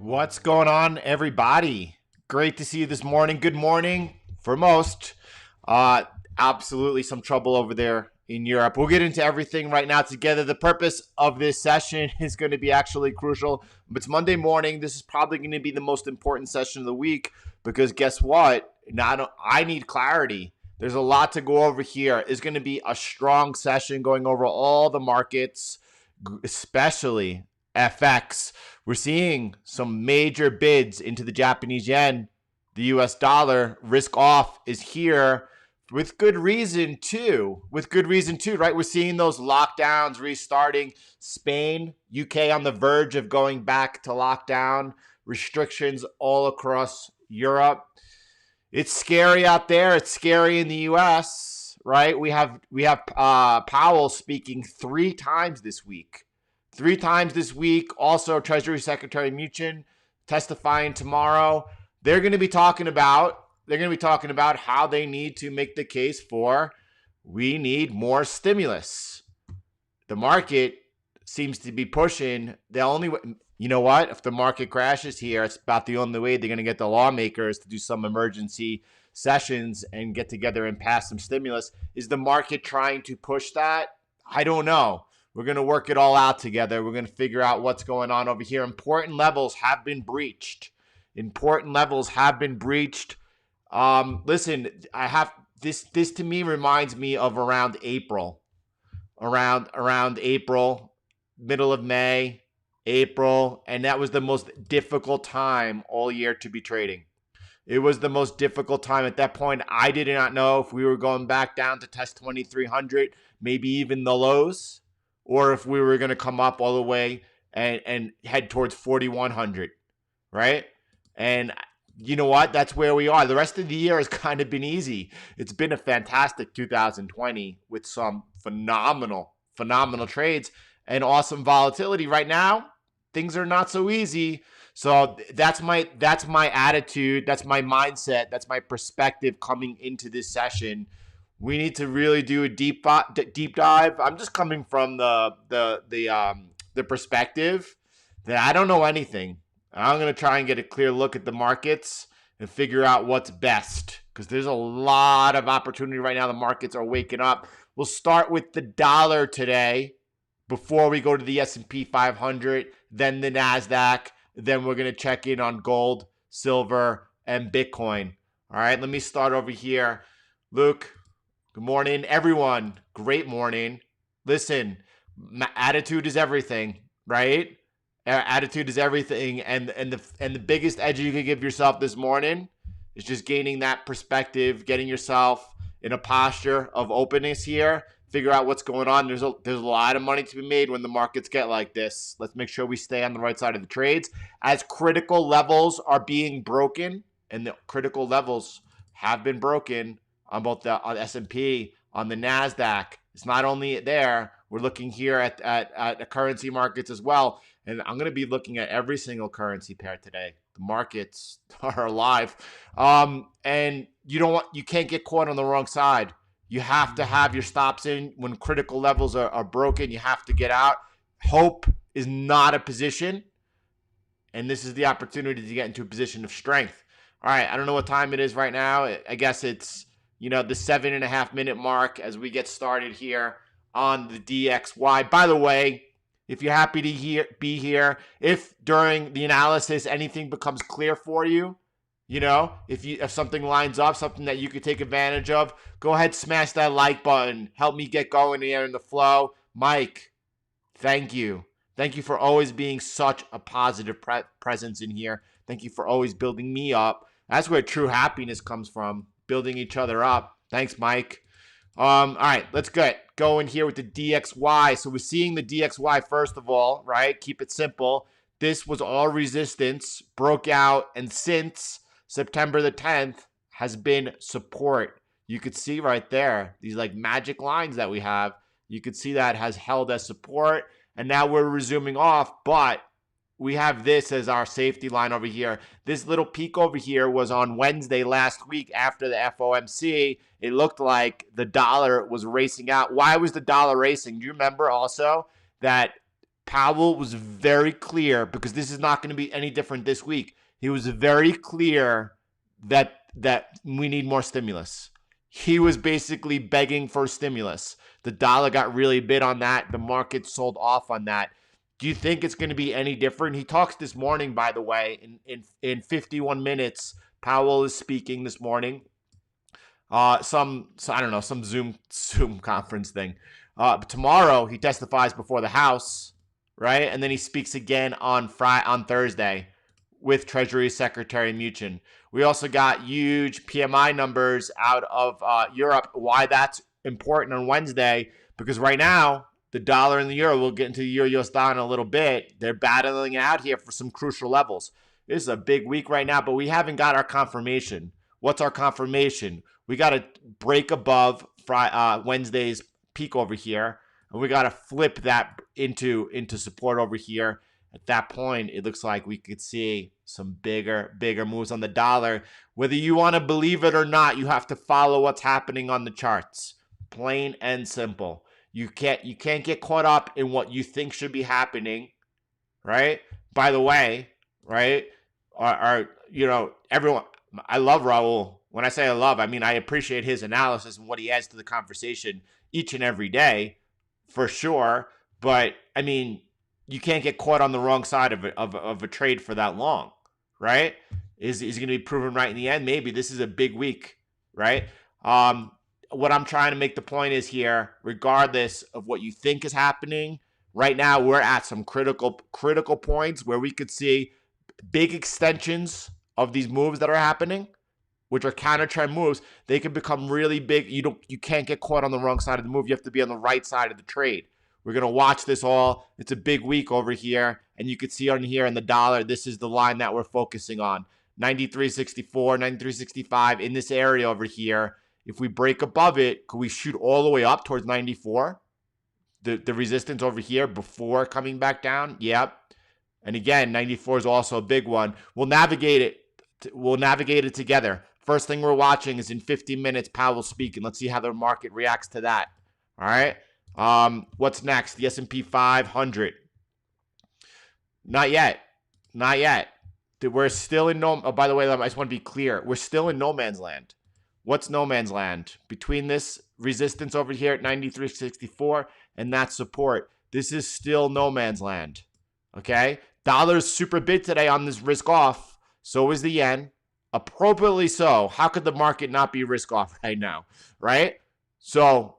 What's going on, everybody? Great to see you this morning. Good morning for most. Absolutely some trouble over there in Europe. We'll get into everything right now together. The purpose of this session is going to be actually crucial. It's Monday morning. This is probably going to be the most important session of the week because guess what? I need clarity. There's a lot to go over here. It's going to be a strong session going over all the markets, especially FX. We're seeing some major bids into the Japanese yen. The US dollar risk off is here with good reason too. Right? We're seeing those lockdowns restarting. Spain, UK on the verge of going back to lockdown. Restrictions all across Europe. It's scary out there. It's scary in the US, right? We have Powell speaking three times this week. Also, Treasury Secretary Mnuchin testifying tomorrow. They're going to be talking about how they need to make the case for we need more stimulus. The market seems to be pushing the only way. You know what? If the market crashes here, it's about the only way they're going to get the lawmakers to do some emergency sessions and get together and pass some stimulus. Is the market trying to push that? I don't know. We're going to work it all out together. We're going to figure out what's going on over here. Important levels have been breached. Listen, this to me reminds me of around April, around April, middle of May, April, and that was the most difficult time all year to be trading. It was the most difficult time. At that point, I did not know if we were going back down to test 2,300, maybe even the lows, or if we were going to come up all the way and head towards 4,100, right? And you know what? That's where we are. The rest of the year has kind of been easy. It's been a fantastic 2020 with some phenomenal trades and awesome volatility. Right now, things are not so easy. So that's my attitude, that's my mindset, that's my perspective coming into this session. We need to really do a deep dive. I'm just coming from the perspective that I don't know anything. I'm going to try and get a clear look at the markets and figure out what's best, because there's a lot of opportunity right now. The markets are waking up. We'll start with the dollar today before we go to the S&P 500, then the Nasdaq. Then we're going to check in on gold, silver, and Bitcoin. All right, let me start over here. Luke, good morning, everyone. Great morning. Listen, attitude is everything, right? Attitude is everything, and the biggest edge you can give yourself this morning is just gaining that perspective, getting yourself in a posture of openness here. Figure out what's going on. There's a lot of money to be made when the markets get like this. Let's make sure we stay on the right side of the trades. As critical levels are being broken, and the critical levels have been broken on both on S&P, on the Nasdaq. It's not only there. We're looking here at the currency markets as well. And I'm going to be looking at every single currency pair today. The markets are alive. And you can't get caught on the wrong side. You have to have your stops in when critical levels are broken. You have to get out. Hope is not a position, and this is the opportunity to get into a position of strength. All right, I don't know what time it is right now. I guess it's the 7.5 minute mark as we get started here on the DXY. By the way, if you're happy to be here, if during the analysis anything becomes clear for you, if something lines up, something that you could take advantage of, go ahead, smash that like button. Help me get going here in the flow. Mike, thank you. Thank you for always being such a positive presence in here. Thank you for always building me up. That's where true happiness comes from, building each other up. Thanks, Mike. All right, let's get going here with the DXY. So we're seeing the DXY first of all, right? Keep it simple. This was all resistance, broke out, and since September the 10th has been support. You could see right there, these like magic lines that we have. You could see that has held as support, and now we're resuming off, but we have this as our safety line over here. This little peak over here was on Wednesday last week after the FOMC. It looked like the dollar was racing out. Why was the dollar racing? Do you remember also that Powell was very clear, because this is not going to be any different this week. He was very clear that we need more stimulus. He was basically begging for stimulus. The dollar got really bid on that. The market sold off on that. Do you think it's going to be any different? He talks this morning, by the way, in 51 minutes. Powell is speaking this morning. Some Zoom conference thing. But tomorrow he testifies before the House, right? And then he speaks again on Thursday with Treasury Secretary Mnuchin. We also got huge PMI numbers out of Europe. Why that's important on Wednesday? Because right now, the dollar and the euro, we'll get into the euro-US dollar in a little bit. They're battling out here for some crucial levels. This is a big week right now, but we haven't got our confirmation. What's our confirmation? We got to break above Wednesday's peak over here, and we got to flip that into support over here. At that point, it looks like we could see some bigger moves on the dollar. Whether you want to believe it or not, you have to follow what's happening on the charts. Plain and simple. You can't get caught up in what you think should be happening, right? By the way, right? Everyone. I love Raul. When I say I love, I mean I appreciate his analysis and what he adds to the conversation each and every day, for sure. But I mean, you can't get caught on the wrong side of a trade for that long, right? Is he going to be proven right in the end? Maybe this is a big week, right? What I'm trying to make the point is here, regardless of what you think is happening, right now we're at some critical points where we could see big extensions of these moves that are happening, which are counter trend moves. They can become really big. You can't get caught on the wrong side of the move. You have to be on the right side of the trade. We're going to watch this all. It's a big week over here. And you can see on here in the dollar, this is the line that we're focusing on. 93.64, 93.65 in this area over here. If we break above it, could we shoot all the way up towards 94? The resistance over here before coming back down? Yep. And again, 94 is also a big one. We'll navigate it. We'll navigate it together. First thing we're watching is in 50 minutes, Powell speaking. Let's see how the market reacts to that. All right. What's next? The S&P 500. Not yet. Not yet. We're still in no. Oh, by the way, I just want to be clear. We're still in no man's land. What's no man's land? Between this resistance over here at 93.64 and that support, this is still no man's land. Okay? Dollar's super big today on this risk off. So is the yen. Appropriately so. How could the market not be risk off right now? Right? So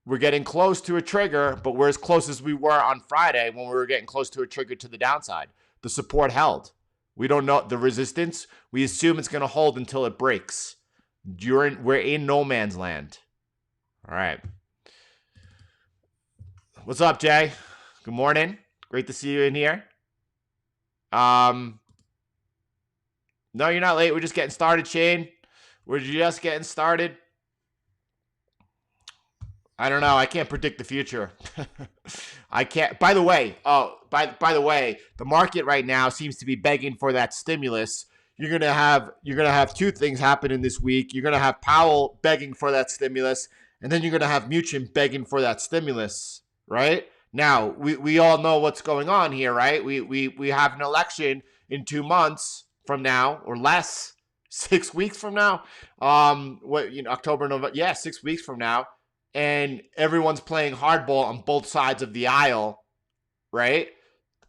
we're getting close to a trigger, but we're as close as we were on Friday when we were getting close to a trigger to the downside. The support held. We don't know the resistance. We assume it's going to hold until it breaks. We're in no man's land. All right. What's up, Jay? Good morning. Great to see you in here. No, you're not late. We're just getting started, Shane. We're just getting started. I don't know. I can't predict the future. I can't. By the way, by the way, the market right now seems to be begging for that stimulus. You're gonna have two things happen in this week. You're gonna have Powell begging for that stimulus, and then you're gonna have Mnuchin begging for that stimulus. Right now, we all know what's going on here, right? We have an election in 2 months from now or less, 6 weeks from now. October, November, 6 weeks from now. And everyone's playing hardball on both sides of the aisle, right?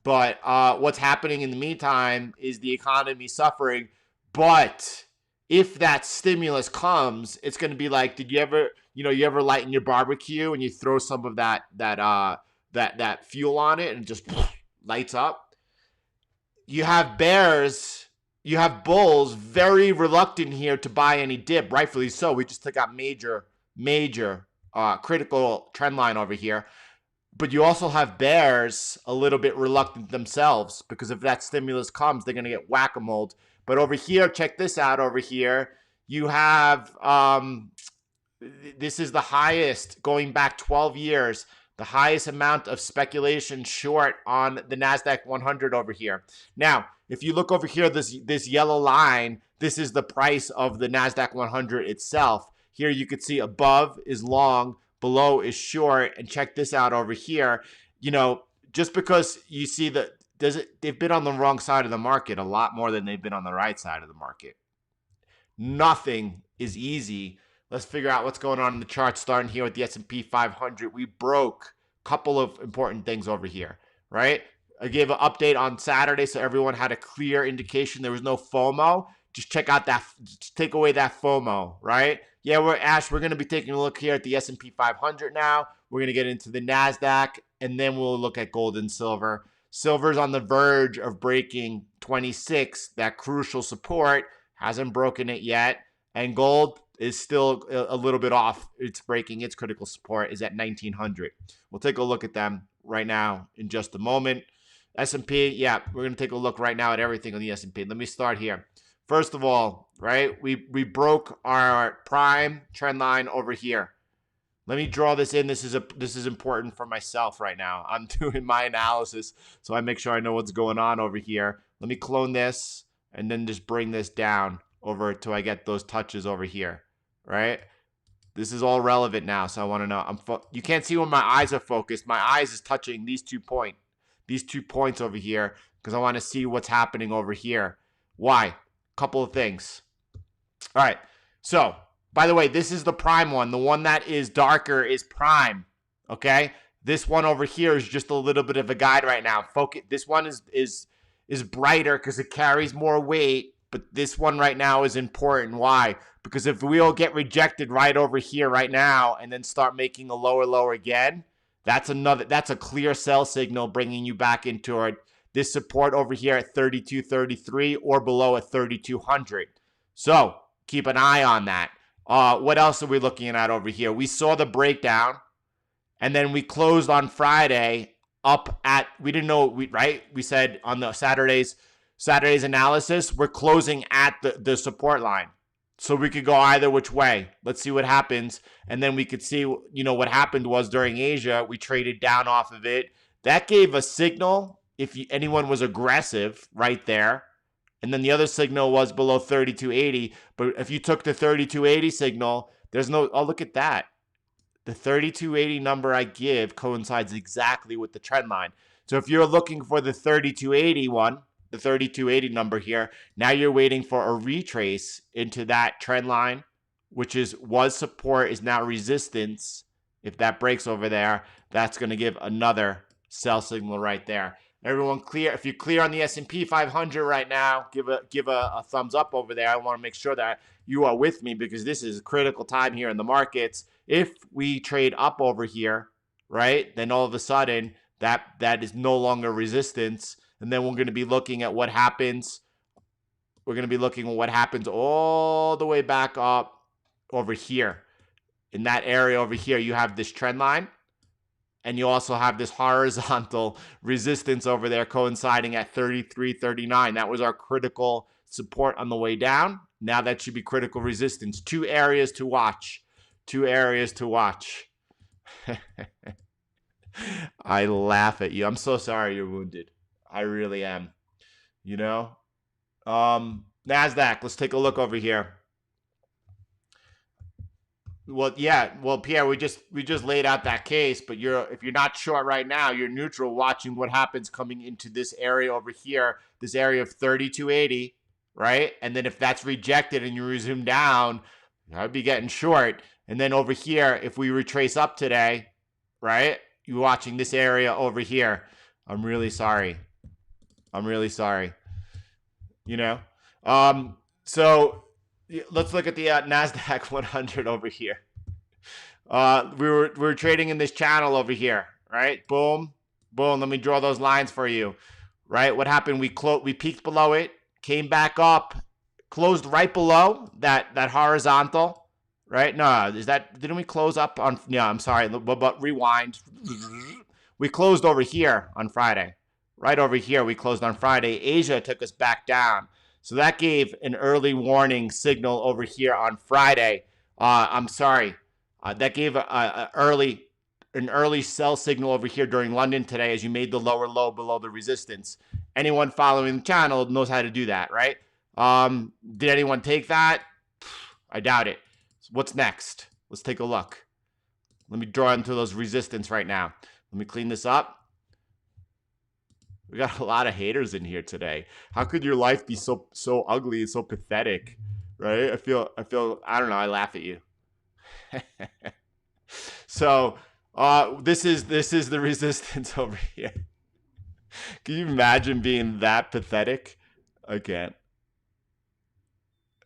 But what's happening in the meantime is the economy suffering. But if that stimulus comes, it's going to be like, did you ever lighten your barbecue and you throw some of that fuel on it and it just lights up? You have bears, you have bulls very reluctant here to buy any dip, rightfully so. We just took out major critical trend line over here. But you also have bears a little bit reluctant themselves because if that stimulus comes, they're going to get whack-a-moled. But over here, check this out over here. You have, this is the highest going back 12 years, the highest amount of speculation short on the Nasdaq 100 over here. Now, if you look over here, this yellow line, this is the price of the Nasdaq 100 itself. Here you could see above is long, below is short, and check this out over here. Just because you see that they've been on the wrong side of the market a lot more than they've been on the right side of the market. Nothing is easy. Let's figure out what's going on in the chart, starting here with the S&P 500. We broke a couple of important things over here, right? I gave an update on Saturday so everyone had a clear indication there was no FOMO. Just check out just take away that FOMO, right? Yeah, we're going to be taking a look here at the S&P 500 now. We're going to get into the Nasdaq, and then we'll look at gold and silver. Silver's on the verge of breaking 26, that crucial support. Hasn't broken it yet. And gold is still a little bit off. It's breaking its critical support is at 1900. We'll take a look at them right now in just a moment. S&P, yeah, we're going to take a look right now at everything on the S&P. Let me start here. First of all, right, we broke our prime trend line over here. Let me draw this in. This is important for myself right now. I'm doing my analysis, so I make sure I know what's going on over here. Let me clone this and then just bring this down over till I get those touches over here, right? This is all relevant now, so I want to know. You can't see when my eyes are focused. My eyes is touching these 2 points over here because I want to see what's happening over here. Why? Couple of things. All right. So, by the way, this is the prime one. The one that is darker is prime. Okay. This one over here is just a little bit of a guide right now. Focus. This one is brighter because it carries more weight. But this one right now is important. Why? Because if we all get rejected right over here right now and then start making a lower low again, that's a clear sell signal bringing you back into this support over here at 32.33 or below at 3,200. So keep an eye on that. What else are we looking at over here? We saw the breakdown, and then we closed on Friday up at, we didn't know, right? We said on the Saturday's analysis, we're closing at the support line. So we could go either which way. Let's see what happens. And then we could see, what happened was during Asia, we traded down off of it. That gave a signal if anyone was aggressive right there. And then the other signal was below 32.80. But if you took the 32.80 signal, there's no, oh, look at that. The 32.80 number I give coincides exactly with the trend line. So if you're looking for the 32.80 one, the 32.80 number here, now you're waiting for a retrace into that trend line, which was support, is now resistance. If that breaks over there, that's going to give another sell signal right there. Everyone clear? If you're clear on the S&P 500 right now, give a thumbs up over there. I want to make sure that you are with me because this is a critical time here in the markets. If we trade up over here, right, then all of a sudden that is no longer resistance. And then we're going to be looking at what happens. We're going to be looking at what happens all the way back up over here. In that area over here, you have this trend line. And you also have this horizontal resistance over there coinciding at 33.39. That was our critical support on the way down. Now that should be critical resistance. Two areas to watch. I laugh at you. I'm so sorry you're wounded. I really am. Nasdaq, let's take a look over here. Well, yeah. Well, Pierre, we just laid out that case, but if you're not short right now, you're neutral watching what happens coming into this area over here, this area of 32.80, right? And then if that's rejected and you resume down, I'd be getting short. And then over here, if we retrace up today, right? You're watching this area over here. I'm really sorry. So let's look at the Nasdaq 100 over here. We were trading in this channel over here, right? Boom, boom. Let me draw those lines for you, right? What happened? We peaked below it, came back up, closed right below that horizontal, right? No, didn't we close up on? Yeah, I'm sorry, but rewind. We closed over here on Friday, right over here. We closed on Friday. Asia took us back down. So that gave an early warning signal over here on Friday. I'm sorry. That gave an early sell signal over here during London today as you made the lower low below the resistance. Anyone following the channel knows how to do that, right? Did anyone take that? I doubt it. So what's next? Let's take a look. Let me draw into those resistance right now. Let me clean this up. We got a lot of haters in here today. How could your life be so ugly and so pathetic, right? I feel I don't know, I laugh at you. So, this is the resistance over here. Can you imagine being that pathetic? I can't.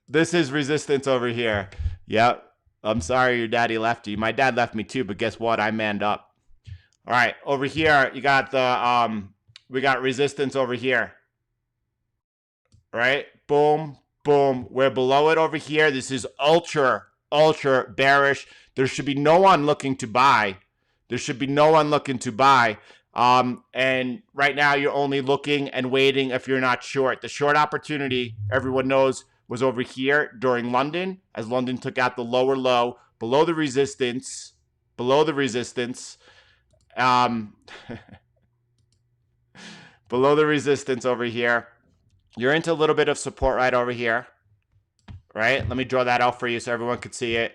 This is resistance over here. Yep. I'm sorry your daddy left you. My dad left me too, but guess what? I manned up. All right, over here you got the we got resistance over here, right? Boom, boom. We're below it over here. This is ultra bearish. There should be no one looking to buy. And right now you're only looking and waiting if you're not short. The short opportunity, everyone knows, was over here during London as London took out the lower low below the resistance. Below the resistance over here. You're into a little bit of support right over here, right? Let me draw that out for you so everyone could see it.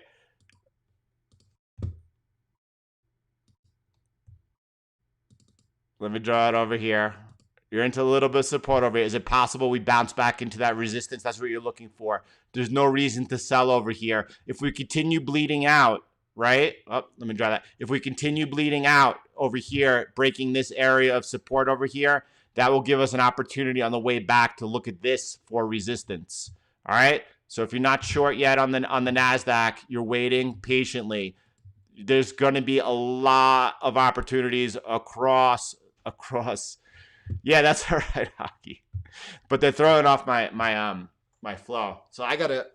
Let me draw it over here. You're into a little bit of support over here. Is it possible we bounce back into that resistance? That's what you're looking for. There's no reason to sell over here. If we continue bleeding out, right? Oh, let me draw that. If we continue bleeding out over here, breaking this area of support over here, that will give us an opportunity on the way back to look at this for resistance. All right. So if you're not short yet on the Nasdaq, you're waiting patiently. There's going to be a lot of opportunities across. Yeah, that's all right, hockey. But they're throwing off my flow. So I gotta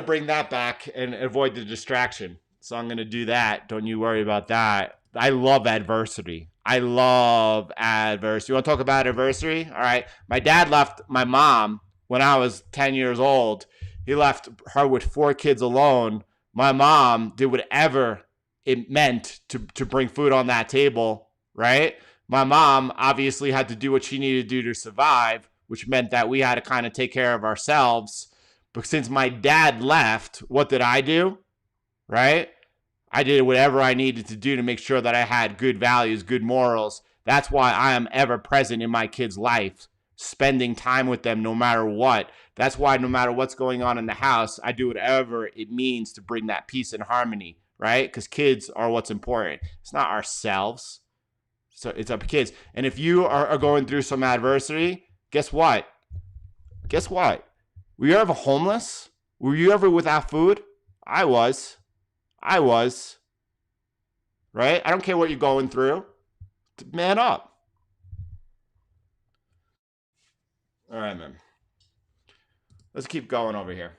bring that back and avoid the distraction. So I'm gonna do that. Don't you worry about that. I love adversity. You want to talk about adversity? All right. My dad left my mom when I was 10 years old. He left her with 4 kids alone. My mom did whatever it meant to bring food on that table, right? My mom obviously had to do what she needed to do to survive, which meant that we had to kind of take care of ourselves. But since my dad left, what did I do? Right? I did whatever I needed to do to make sure that I had good values, good morals. That's why I am ever present in my kids' life, spending time with them no matter what. That's why no matter what's going on in the house, I do whatever it means to bring that peace and harmony, right? Because kids are what's important. It's not ourselves. So it's our kids. And if you are going through some adversity, guess what? Were you ever homeless? Were you ever without food? I was. Right? I don't care what you're going through. Man up. All right, man. Let's keep going over here.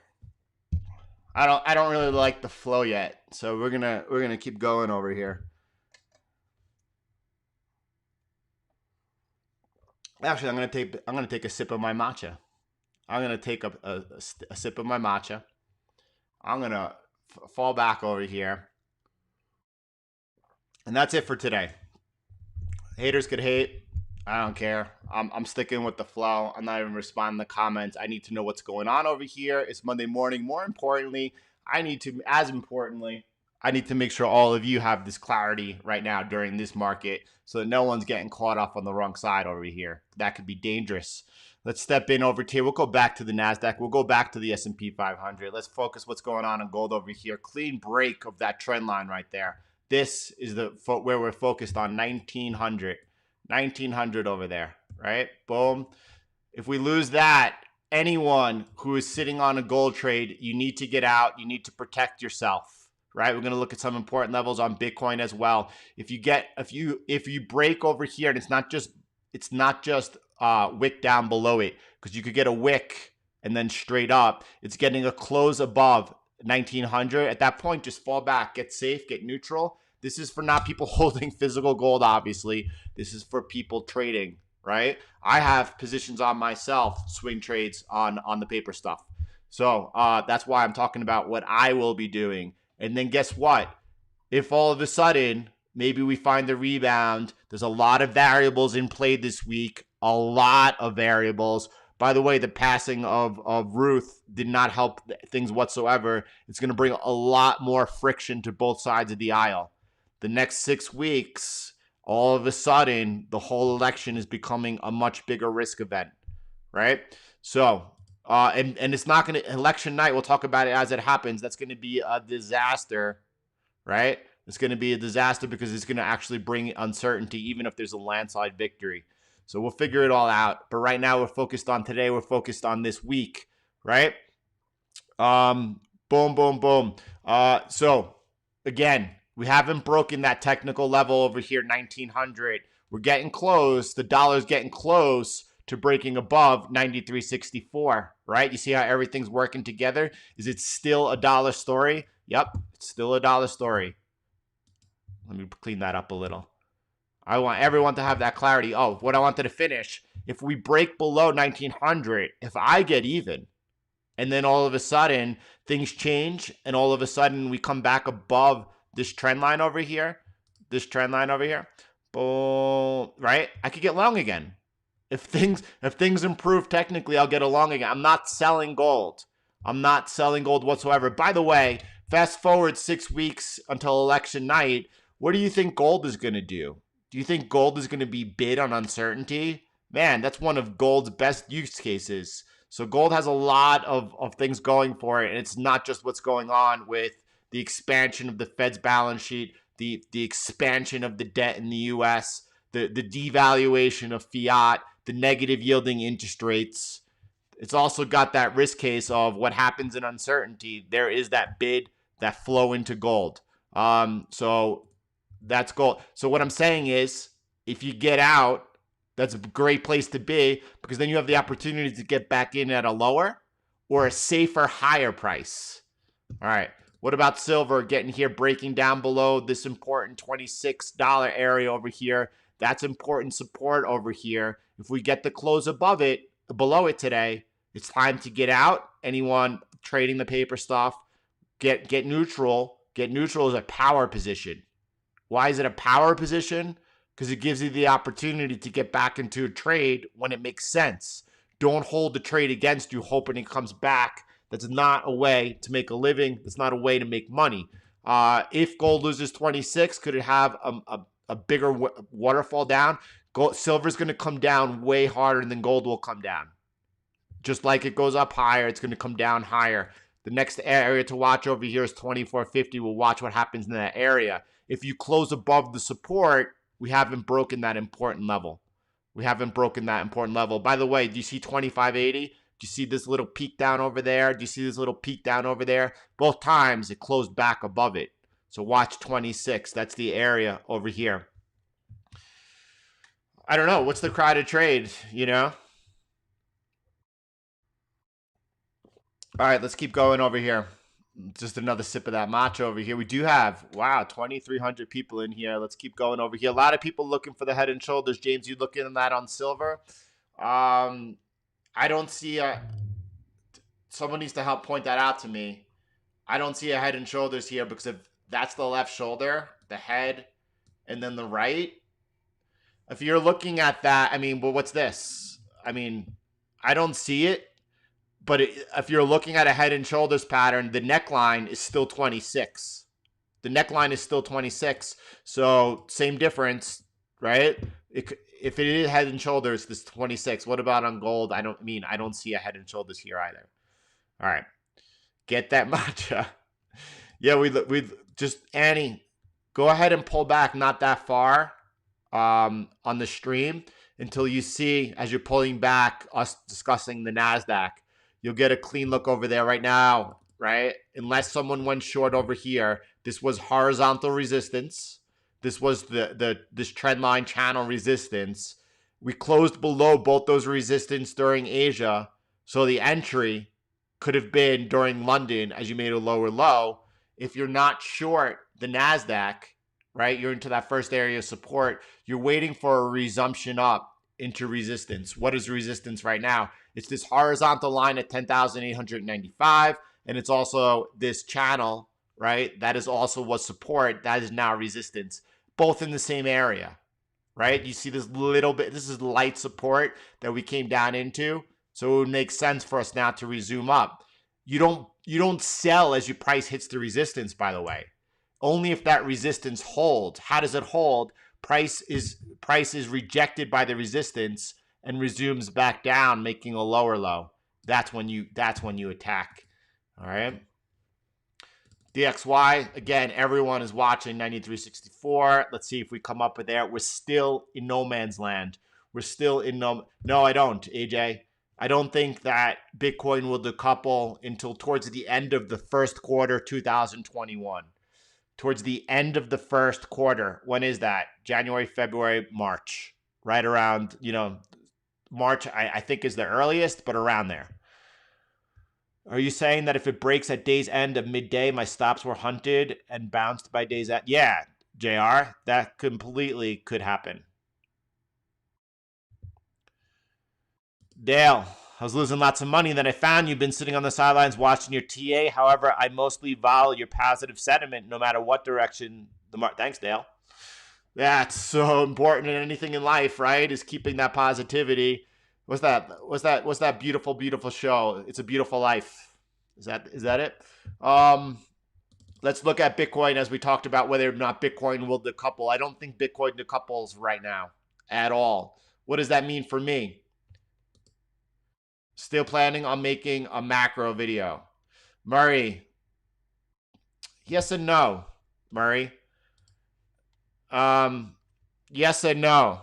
I don't really like the flow yet, so we're gonna keep going over here. Actually, I'm gonna take a sip of my matcha. I'm gonna take a sip of my matcha. I'm gonna fall back over here, and that's it for today. Haters could hate. I don't care. I'm sticking with the flow. I'm not even responding to comments. I need to know what's going on over here. It's Monday morning. More importantly, I need to make sure all of you have this clarity right now during this market so that no one's getting caught off on the wrong side over here. That could be dangerous. Let's step in over here. We'll go back to the Nasdaq. We'll go back to the S&P 500. Let's focus what's going on in gold over here. Clean break of that trend line right there. This is where we're focused on 1900. 1900 over there, right? Boom. If we lose that, anyone who is sitting on a gold trade, you need to get out. You need to protect yourself, right? We're going to look at some important levels on Bitcoin as well. If you break over here, and it's not just wick down below it, because you could get a wick and then straight up. It's getting a close above 1900. At that point, just fall back, get safe, get neutral. This is for not people holding physical gold, obviously. This is for people trading, right? I have positions on myself, swing trades on the paper stuff. So that's why I'm talking about what I will be doing. And then guess what? If all of a sudden, maybe we find the rebound, there's a lot of variables in play this week, a lot of variables. By the way, the passing of Ruth did not help things whatsoever. It's going to bring a lot more friction to both sides of the aisle. The next 6 weeks, all of a sudden, the whole election is becoming a much bigger risk event, right? So, and it's not going to, election night, we'll talk about it as it happens. That's going to be a disaster, right? It's going to be a disaster because it's going to actually bring uncertainty, even if there's a landslide victory. So we'll figure it all out. But right now, we're focused on today. We're focused on this week, right? Boom, boom, boom. So, again, we haven't broken that technical level over here, 1900. We're getting close. The dollar's getting close to breaking above 93.64, right? You see how everything's working together? Is it still a dollar story? Yep, it's still a dollar story. Let me clean that up a little. I want everyone to have that clarity. Oh, what I wanted to finish. If we break below 1900, if I get even, and then all of a sudden things change, and all of a sudden we come back above this trend line over here, boom, right? I could get long again. If things improve technically, I'll get a long again. I'm not selling gold. I'm not selling gold whatsoever. By the way, fast forward 6 weeks until election night. What do you think gold is going to do? Do you think gold is going to be bid on uncertainty? Man, that's one of gold's best use cases. So gold has a lot of things going for it, and it's not just what's going on with the expansion of the Fed's balance sheet, the expansion of the debt in the U.S., the devaluation of fiat, the negative yielding interest rates. It's also got that risk case of what happens in uncertainty. There is that bid, that flow into gold. So that's gold. So what I'm saying is, if you get out, that's a great place to be, because then you have the opportunity to get back in at a lower or a safer, higher price. All right. What about silver getting here, breaking down below this important $26 area over here? That's important support over here. If we get the close above it, below it today, it's time to get out. Anyone trading the paper stuff, get neutral. Get neutral is a power position. Why is it a power position? Because it gives you the opportunity to get back into a trade when it makes sense. Don't hold the trade against you, hoping it comes back. That's not a way to make a living. That's not a way to make money. If gold loses 26, could it have a bigger waterfall down? Silver's going to come down way harder than gold will come down. Just like it goes up higher, it's going to come down higher. The next area to watch over here is 2450. We'll watch what happens in that area. If you close above the support, we haven't broken that important level. We haven't broken that important level. By the way, do you see 2580? Do you see this little peak down over there? Do you see this little peak down over there? Both times it closed back above it. So watch 26. That's the area over here. I don't know. What's the crowded trade, you know? All right, let's keep going over here. Just another sip of that matcha over here. We do have, wow, 2,300 people in here. Let's keep going over here. A lot of people looking for the head and shoulders. James, you looking at that on silver? I don't see someone needs to help point that out to me. I don't see a head and shoulders here, because if that's the left shoulder, the head, and then the right. If you're looking at that, I mean, well, what's this? I mean, I don't see it. But if you're looking at a head and shoulders pattern, the neckline is still 26. The neckline is still 26. So same difference, right? If it is head and shoulders, this 26. What about on gold? I don't see a head and shoulders here either. All right. Get that matcha. Yeah, we just, Annie, go ahead and pull back not that far on the stream until you see, as you're pulling back, us discussing the Nasdaq. You'll get a clean look over there right now, right? Unless someone went short over here. This was horizontal resistance. This was this trend line channel resistance. We closed below both those resistance during Asia. So the entry could have been during London as you made a lower low. If you're not short the Nasdaq, right? You're into that first area of support. You're waiting for a resumption up into resistance. What is resistance right now? It's this horizontal line at 10,895, and it's also this channel, right? That is also what support. That is now resistance, both in the same area, right? You see this little bit. This is light support that we came down into, so it would make sense for us now to resume up. You don't sell as your price hits the resistance, by the way. Only if that resistance holds. How does it hold? Price is rejected by the resistance and resumes back down, making a lower low. That's when you attack. All right. DXY, again, everyone is watching 93.64. Let's see if we come up with there. We're still in no man's land. We're still in no, I don't, AJ. I don't think that Bitcoin will decouple until towards the end of the first quarter 2021. Towards the end of the first quarter. When is that? January, February, March. Right around, March, I think, is the earliest, but around there. Are you saying that if it breaks at day's end of midday, my stops were hunted and bounced by day's end? Yeah, JR, that completely could happen. Dale, I was losing lots of money. Then I found you've been sitting on the sidelines watching your TA. However, I mostly value your positive sentiment no matter what direction the market. Thanks, Dale. That's so important in anything in life, right? Is keeping that positivity. What's that beautiful, beautiful show? It's a Beautiful Life. Is that it? Let's look at Bitcoin as we talked about whether or not Bitcoin will decouple. I don't think Bitcoin decouples right now at all. What does that mean for me? Still planning on making a macro video. Murray. Yes and no, Murray. Yes and no.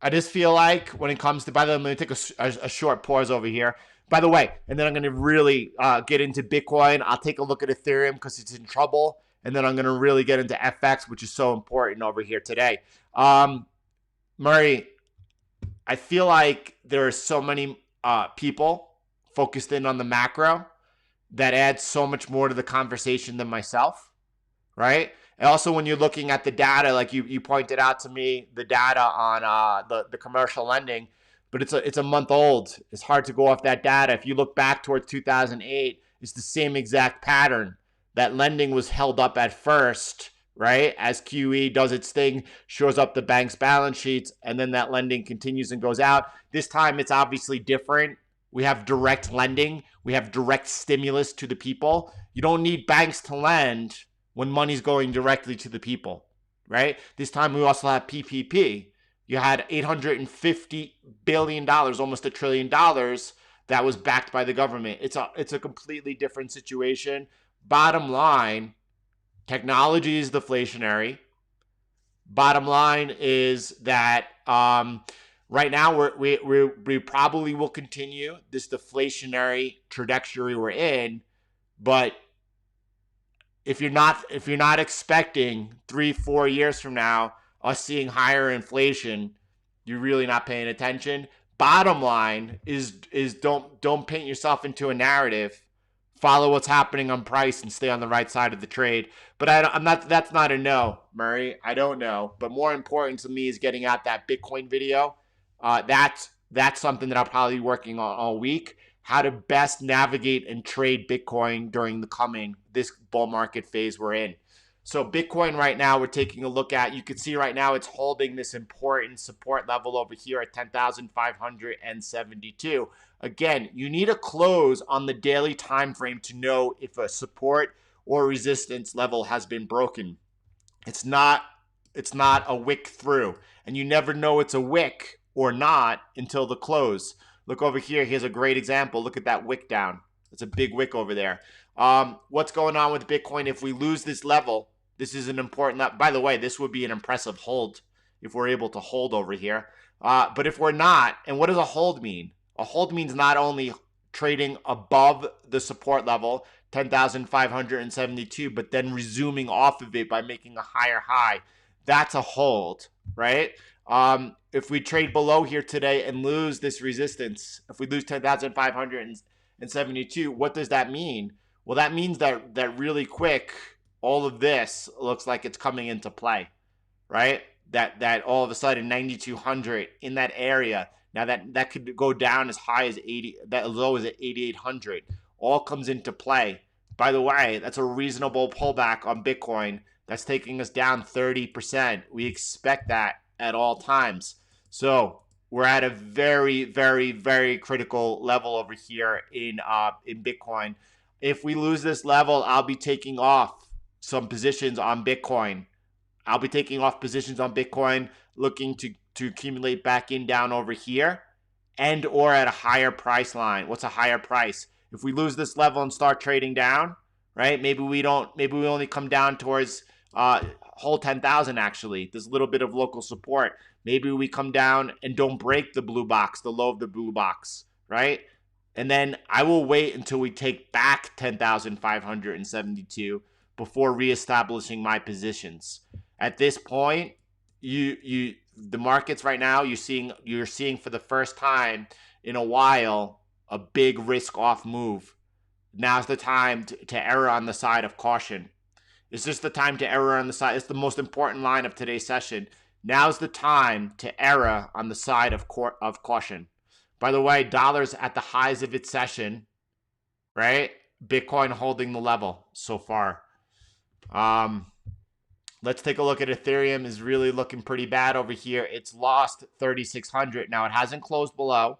I just feel like when it comes to, by the way, I'm going to take a short pause over here. By the way, and then I'm going to really get into Bitcoin. I'll take a look at Ethereum because it's in trouble. And then I'm going to really get into FX, which is so important over here today. Murray, I feel like there are so many people focused in on the macro that adds so much more to the conversation than myself, right? And also, when you're looking at the data, like you pointed out to me, the data on the commercial lending, but it's a month old. It's hard to go off that data. If you look back towards 2008, it's the same exact pattern. That lending was held up at first, right? As QE does its thing, shows up the bank's balance sheets, and then that lending continues and goes out. This time, it's obviously different. We have direct lending. We have direct stimulus to the people. You don't need banks to lend when money's going directly to the people, right? This time we also have PPP. You had $850 billion, almost $1 trillion that was backed by the government. It's a completely different situation. Bottom line, technology is deflationary. Bottom line is that right now we probably will continue this deflationary trajectory we're in, but if you're not expecting 3-4 years from now us seeing higher inflation, you're really not paying attention. Bottom line is don't paint yourself into a narrative. Follow what's happening on price and stay on the right side of the trade. But I'm not. That's not a no, Murray. I don't know. But more important to me is getting out that Bitcoin video. That's something that I'll probably be working on all week. How to best navigate and trade Bitcoin during this bull market phase we're in. So Bitcoin right now, we're taking a look at, you can see right now it's holding this important support level over here at 10,572. Again, you need a close on the daily time frame to know if a support or resistance level has been broken. It's not a wick through, and you never know it's a wick or not until the close. Look over here. Here's a great example. Look at that wick down. It's a big wick over there. What's going on with Bitcoin? If we lose this level, this is an important. By the way, this would be an impressive hold if we're able to hold over here. But if we're not, and what does a hold mean? A hold means not only trading above the support level, 10,572, but then resuming off of it by making a higher high. That's a hold, right? If we trade below here today and lose this resistance, if we lose 10,572, what does that mean? Well, that means that really quick, all of this looks like it's coming into play, right? That all of a sudden 9,200 in that area. Now that could go down as high as 80, that as low as 8,800. All comes into play. By the way, that's a reasonable pullback on Bitcoin. That's taking us down 30%. We expect that at all times. So we're at a very, very, very critical level over here in Bitcoin. If we lose this level, I'll be taking off some positions on Bitcoin. Looking to accumulate back in down over here and or at a higher price line. What's a higher price? If we lose this level and start trading down, right? Maybe we only come down towards whole 10,000 actually. There's a little bit of local support. Maybe we come down and don't break the blue box, the low of the blue box, right? And then I will wait until we take back 10,572 before reestablishing my positions. At this point, the markets right now, you're seeing for the first time in a while a big risk off move. Now's the time to err on the side of caution. It's just the time to err on the side. It's the most important line of today's session. Now's the time to err on the side of caution. By the way, dollars at the highs of its session, right? Bitcoin holding the level so far. Let's take a look at Ethereum. Is really looking pretty bad over here. It's lost 3,600. Now it hasn't closed below.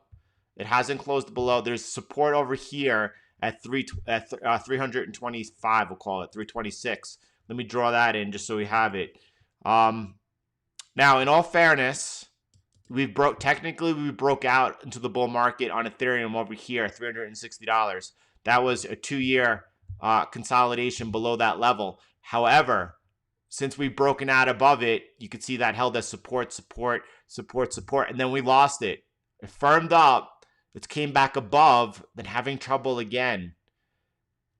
There's support over here at 325. We'll call it 326. Let me draw that in just so we have it. Now, in all fairness, we broke out into the bull market on Ethereum over here at $360. That was a 2-year consolidation below that level. However, since we've broken out above it, you can see that held as support, support, support, support, and then we lost it. It firmed up. It came back above, then having trouble again.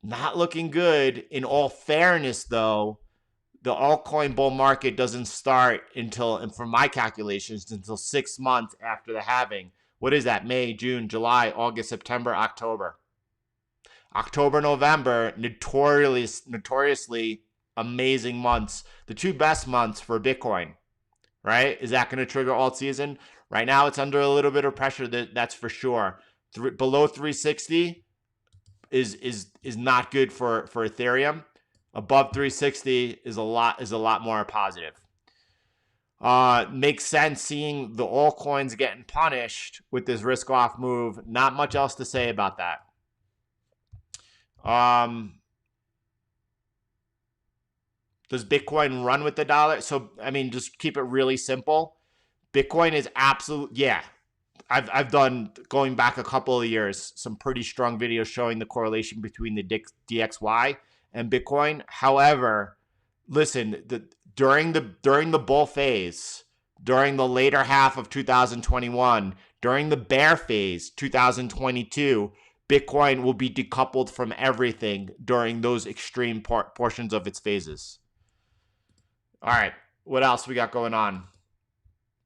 Not looking good. In all fairness, though, the altcoin bull market doesn't start until, and from my calculations, until 6 months after the halving. What is that? May, June, July, August, September, October. October, November, notoriously amazing months. The two best months for Bitcoin, right? Is that going to trigger alt season? Right now, it's under a little bit of pressure. That's for sure. Below 360 is not good for Ethereum. Above 360 is a lot more positive. Makes sense seeing the altcoins getting punished with this risk off move. Not much else to say about that. Does Bitcoin run with the dollar? So, I mean, just keep it really simple. Bitcoin is absolute. Yeah. I've done, going back a couple of years, some pretty strong videos showing the correlation between the DXY and Bitcoin. However, listen, during the bull phase, during the later half of 2021, during the bear phase, 2022, Bitcoin will be decoupled from everything during those extreme portions of its phases. All right, what else we got going on?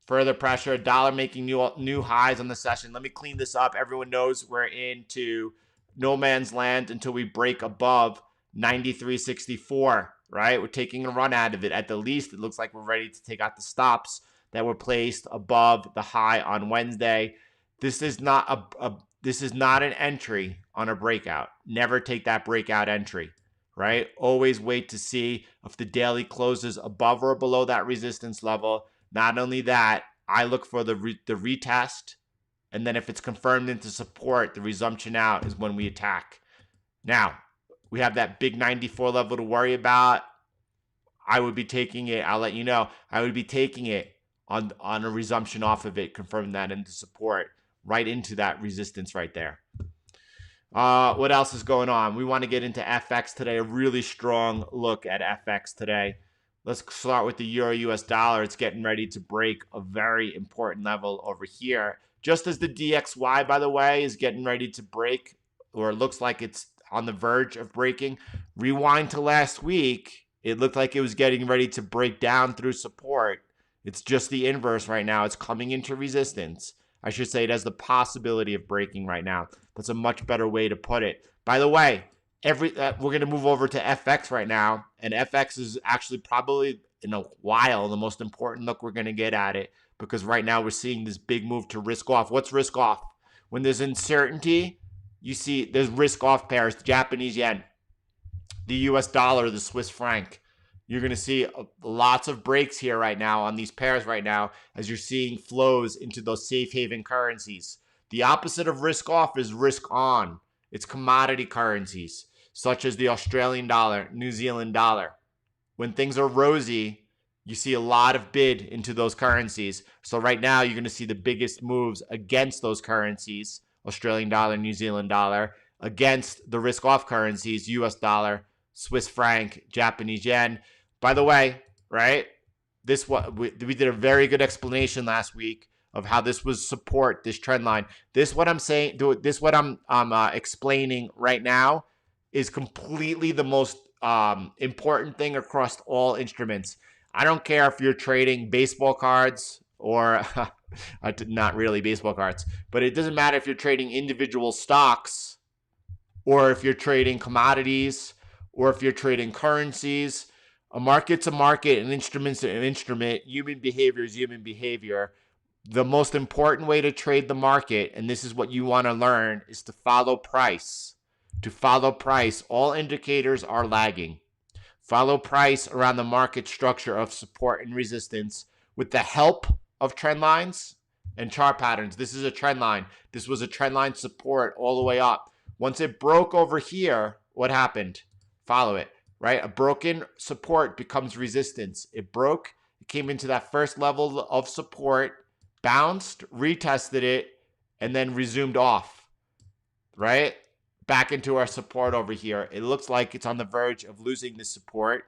Further pressure, dollar making new highs on the session. Let me clean this up. Everyone knows we're into no man's land until we break above 93.64, right? We're taking a run out of it. At the least, it looks like we're ready to take out the stops that were placed above the high on Wednesday. This is not an entry on a breakout. Never take that breakout entry, right? Always wait to see if the daily closes above or below that resistance level. Not only that, I look for the retest, and then if it's confirmed into support, the resumption out is when we attack. Now, we have that big 94 level to worry about. I would be taking it. I'll let you know. I would be taking it on a resumption off of it, confirming that into support, right into that resistance right there. What else is going on? We want to get into FX today. A really strong look at FX today. Let's start with the Euro US dollar. It's getting ready to break a very important level over here. Just as the DXY, by the way, is getting ready to break, or it looks like it's on the verge of breaking. Rewind to last week. It looked like it was getting ready to break down through support. It's just the inverse right now. It's coming into resistance. I should say it has the possibility of breaking right now. That's a much better way to put it. By the way, we're going to move over to FX right now, and FX is actually probably in a while the most important look we're going to get at it, because right now we're seeing this big move to risk off. What's risk off? When there's uncertainty, you see there's risk off pairs, the Japanese yen, the US dollar, the Swiss franc. You're going to see lots of breaks here right now on these pairs right now, as you're seeing flows into those safe haven currencies. The opposite of risk off is risk on. It's commodity currencies, such as the Australian dollar, New Zealand dollar. When things are rosy, you see a lot of bid into those currencies. So right now, you're going to see the biggest moves against those currencies, Australian dollar, New Zealand dollar, against the risk-off currencies, US dollar, Swiss franc, Japanese yen. By the way, right, we did a very good explanation last week of how this was support, this trend line. What I'm explaining right now is completely the most important thing across all instruments. I don't care if you're trading baseball cards or not really baseball cards, but it doesn't matter if you're trading individual stocks or if you're trading commodities or if you're trading currencies. A market's a market, an instrument's an instrument. Human behavior is human behavior. The most important way to trade the market, and this is what you want to learn, is to follow price. To follow price, all indicators are lagging. Follow price around the market structure of support and resistance with the help of trend lines and chart patterns. This is a trend line. This was a trend line support all the way up. Once it broke over here, what happened? Follow it, right? A broken support becomes resistance. It broke, it came into that first level of support, bounced, retested it, and then resumed off, right? Back into our support over here. It looks like it's on the verge of losing the support.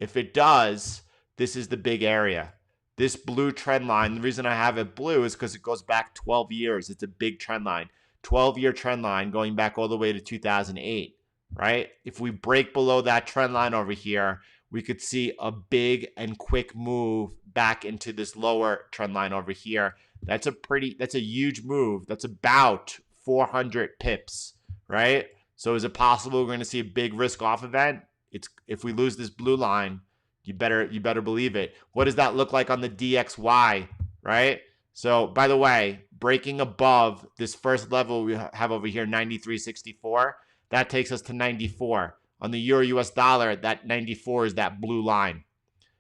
If it does, this is the big area. This blue trend line, the reason I have it blue is because it goes back 12 years. It's a big trend line. 12-year trend line going back all the way to 2008, right? If we break below that trend line over here, we could see a big and quick move back into this lower trend line over here. That's a huge move. That's about 400 pips, right? So is it possible we're going to see a big risk off event? It's if we lose this blue line, you better believe it. What does that look like on the DXY, right? So by the way, breaking above this first level we have over here, 93.64, that takes us to 94. On the Euro US dollar, that 94 is that blue line.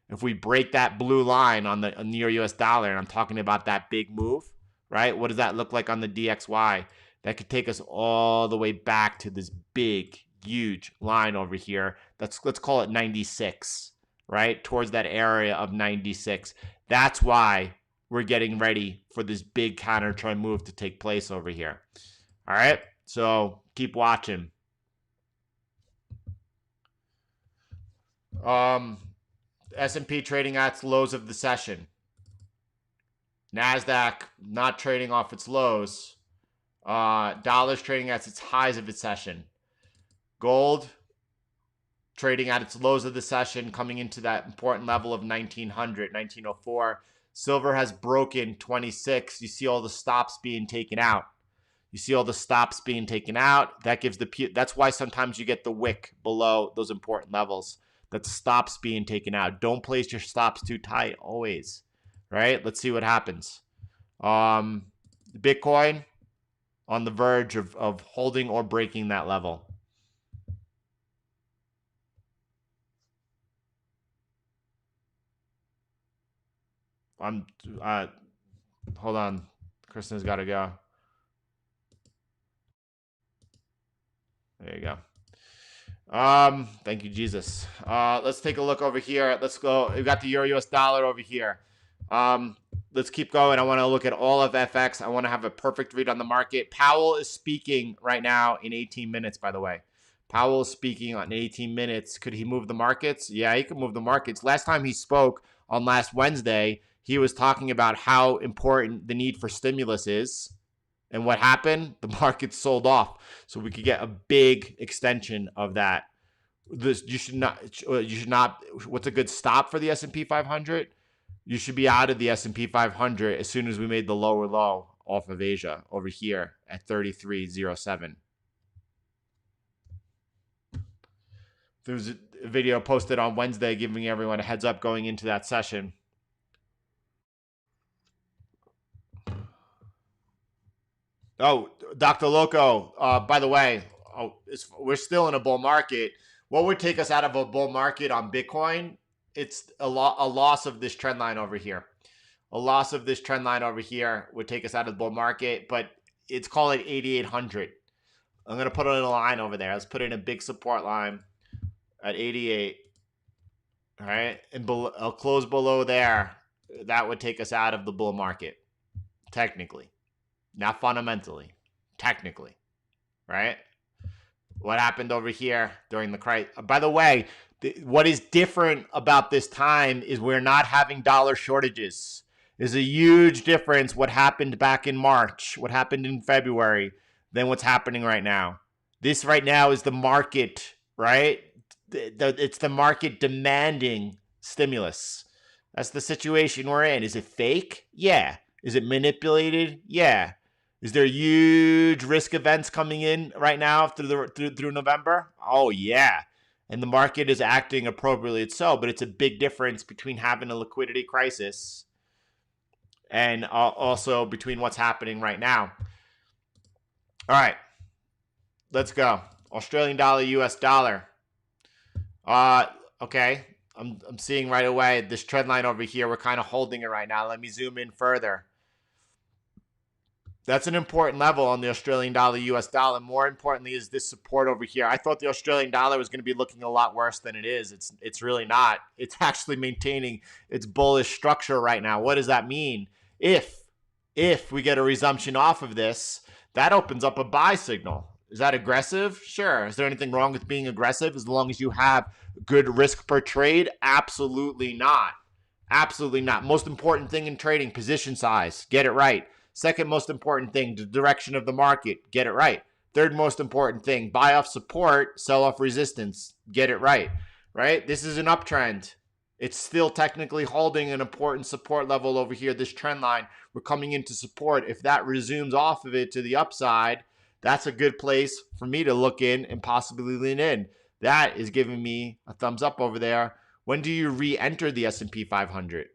If we break that blue line on the Euro US dollar, and I'm talking about that big move, right? What does that look like on the DXY? That could take us all the way back to this big, huge line over here. Let's call it 96, right? Towards that area of 96. That's why we're getting ready for this big counter trend move to take place over here. All right, so keep watching. S&P trading at its lows of the session. Nasdaq not trading off its lows. Dollars trading at its highs of its session. Gold trading at its lows of the session, coming into that important level of 1900, 1904. Silver has broken 26. You see all the stops being taken out. That gives that's why sometimes you get the wick below those important levels. That stops being taken out. Don't place your stops too tight always, right? Let's see what happens. Bitcoin on the verge of holding or breaking that level. Hold on. Kristen's got to go. There you go. Thank you, Jesus. Let's take a look over here. Let's go. We've got the Euro US dollar over here. Let's keep going. I want to look at all of FX. I want to have a perfect read on the market. Powell is speaking right now in 18 minutes, by the way. Powell is speaking on 18 minutes. Could he move the markets? Yeah, he could move the markets. Last time he spoke on last Wednesday, he was talking about how important the need for stimulus is. And what happened? The market sold off. So we could get a big extension of that. You should not, what's a good stop for the S&P 500? You should be out of the S&P 500 as soon as we made the lower low off of Asia over here at 33.07. There was a video posted on Wednesday giving everyone a heads up going into that session. Oh, Dr. Loco, by the way, we're still in a bull market. What would take us out of a bull market on Bitcoin? It's a loss of this trend line over here. A loss of this trend line over here would take us out of the bull market, but it's called 8,800. I'm going to put it in a line over there. Let's put in a big support line at 88. All right, and I'll close below there. That would take us out of the bull market, technically. Not fundamentally, technically, right? What happened over here during the crisis? By the way, what is different about this time is we're not having dollar shortages. There's a huge difference what happened back in March, what happened in February, than what's happening right now. This right now is the market, right? It's the market demanding stimulus. That's the situation we're in. Is it fake? Yeah. Is it manipulated? Yeah. Is there huge risk events coming in right now through November? Oh, yeah. And the market is acting appropriately. It's so, but it's a big difference between having a liquidity crisis and also between what's happening right now. All right. Let's go. Australian dollar, US dollar. Okay. I'm seeing right away this trend line over here. We're kind of holding it right now. Let me zoom in further. That's an important level on the Australian dollar, US dollar. More importantly is this support over here. I thought the Australian dollar was going to be looking a lot worse than it is. It's really not. It's actually maintaining its bullish structure right now. What does that mean? If we get a resumption off of this, that opens up a buy signal. Is that aggressive? Sure. Is there anything wrong with being aggressive as long as you have good risk per trade? Absolutely not. Absolutely not. Most important thing in trading, position size. Get it right. Second most important thing, the direction of the market. Get it right. Third most important thing, buy off support, sell off resistance. Get it right. Right? This is an uptrend. It's still technically holding an important support level over here, this trend line. We're coming into support. If that resumes off of it to the upside, that's a good place for me to look in and possibly lean in. That is giving me a thumbs up over there. When do you re-enter the S&P 500?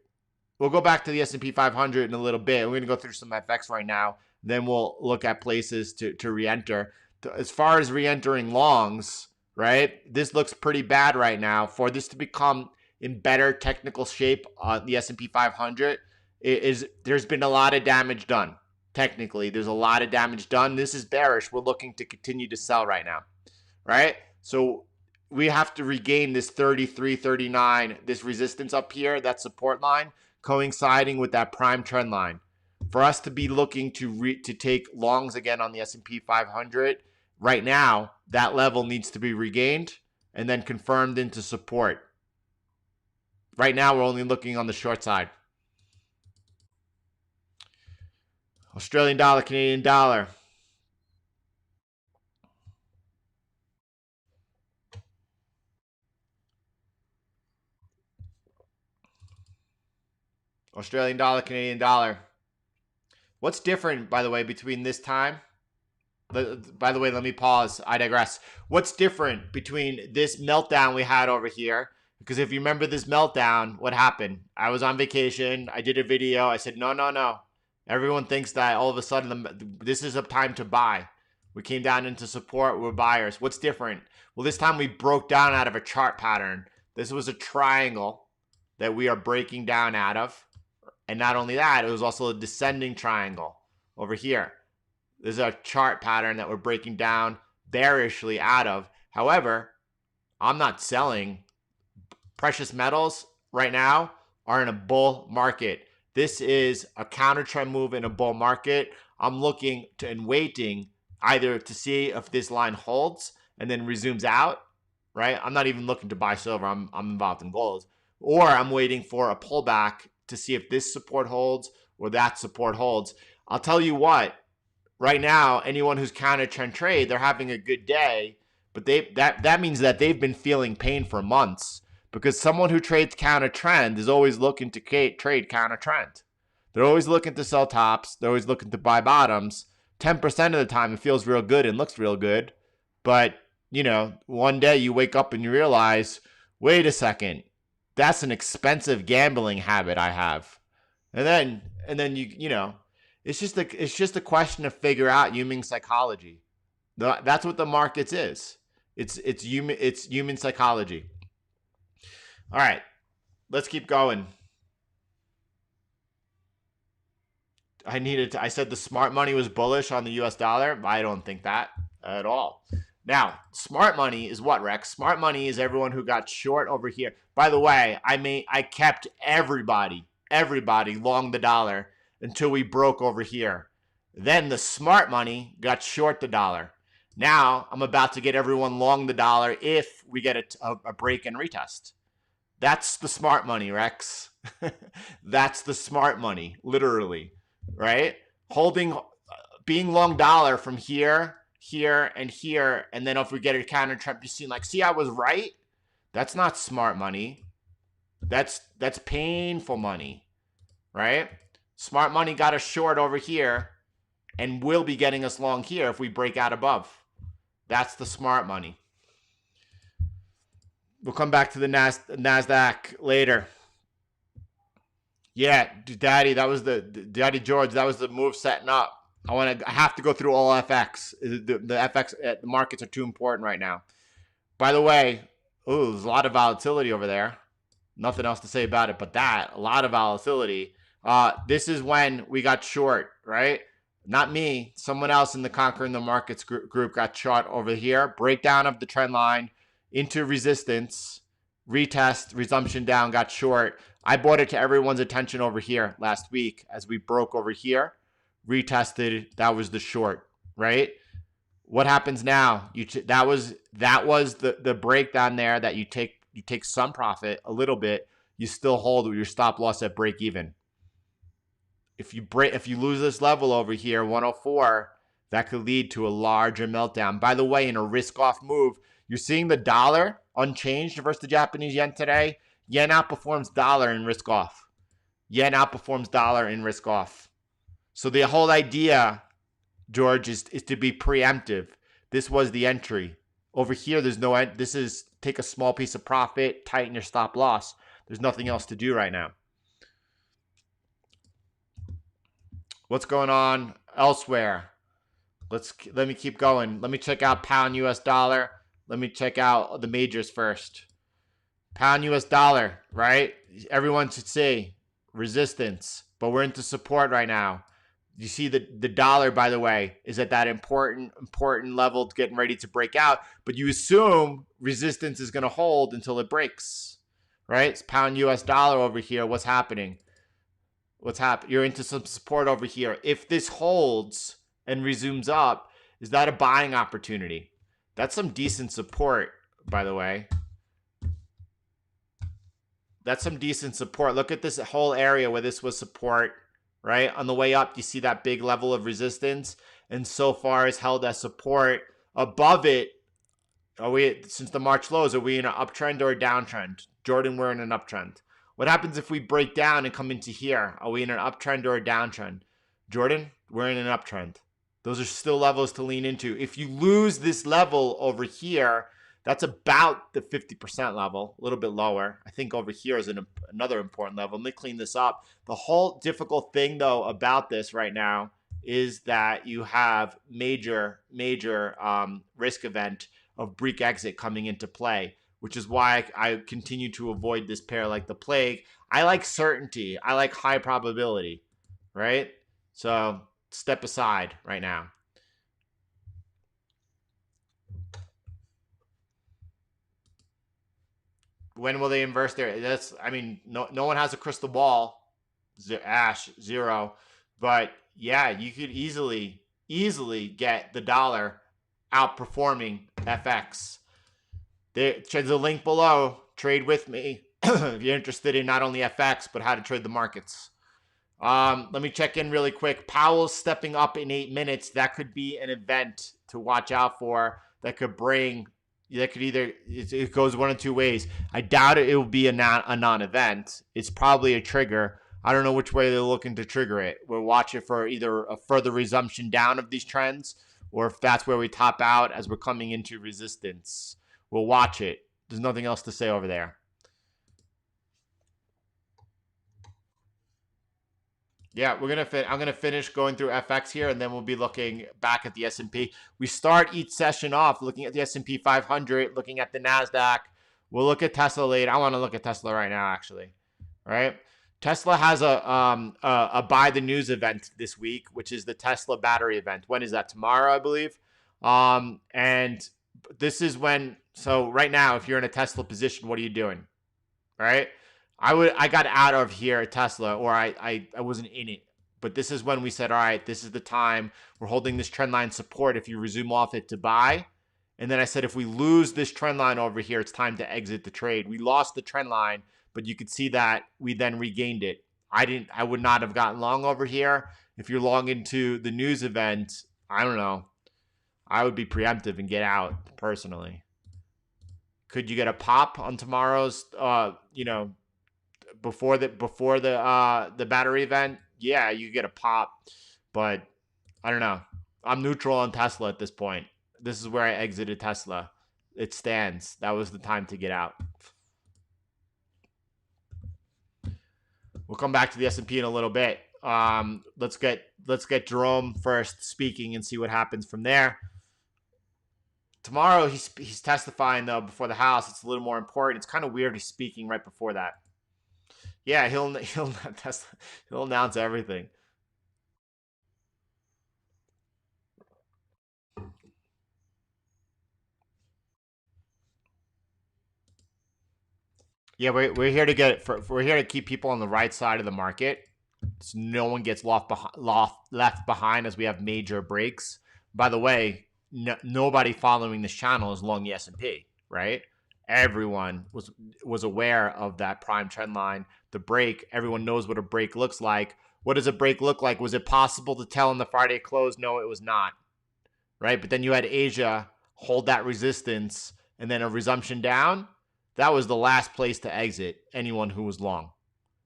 We'll go back to the S&P 500 in a little bit. We're going to go through some FX right now. Then we'll look at places to re-enter. As far as re-entering longs, right? This looks pretty bad right now. For this to become in better technical shape on the S&P 500, there's been a lot of damage done. Technically, there's a lot of damage done. This is bearish. We're looking to continue to sell right now, right? So we have to regain this 33, 39, this resistance up here, that support line, coinciding with that prime trend line. For us to be looking to take longs again on the S&P 500, right now, that level needs to be regained and then confirmed into support. Right now, we're only looking on the short side. Australian dollar, Canadian dollar. Australian dollar, Canadian dollar. What's different, by the way, between this time? By the way, let me pause. I digress. What's different between this meltdown we had over here? Because if you remember this meltdown, what happened? I was on vacation. I did a video. I said, no. Everyone thinks that all of a sudden this is a time to buy. We came down into support. We're buyers. What's different? Well, this time we broke down out of a chart pattern. This was a triangle that we are breaking down out of. And not only that, it was also a descending triangle over here. There's a chart pattern that we're breaking down bearishly out of. However, I'm not selling. Precious metals right now are in a bull market. This is a counter trend move in a bull market. I'm looking to and waiting either to see if this line holds and then resumes out, right? I'm not even looking to buy silver. I'm involved in gold. Or I'm waiting for a pullback to see if this support holds or that support holds. I'll tell you what, right now, anyone who's counter trend trade, they're having a good day, but that means that they've been feeling pain for months, because someone who trades counter trend is always looking to trade counter trend. They're always looking to sell tops. They're always looking to buy bottoms. 10% of the time, it feels real good and looks real good. But, one day you wake up and you realize, wait a second, that's an expensive gambling habit I have. And then it's just a question to figure out human psychology. That's what the markets is. It's human psychology. All right, let's keep going. I said the smart money was bullish on the US dollar. I don't think that at all. Now, smart money is what, Rex? Smart money is everyone who got short over here. By the way, I kept everybody long the dollar until we broke over here. Then the smart money got short the dollar. Now I'm about to get everyone long the dollar if we get a break and retest. That's the smart money, Rex. That's the smart money, literally, right? Being long dollar from here, and here, and then if we get a counter trend, you see, I was right. That's not smart money. That's painful money, right? Smart money got us short over here and will be getting us long here if we break out above. That's the smart money. We'll come back to the Nasdaq later. Yeah, Daddy George, that was the move setting up. I have to go through all FX. The FX the markets are too important right now. By the way, there's a lot of volatility over there. Nothing else to say about it but that. A lot of volatility. This is when we got short, right? Not me. Someone else in the Conquering the Markets group got short over here. Breakdown of the trend line into resistance. Retest, resumption down, got short. I brought it to everyone's attention over here last week as we broke over here. Retested. That was the short, right? What happens now? That was the breakdown there that you take some profit, a little bit. You still hold with your stop loss at break even. If you lose this level over here, 104, that could lead to a larger meltdown. By the way, in a risk-off move, you're seeing the dollar unchanged versus the Japanese yen today. Yen outperforms dollar in risk-off. Yen outperforms dollar in risk-off. So the whole idea, George, is to be preemptive. This was the entry. Over here, there's no end. This is take a small piece of profit, tighten your stop loss. There's nothing else to do right now. What's going on elsewhere? Let me keep going. Let me check out pound US dollar. Let me check out the majors first. Pound US dollar, right? Everyone should see resistance, but we're into support right now. You see the dollar, by the way, is at that important level, getting ready to break out, but you assume resistance is going to hold until it breaks, right? It's pound US dollar over here. What's happening? You're into some support over here. If this holds and resumes up, is that a buying opportunity? That's some decent support, by the way. That's some decent support. Look at this whole area where this was support, right? On the way up, you see that big level of resistance, and so far is held as support. Above it, since the March lows, are we in an uptrend or a downtrend? Jordan, we're in an uptrend. What happens if we break down and come into here? Are we in an uptrend or a downtrend? Jordan, we're in an uptrend. Those are still levels to lean into. If you lose this level over here, that's about the 50% level, a little bit lower. I think over here is another important level. Let me clean this up. The whole difficult thing, though, about this right now is that you have major risk event of Greek exit coming into play, which is why I continue to avoid this pair like the plague. I like certainty. I like high probability, right? So step aside right now. When will they inverse there? No one has a crystal ball. Ash, zero. But yeah, you could easily get the dollar outperforming FX. There's a link below. Trade with me if you're interested in not only FX, but how to trade the markets. Let me check in really quick. Powell's stepping up in 8 minutes. That could be an event to watch out for. That could either, it goes one of two ways. I doubt it will be a non-event. It's probably a trigger. I don't know which way they're looking to trigger it. We'll watch it for either a further resumption down of these trends, or if that's where we top out as we're coming into resistance. We'll watch it. There's nothing else to say over there. Yeah, I'm gonna finish going through FX here, and then we'll be looking back at the S&P. We start each session off looking at the S&P 500, looking at the Nasdaq. We'll look at Tesla later. I want to look at Tesla right now, actually. All right. Tesla has a buy the news event this week, which is the Tesla battery event. When is that? Tomorrow, I believe. And this is when. So right now, if you're in a Tesla position, what are you doing? All right. I got out of here at Tesla, or I wasn't in it. But this is when we said, all right, this is the time. We're holding this trend line support if you resume off it to buy. And then I said, if we lose this trend line over here, it's time to exit the trade. We lost the trend line, but you could see that we then regained it. I would not have gotten long over here. If you're long into the news event, I don't know. I would be preemptive and get out personally. Could you get a pop on tomorrow's, before the battery event? Yeah, you get a pop, but I don't know. I'm neutral on Tesla at this point. This is where I exited Tesla. It stands. That was the time to get out. We'll come back to the S&P in a little bit. Let's get Jerome first speaking and see what happens from there. Tomorrow he's testifying though before the House. It's a little more important. It's kind of weird he's speaking right before that. Yeah, he'll announce everything. Yeah, we're here to we're here to keep people on the right side of the market, so no one gets left behind as we have major breaks. By the way, nobody following this channel is long the S&P, right? Everyone was aware of that prime trend line, the break. Everyone knows what a break looks like. What does a break look like? Was it possible to tell in the Friday close? No, it was not, right? But then you had Asia hold that resistance and then a resumption down. That was the last place to exit anyone who was long.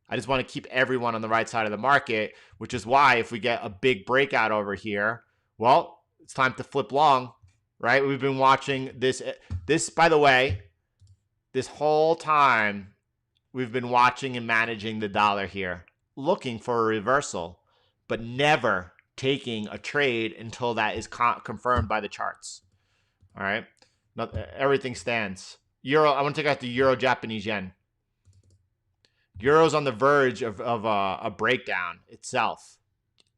I just want to keep everyone on the right side of the market, which is why if we get a big breakout over here, well, it's time to flip long, right? We've been watching this, by the way, this whole time we've been watching and managing the dollar here, looking for a reversal, but never taking a trade until that is confirmed by the charts. All right, everything stands. Euro, I want to take out the Euro Japanese yen. Euro's on the verge of a breakdown itself.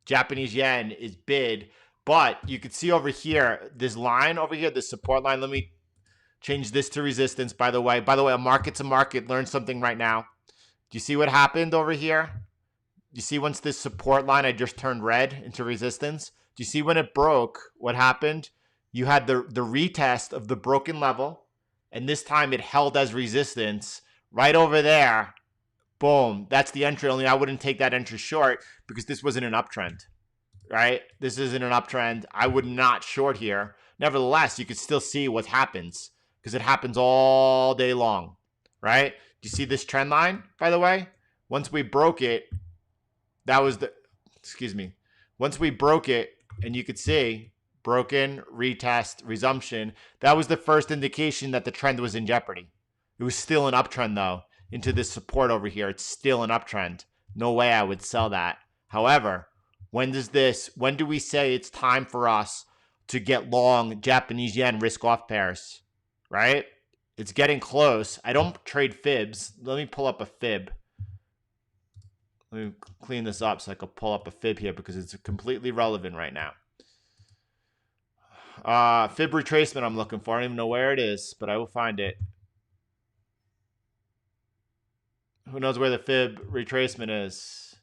Japanese yen is bid, but you can see over here, this line over here, this support line. Let me change this to resistance, by the way. By the way, a market to market, learn something right now. Do you see what happened over here? Do you see once this support line, I just turned red into resistance? Do you see when it broke, what happened? You had the retest of the broken level, and this time it held as resistance right over there. Boom, that's the entry. Only I wouldn't take that entry short because this wasn't an uptrend, right? This isn't an uptrend. I would not short here. Nevertheless, you can still see what happens because it happens all day long, right? Do you see this trend line, by the way? Once we broke it, that was the, once we broke it, and you could see broken, retest, resumption, that was the first indication that the trend was in jeopardy. It was still an uptrend, though, into this support over here. It's still an uptrend. No way I would sell that. However, when do we say it's time for us to get long Japanese yen risk off pairs, right? It's getting close. I don't trade fibs. Let me pull up a fib. Let me clean this up so I can pull up a fib here because it's completely relevant right now. Fib retracement I'm looking for. I don't even know where it is, but I will find it. Who knows where the fib retracement is?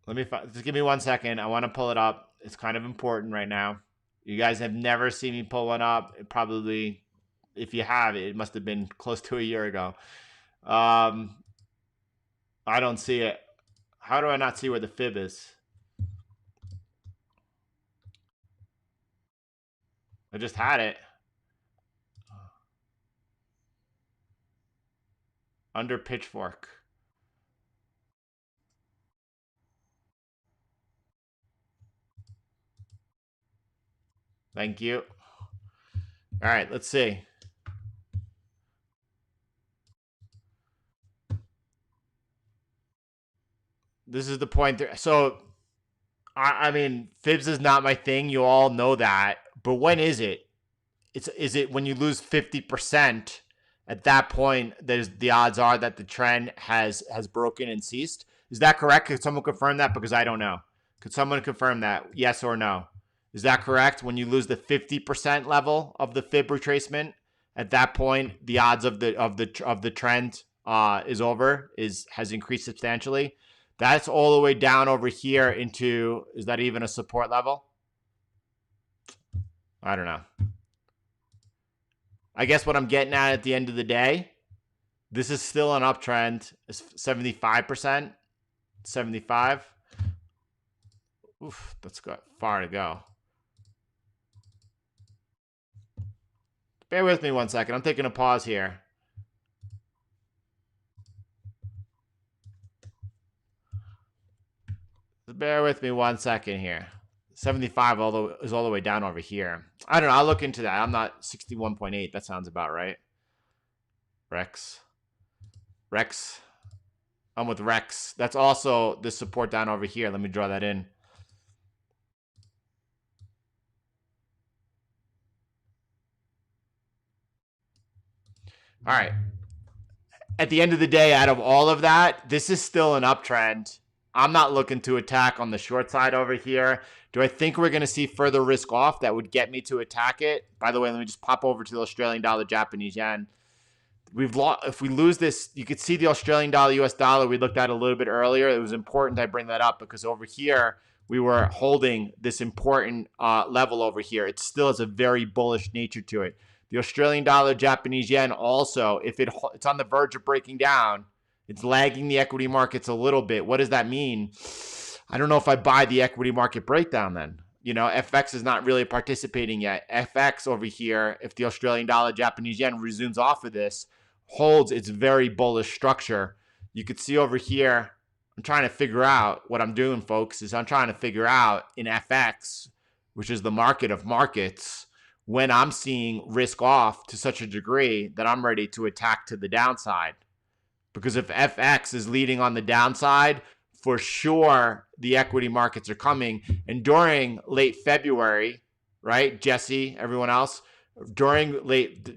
Let me find, just give me 1 second. I want to pull it up. It's kind of important right now. You guys have never seen me pull one up. It probably, if you have, it must have been close to a year ago. I don't see it. How do I not see where the fib is? I just had it. Under Pitchfork. Thank you. All right, let's see. This is the point there. So, I mean, fibs is not my thing. You all know that. But when is it? Is it when you lose 50%? At that point, the odds are that the trend has broken and ceased. Is that correct? Could someone confirm that? Because I don't know. Could someone confirm that? Yes or no? Is that correct? When you lose the 50% level of the fib retracement, at that point, the odds of the trend is over, has increased substantially. That's all the way down over here into, is that even a support level? I don't know. I guess what I'm getting at the end of the day, this is still an uptrend. It's 75%, 75. Oof, that's got far to go. Bear with me 1 second. I'm taking a pause here. Bear with me 1 second here. 75 is all the way down over here. I don't know. I'll look into that. I'm not 61.8. That sounds about right. Rex. I'm with Rex. That's also the support down over here. Let me draw that in. All right. At the end of the day, out of all of that, this is still an uptrend. I'm not looking to attack on the short side over here. Do I think we're going to see further risk off that would get me to attack it? By the way, let me just pop over to the Australian dollar, Japanese yen. we've lost. If we lose this, you could see the Australian dollar, US dollar. We looked at a little bit earlier. It was important I bring that up because over here we were holding this important level over here. It still has a very bullish nature to it. The Australian dollar, Japanese yen also, if it's on the verge of breaking down, it's lagging the equity markets a little bit. What does that mean? I don't know if I buy the equity market breakdown then. You know, FX is not really participating yet. FX over here, if the Australian dollar, Japanese yen resumes off of this, holds its very bullish structure. You could see over here, I'm trying to figure out what I'm doing, folks, is I'm trying to figure out in FX, which is the market of markets, when I'm seeing risk off to such a degree that I'm ready to attack to the downside. Because if FX is leading on the downside, for sure the equity markets are coming. And during late February, right, Jesse, everyone else, during late,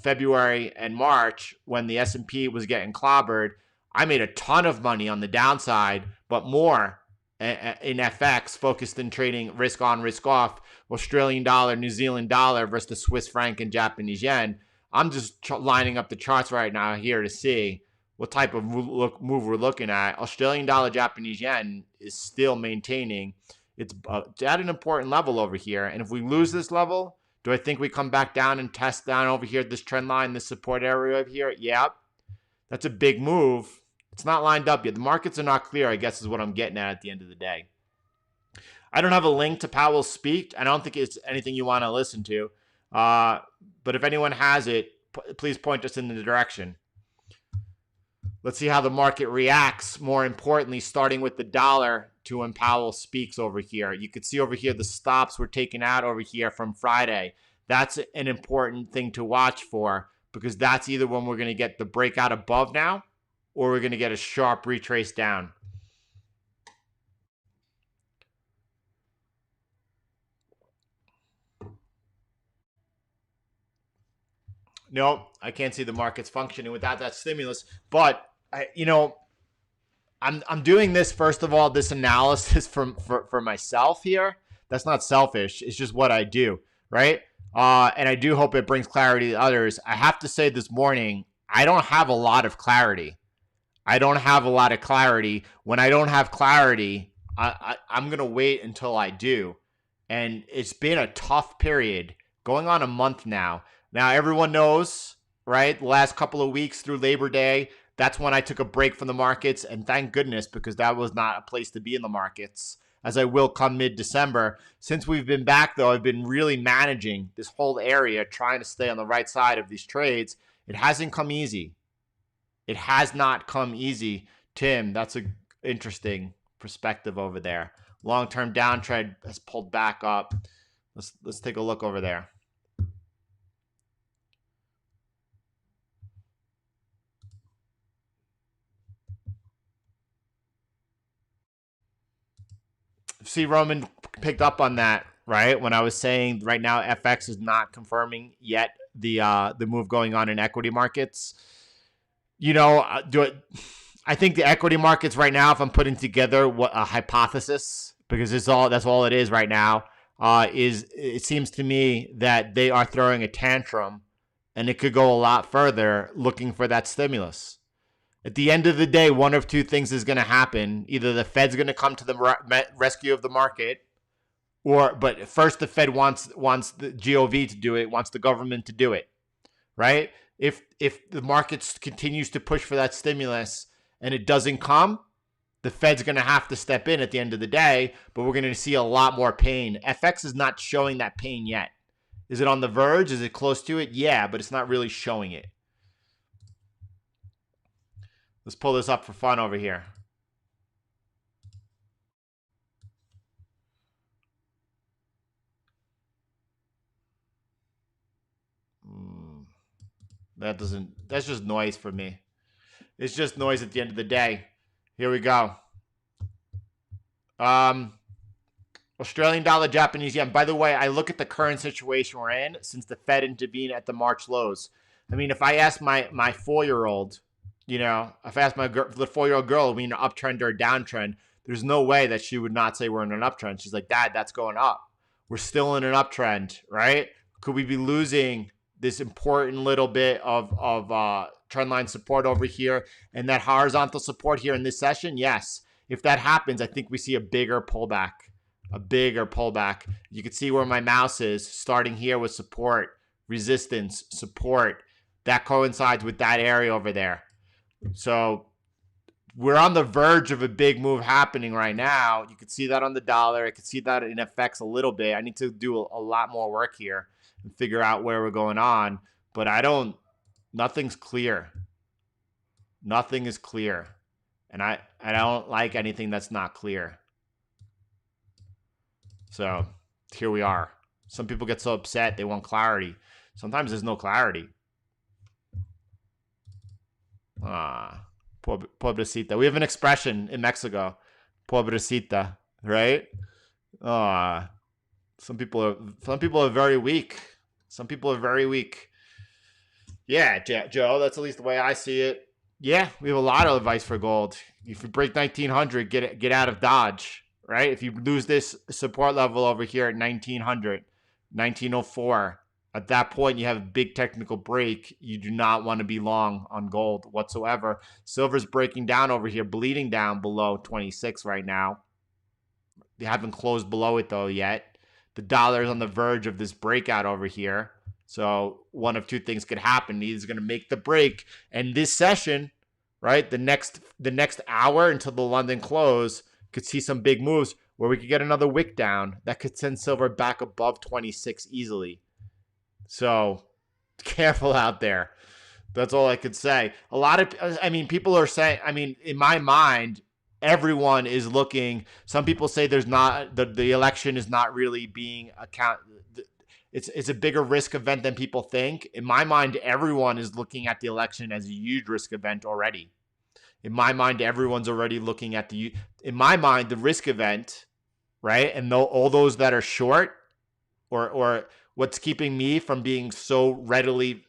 February and March, when the S&P was getting clobbered, I made a ton of money on the downside, but more in FX, focused in trading risk on, risk off, Australian dollar, New Zealand dollar versus the Swiss franc and Japanese yen. I'm just lining up the charts right now here to see what type of move we're looking at. Australian dollar, Japanese yen is still maintaining. It's at an important level over here. And if we lose this level, do I think we come back down and test down over here at this trend line, this support area over here? Yep. That's a big move. It's not lined up yet. The markets are not clear, I guess, is what I'm getting at the end of the day. I don't have a link to Powell's speech. I don't think it's anything you want to listen to. But if anyone has it, please point us in the direction. Let's see how the market reacts, more importantly, starting with the dollar to when Powell speaks over here. You could see over here the stops were taken out over here from Friday. That's an important thing to watch for because that's either when we're going to get the breakout above now or we're going to get a sharp retrace down. No, I can't see the markets functioning without that stimulus. But I'm doing this, first of all, this analysis for myself here. That's not selfish. It's just what I do, right? And I do hope it brings clarity to others. I have to say this morning, I don't have a lot of clarity. I don't have a lot of clarity. When I don't have clarity, I'm going to wait until I do. And it's been a tough period, going on a month now. Now, everyone knows, right? The last couple of weeks through Labor Day, that's when I took a break from the markets. And thank goodness, because that was not a place to be in the markets, as I will come mid-December. Since we've been back, though, I've been really managing this whole area, trying to stay on the right side of these trades. It hasn't come easy. It has not come easy. Tim, that's an interesting perspective over there. Long-term downtrend has pulled back up. Let's take a look over there. See, Roman picked up on that, right? When I was saying right now FX is not confirming yet the move going on in equity markets. I think the equity markets right now, if I'm putting together a hypothesis, because that's all it is right now, is it seems to me that they are throwing a tantrum, and it could go a lot further looking for that stimulus. At the end of the day, one of two things is going to happen. Either the Fed's going to come to the rescue of the market, but first the Fed wants the GOV to do it, wants the government to do it, right? If the market continues to push for that stimulus and it doesn't come, the Fed's going to have to step in at the end of the day, but we're going to see a lot more pain. FX is not showing that pain yet. Is it on the verge? Is it close to it? Yeah, but it's not really showing it. Let's pull this up for fun over here. That's just noise for me. It's just noise at the end of the day. Here we go. Australian dollar, Japanese yen. By the way, I look at the current situation we're in since the Fed intervened at the March lows. I mean, if I ask my 4-year-old, if I ask the 4-year-old girl, are we in an uptrend or a downtrend? There's no way that she would not say we're in an uptrend. She's like, Dad, that's going up. We're still in an uptrend, right? Could we be losing this important little bit of trend line support over here and that horizontal support here in this session, yes. If that happens, I think we see a bigger pullback. You can see where my mouse is, starting here with support, resistance, support. That coincides with that area over there. So we're on the verge of a big move happening right now. You can see that on the dollar. I can see that in FX a little bit. I need to do a lot more work here and figure out where we're going on. But nothing's clear. Nothing is clear. And I don't like anything that's not clear. So here we are. Some people get so upset. They want clarity. Sometimes there's no clarity. Pobrecita. We have an expression in Mexico. Pobrecita, right? Some people are very weak. Some people are very weak. Yeah, Joe, that's at least the way I see it. Yeah, we have a lot of advice for gold. If you break 1900, get out of Dodge, right? If you lose this support level over here at 1900, 1904, at that point you have a big technical break. You do not want to be long on gold whatsoever. Silver's breaking down over here, bleeding down below 26 right now. They haven't closed below it though yet. The dollar is on the verge of this breakout over here. So one of two things could happen. He's going to make the break, and this session, right, the next hour until the London close, could see some big moves where we could get another wick down that could send silver back above 26 easily. So careful out there. That's all I could say. People are saying, in my mind, everyone is looking. Some people say there's not, the election is not really being it's a bigger risk event than people think. In my mind, everyone is looking at the election as a huge risk event already. In my mind, everyone's already looking at the risk event, right? And all those that are short, or what's keeping me from being so readily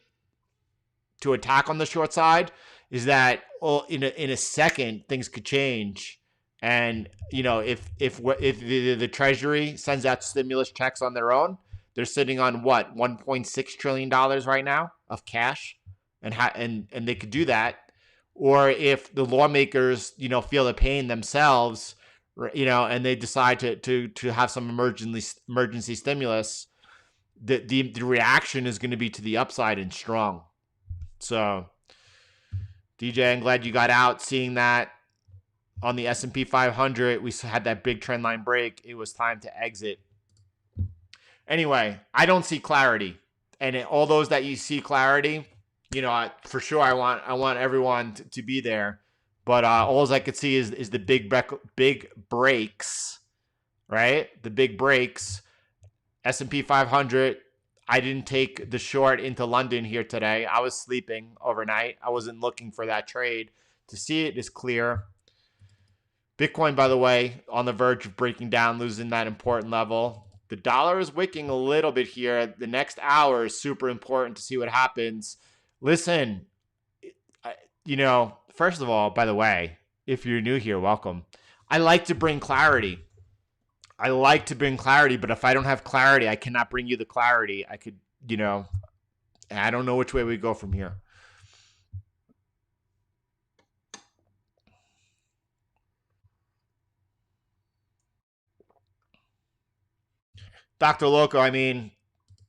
to attack on the short side is that in a second things could change. And if the Treasury sends out stimulus checks on their own, they're sitting on what, $1.6 trillion right now of cash, and they could do that. Or if the lawmakers, feel the pain themselves, and they decide to have some emergency stimulus, the reaction is going to be to the upside and strong. So, DJ, I'm glad you got out seeing that on the S&P 500. We had that big trend line break. It was time to exit. Anyway, I don't see clarity, and all those that you see clarity, for sure I want everyone to be there, but all I could see is the big breaks, right? The big breaks. S&P 500. I didn't take the short into London here today. I was sleeping overnight. I wasn't looking for that trade. To see it is clear. Bitcoin, by the way, on the verge of breaking down, losing that important level. The dollar is wicking a little bit here. The next hour is super important to see what happens. Listen, first of all, by the way, if you're new here, welcome. I like to bring clarity. But if I don't have clarity, I cannot bring you the clarity. I could, I don't know which way we go from here. Dr. Loco,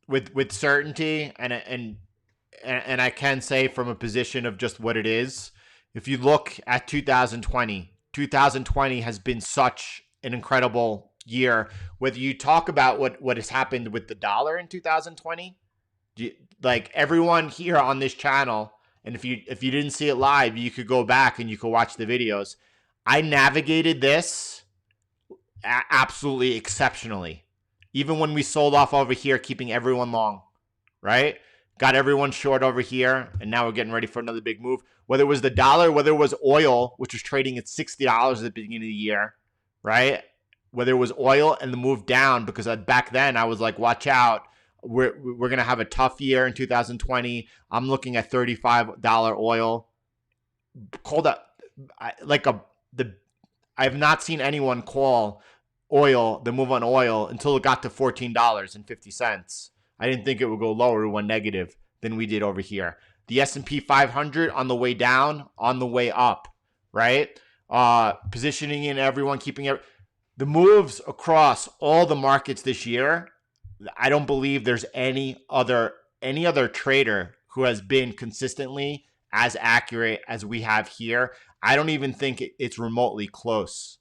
with certainty, and I can say from a position of just what it is, if you look at 2020 has been such an incredible year. Whether you talk about what has happened with the dollar in 2020, like everyone here on this channel, and if you didn't see it live, you could go back and you could watch the videos. I navigated this absolutely exceptionally. Even when we sold off over here, keeping everyone long, right? Got everyone short over here, and now we're getting ready for another big move. Whether it was the dollar, whether it was oil, which was trading at $60 at the beginning of the year, right? Whether it was oil and the move down, because back then I was like, watch out. We're going to have a tough year in 2020. I'm looking at $35 oil. Called up I have not seen anyone call the move on oil until it got to $14.50. I didn't think it would go lower. It went negative. than we did over here. The S&P 500 on the way down, on the way up, right? Positioning in everyone, keeping it. The moves across all the markets this year, I don't believe there's any other trader who has been consistently as accurate as we have here. I don't even think it's remotely close.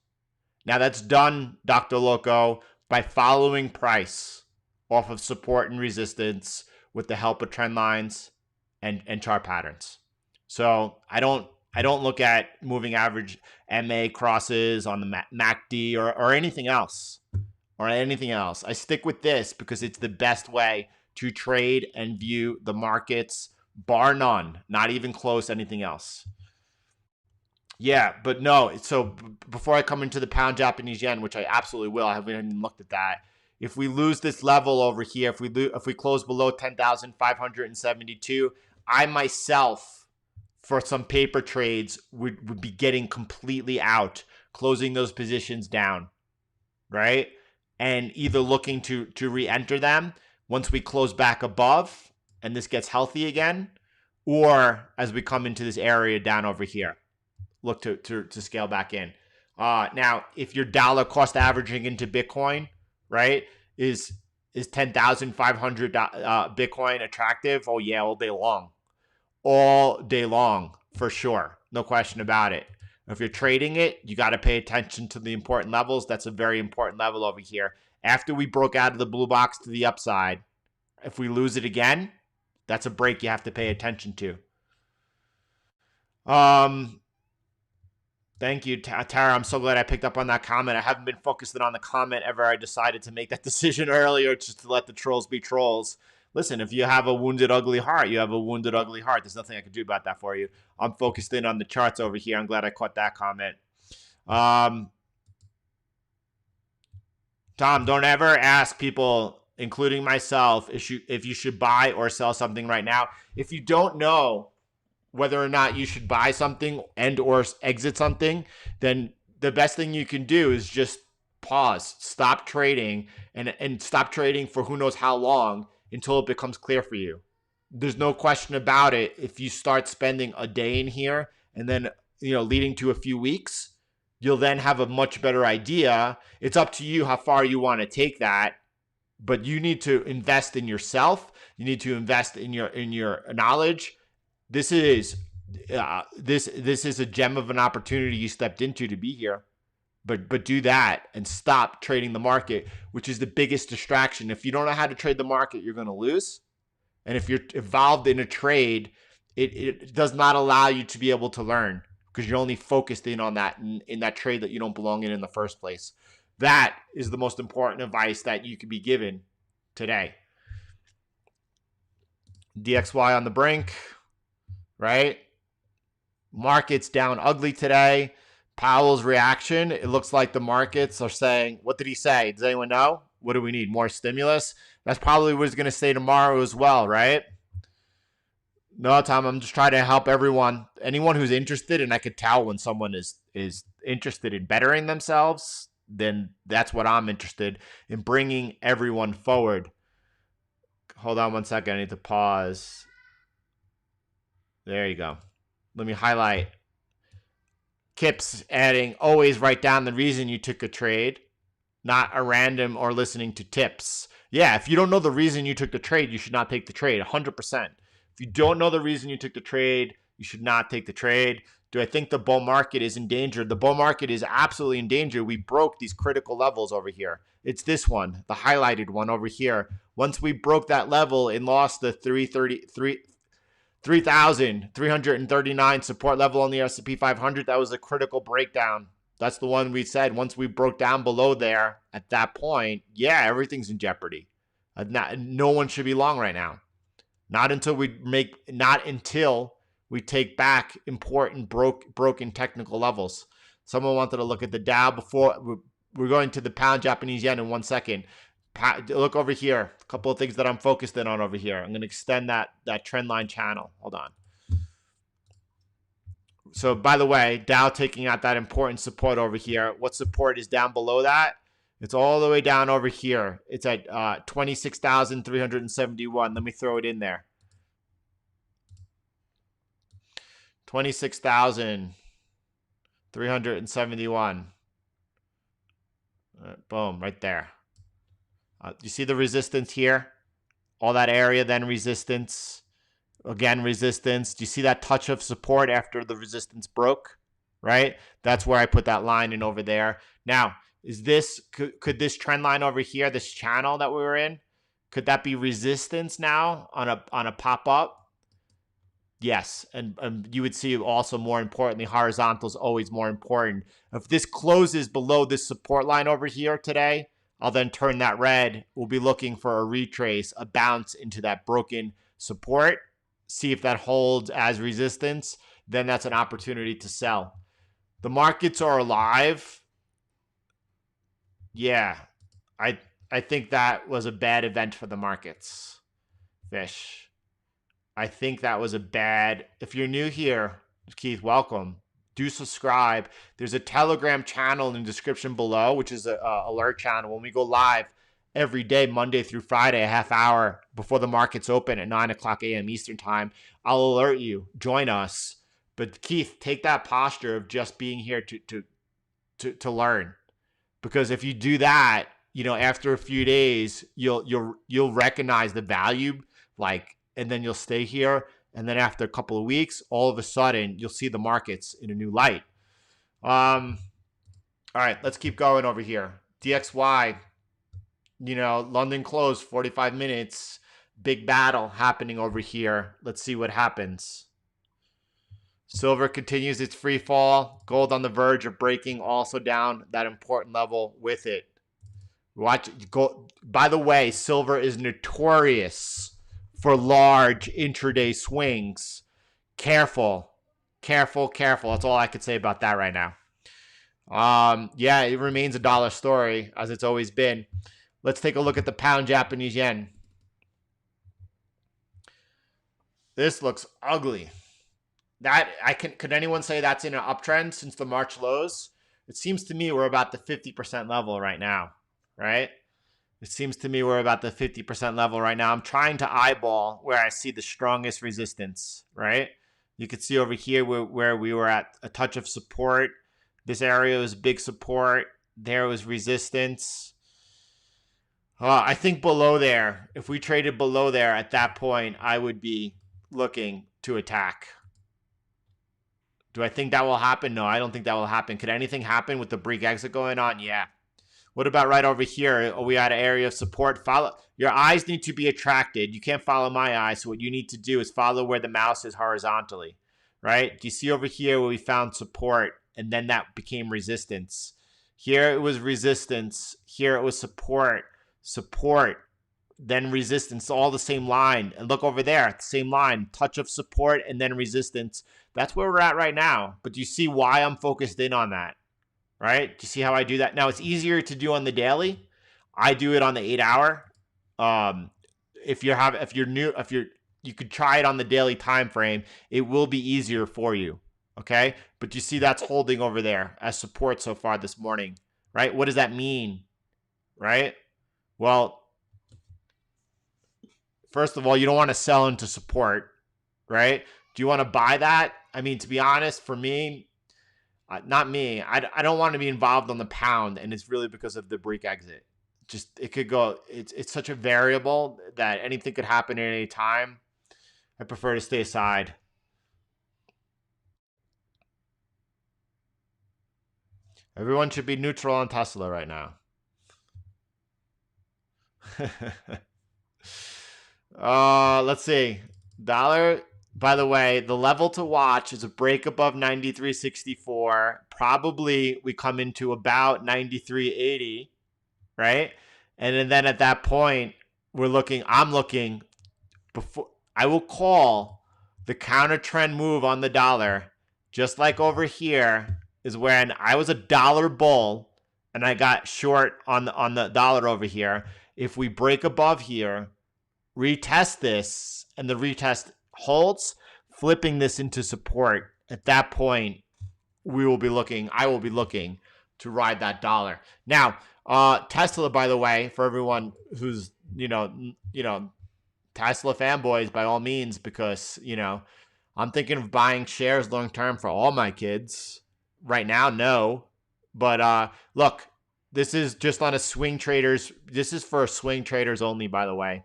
Now that's done, Dr. Loco, by following price off of support and resistance with the help of trend lines and chart patterns. So I don't look at moving average MA crosses on the MACD or anything else. I stick with this because it's the best way to trade and view the markets, bar none, not even close anything else. Yeah, but no. So before I come into the pound Japanese yen, which I absolutely will, I haven't even looked at that. If we lose this level over here, if we close below 10,572, I myself, for some paper trades, would be getting completely out, closing those positions down, right? And either looking to re-enter them once we close back above and this gets healthy again, or as we come into this area down over here, look to scale back in. Now, if your dollar cost averaging into Bitcoin, right, is 10,500 Bitcoin attractive? Oh yeah, all day long for sure, no question about it. If you're trading it, you got to pay attention to the important levels. That's a very important level over here. After we broke out of the blue box to the upside, if we lose it again, that's a break you have to pay attention to. Thank you, Tara. I'm so glad I picked up on that comment. I haven't been focusing on the comment ever. I decided to make that decision earlier just to let the trolls be trolls. Listen, if you have a wounded, ugly heart, you have a wounded, ugly heart. There's nothing I can do about that for you. I'm focused in on the charts over here. I'm glad I caught that comment. Tom, don't ever ask people, including myself, if you should buy or sell something right now. If you don't know whether or not you should buy something and or exit something, then the best thing you can do is just pause, stop trading, and stop trading for who knows how long until it becomes clear for you. There's no question about it. If you start spending a day in here and then, leading to a few weeks, you'll then have a much better idea. It's up to you how far you want to take that, but you need to invest in yourself. You need to invest in your knowledge. This is a gem of an opportunity you stepped into to be here. But do that and stop trading the market, which is the biggest distraction. If you don't know how to trade the market, you're going to lose. And if you're involved in a trade, it does not allow you to be able to learn because you're only focused in on that in that trade that you don't belong in the first place. That is the most important advice that you could be given today. DXY on the brink, right? Market's down ugly today. Powell's reaction, it looks like the markets are saying, what did he say? Does anyone know? What do we need? More stimulus? That's probably what he's going to say tomorrow as well, right? No, Tom, I'm just trying to help everyone. Anyone who's interested, and I could tell when someone is interested in bettering themselves, then that's what I'm interested in, bringing everyone forward. Hold on one second. I need to pause. There you go. Let me highlight. Kip's adding, always write down the reason you took a trade, not a random or listening to tips. Yeah, if you don't know the reason you took the trade, you should not take the trade, 100%. If you don't know the reason you took the trade, you should not take the trade. Do I think the bull market is endangered? The bull market is absolutely endangered. We broke these critical levels over here. It's this one, the highlighted one over here. Once we broke that level and lost the 3,339 support level on the S&P 500, that was a critical breakdown. That's the one we said. Once we broke down below there at that point, yeah, everything's in jeopardy. No one should be long right now. Not until we take back important broken technical levels. Someone wanted to look at the Dow before. We're going to the pound Japanese yen in 1 second. Look over here. A couple of things that I'm focused in on over here. I'm going to extend that trend line channel. Hold on. So, by the way, Dow taking out that important support over here. What support is down below that? It's all the way down over here. It's at 26,371. Let me throw it in there. 26,371. Boom, right there. You see the resistance here? All that area, then resistance. Again, resistance. Do you see that touch of support after the resistance broke? Right? That's where I put that line in over there. Now, could this trend line over here, this channel that we were in, could that be resistance now on a pop up? Yes, and you would see also, more importantly, horizontal is always more important. If this closes below this support line over here today, I'll then turn that red. We'll be looking for a retrace, a bounce into that broken support. See if that holds as resistance. Then that's an opportunity to sell. The markets are alive. Yeah, I think that was a bad event for the markets. Fish. I think that was a bad. If you're new here, Keith, welcome. Do subscribe. There's a Telegram channel in the description below, which is a alert channel. When we go live every day, Monday through Friday, a half hour before the markets open at 9 o'clock a.m. Eastern time, I'll alert you. Join us. But Keith, take that posture of just being here to learn, because if you do that, after a few days, you'll recognize the value, and then you'll stay here. And then after a couple of weeks, all of a sudden, you'll see the markets in a new light. All right, let's keep going over here. DXY, London closed 45 minutes. Big battle happening over here. Let's see what happens. Silver continues its free fall. Gold on the verge of breaking, also down that important level with it. Watch. By the way, silver is notorious for large intraday swings. Careful. That's all I could say about that right now. Yeah, it remains a dollar story, as it's always been. Let's take a look at the pound Japanese yen. This looks ugly. Could anyone say that's in an uptrend since the March lows? It seems to me we're about the 50% level right now, right? It seems to me we're about the 50% level right now. I'm trying to eyeball where I see the strongest resistance, right? You can see over here where we were at a touch of support. This area was big support. There was resistance. I think below there, if we traded below there at that point, I would be looking to attack. Do I think that will happen? No, I don't think that will happen. Could anything happen with the Greek exit going on? Yeah. What about right over here? Are we at an area of support? Follow. Your eyes need to be attracted. You can't follow my eyes. So what you need to do is follow where the mouse is horizontally, right? Do you see over here where we found support and then that became resistance? Here it was resistance. Here it was support, then resistance, all the same line. And look over there, same line, touch of support and then resistance. That's where we're at right now. But do you see why I'm focused in on that? Right? Do you see how I do that? Now, it's easier to do on the daily. I do it on the 8-hour. You could try it on the daily time frame. It will be easier for you. Okay? But you see that's holding over there as support so far this morning. Right? What does that mean? Right? Well, first of all, you don't want to sell into support. Right? Do you want to buy that? I mean, to be honest, for me, not me. I don't want to be involved on the pound, and it's really because of the Greek exit. It could go. It's such a variable that anything could happen at any time. I prefer to stay aside. Everyone should be neutral on Tesla right now. Let's see. Dollar. By the way, the level to watch is a break above 93.64. Probably we come into about 93.80, right? And then at that point, I'm looking before I will call the counter trend move on the dollar, just like over here is when I was a dollar bull and I got short on the dollar over here. If we break above here, retest this, and the retest holds, flipping this into support, at that point I will be looking to ride that dollar. Now, Tesla, by the way, for everyone who's Tesla fanboys, by all means, because I'm thinking of buying shares long term for all my kids. Right now, no. But look, this is just on a swing traders. This is for swing traders only, by the way.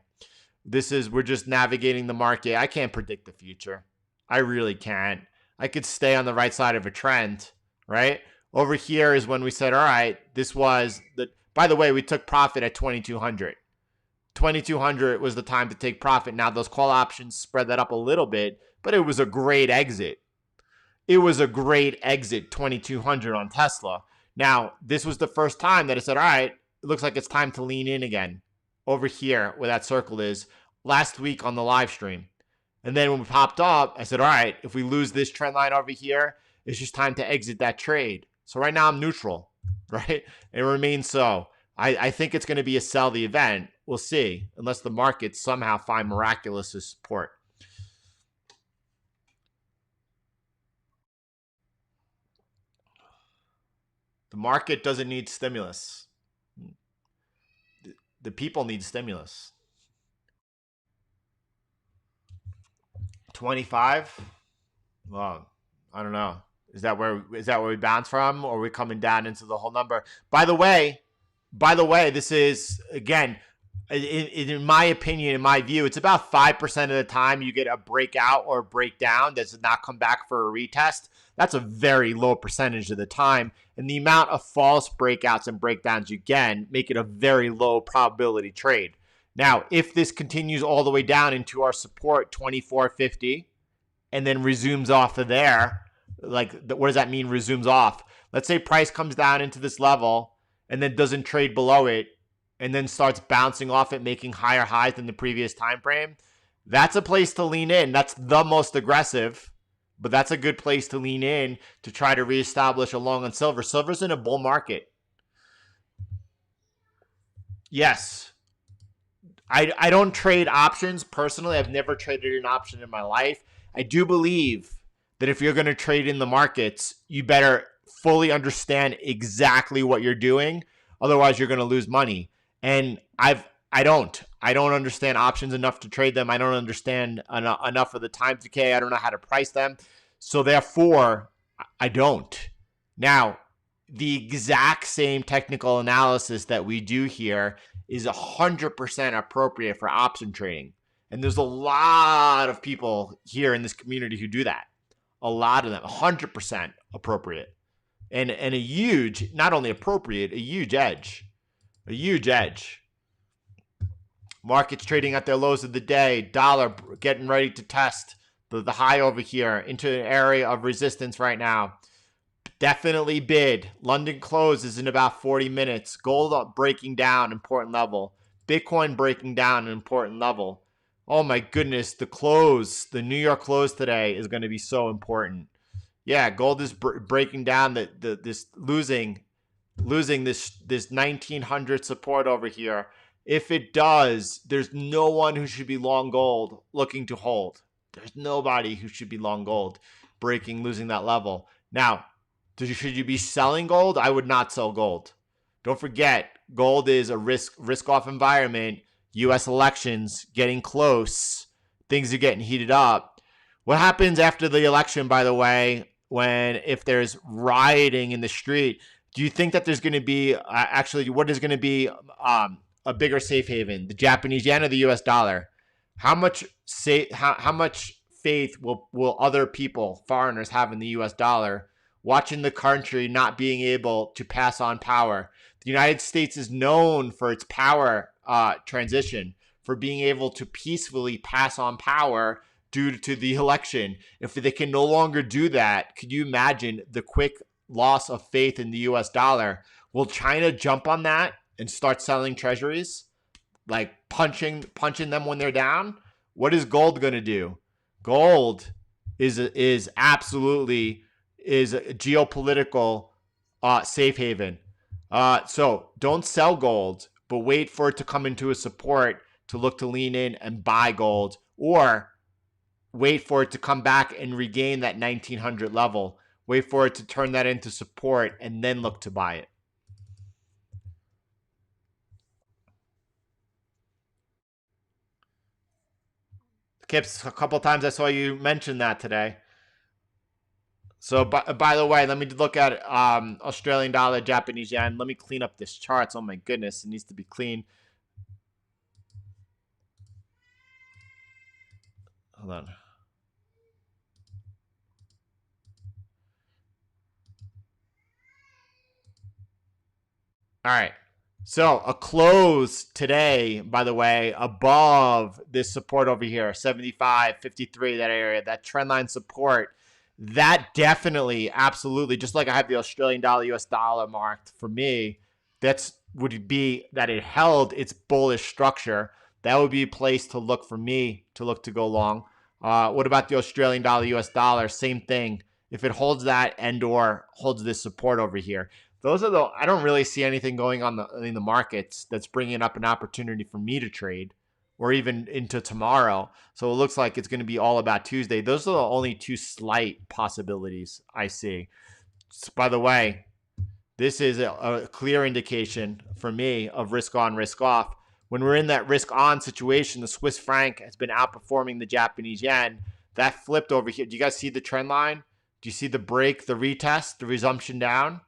We're just navigating the market. I can't predict the future. I really can't. I could stay on the right side of a trend, right? Over here is when we said, all right, this was the, by the way, we took profit at 2,200. 2,200 was the time to take profit. Now those call options spread that up a little bit, but it was a great exit. It was a great exit, 2,200 on Tesla. Now, this was the first time that I said, all right, it looks like it's time to lean in again over here where that circle is last week on the live stream. And then when we popped up, I said, all right, if we lose this trend line over here, it's just time to exit that trade. So right now I'm neutral, right? It remains so. I think it's going to be a sell the event. We'll see, unless the markets somehow find miraculous support. The market doesn't need stimulus. The people need stimulus. 25? Well, I don't know. Is that where we bounce from, or are we coming down into the whole number? By the way, this is, again, in my opinion, in my view, it's about 5% of the time you get a breakout or a breakdown that does not come back for a retest. That's a very low percentage of the time. And the amount of false breakouts and breakdowns you get make it a very low probability trade. Now, if this continues all the way down into our support 2450 and then resumes off of there, like, what does that mean, resumes off? Let's say price comes down into this level and then doesn't trade below it and then starts bouncing off it, making higher highs than the previous time frame. That's a place to lean in. That's the most aggressive, but that's a good place to lean in to try to reestablish a long on silver. Silver's in a bull market. Yes. I don't trade options personally. I've never traded an option in my life. I do believe that if you're going to trade in the markets, you better fully understand exactly what you're doing. Otherwise, you're going to lose money. And I don't understand options enough to trade them. I don't understand enough of the time decay. I don't know how to price them. So therefore, I don't. Now, the exact same technical analysis that we do here is 100% appropriate for option trading. And there's a lot of people here in this community who do that. A lot of them, 100% appropriate. And a huge, not only appropriate, a huge edge. A huge edge. Markets trading at their lows of the day. Dollar getting ready to test the high over here into an area of resistance right now. Definitely bid. London closes in about 40 minutes. Gold breaking down, important level. Bitcoin breaking down, an important level. Oh my goodness, the New York close today is going to be so important. Yeah, gold is breaking down this losing this 1900 support over here. If it does, there's no one who should be long gold looking to hold. There's nobody who should be long gold losing that level. Now, should you be selling gold? I would not sell gold. Don't forget, gold is a risk-off environment. U.S. elections getting close. Things are getting heated up. What happens after the election, by the way, if there's rioting in the street? Do you think that there's going to be what is going to be a bigger safe haven, the Japanese yen or the U.S. dollar? How much faith will other people, foreigners, have in the U.S. dollar? Watching the country not being able to pass on power. The United States is known for its power transition, for being able to peacefully pass on power due to the election. If they can no longer do that, could you imagine the quick loss of faith in the US dollar? Will China jump on that and start selling treasuries? Like punching them when they're down? What is gold going to do? Gold is absolutely a geopolitical safe haven. So don't sell gold, but wait for it to come into a support to look to lean in and buy gold, or wait for it to come back and regain that 1900 level. Wait for it to turn that into support and then look to buy it. Kips, a couple times I saw you mention that today. So, by the way, let me look at Australian dollar, Japanese yen. Let me clean up this chart. Oh, my goodness. It needs to be clean. Hold on. All right. So a close today, by the way, above this support over here, 75.53, that area, that trend line support, that definitely, absolutely, just like I have the Australian dollar, US dollar marked for me, that's would be that it held its bullish structure. That would be a place to look for me to look to go long. What about the Australian dollar, US dollar? Same thing. If it holds that and or holds this support over here, those are the, I don't really see anything going on in the markets that's bringing up an opportunity for me to trade or even into tomorrow. So it looks like it's going to be all about Tuesday. Those are the only two slight possibilities I see. So, by the way, this is a clear indication for me of risk on, risk off. When we're in that risk on situation, the Swiss franc has been outperforming the Japanese yen. That flipped over here. Do you guys see the trend line? Do you see the break, the retest, the resumption down?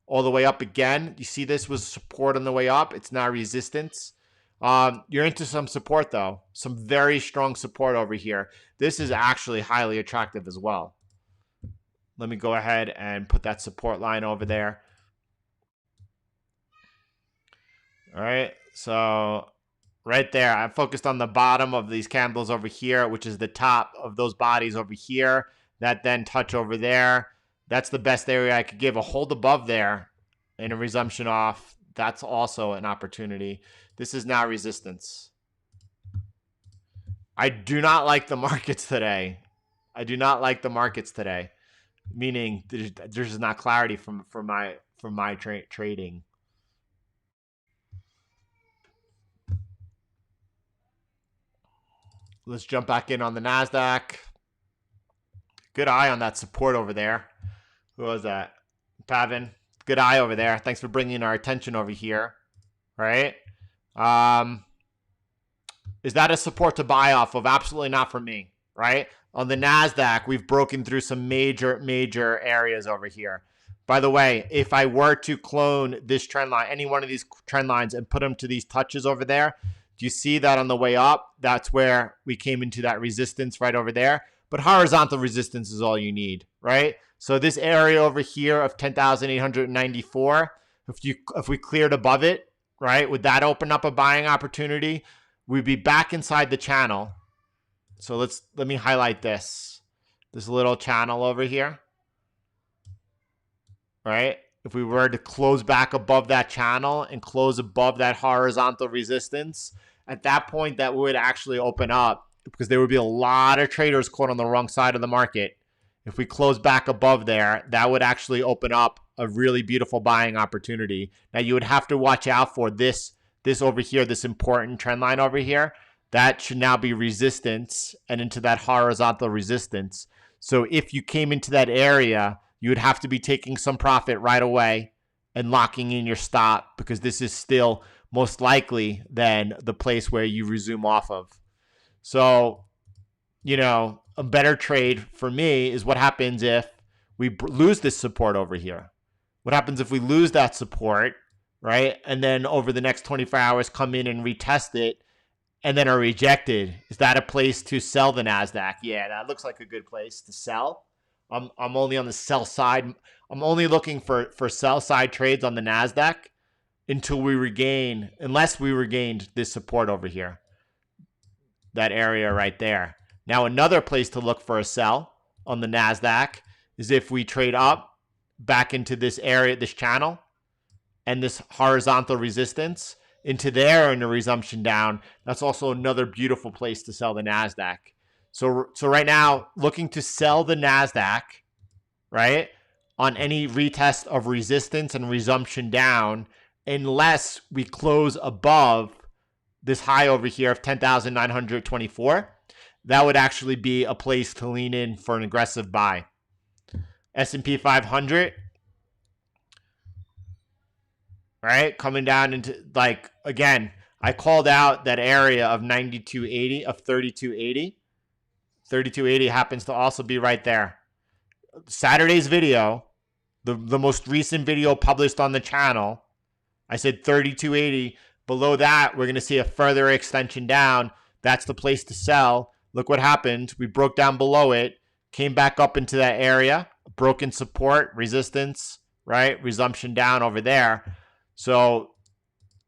All the way up again. You see this was support on the way up. It's now resistance. You're into some support, though. Some very strong support over here. This is actually highly attractive as well. Let me go ahead and put that support line over there. All right. So right there, I'm focused on the bottom of these candles over here, which is the top of those bodies over here. That then touch over there. That's the best area I could give. A hold above there and a resumption off. That's also an opportunity. This is now resistance. I do not like the markets today. I do not like the markets today. Meaning there's not clarity from my trading. Let's jump back in on the Nasdaq. Good eye on that support over there. Who was that? Pavin. Good eye over there. Thanks for bringing our attention over here. Right? Is that a support to buy off of? Absolutely not for me. Right? On the Nasdaq, we've broken through some major areas over here. By the way, if I were to clone this trend line, any one of these trend lines, and put them to these touches over there, do you see that on the way up? That's where we came into that resistance right over there. But horizontal resistance is all you need, right? So this area over here of 10,894, if we cleared above it, right, would that open up a buying opportunity? We'd be back inside the channel. So let me highlight this little channel over here, right? If we were to close back above that channel and close above that horizontal resistance, at that point that would actually open up, because there would be a lot of traders caught on the wrong side of the market. If we close back above there, that would actually open up a really beautiful buying opportunity. Now you would have to watch out for this over here, this important trend line over here. That should now be resistance and into that horizontal resistance. So if you came into that area, you would have to be taking some profit right away and locking in your stop, because this is still most likely then the place where you resume off of. So, a better trade for me is what happens if we lose this support over here. What happens if we lose that support, right? And then over the next 24 hours come in and retest it and then are rejected. Is that a place to sell the Nasdaq? Yeah, that looks like a good place to sell. I'm only on the sell side. I'm only looking for sell side trades on the Nasdaq unless we regained this support over here. That area right there. Now, another place to look for a sell on the Nasdaq is if we trade up back into this area, this channel, and this horizontal resistance into there and a resumption down. That's also another beautiful place to sell the Nasdaq. So right now, looking to sell the Nasdaq, right, on any retest of resistance and resumption down, unless we close above this high over here of 10,924. That would actually be a place to lean in for an aggressive buy. S&P 500, right, coming down into, again, I called out that area of 92.80, of 32.80, 3280 happens to also be right there. Saturday's video, the most recent video published on the channel, I said 3280. Below that, we're going to see a further extension down. That's the place to sell. Look what happened. We broke down below it, came back up into that area, broken support, resistance, right? Resumption down over there. So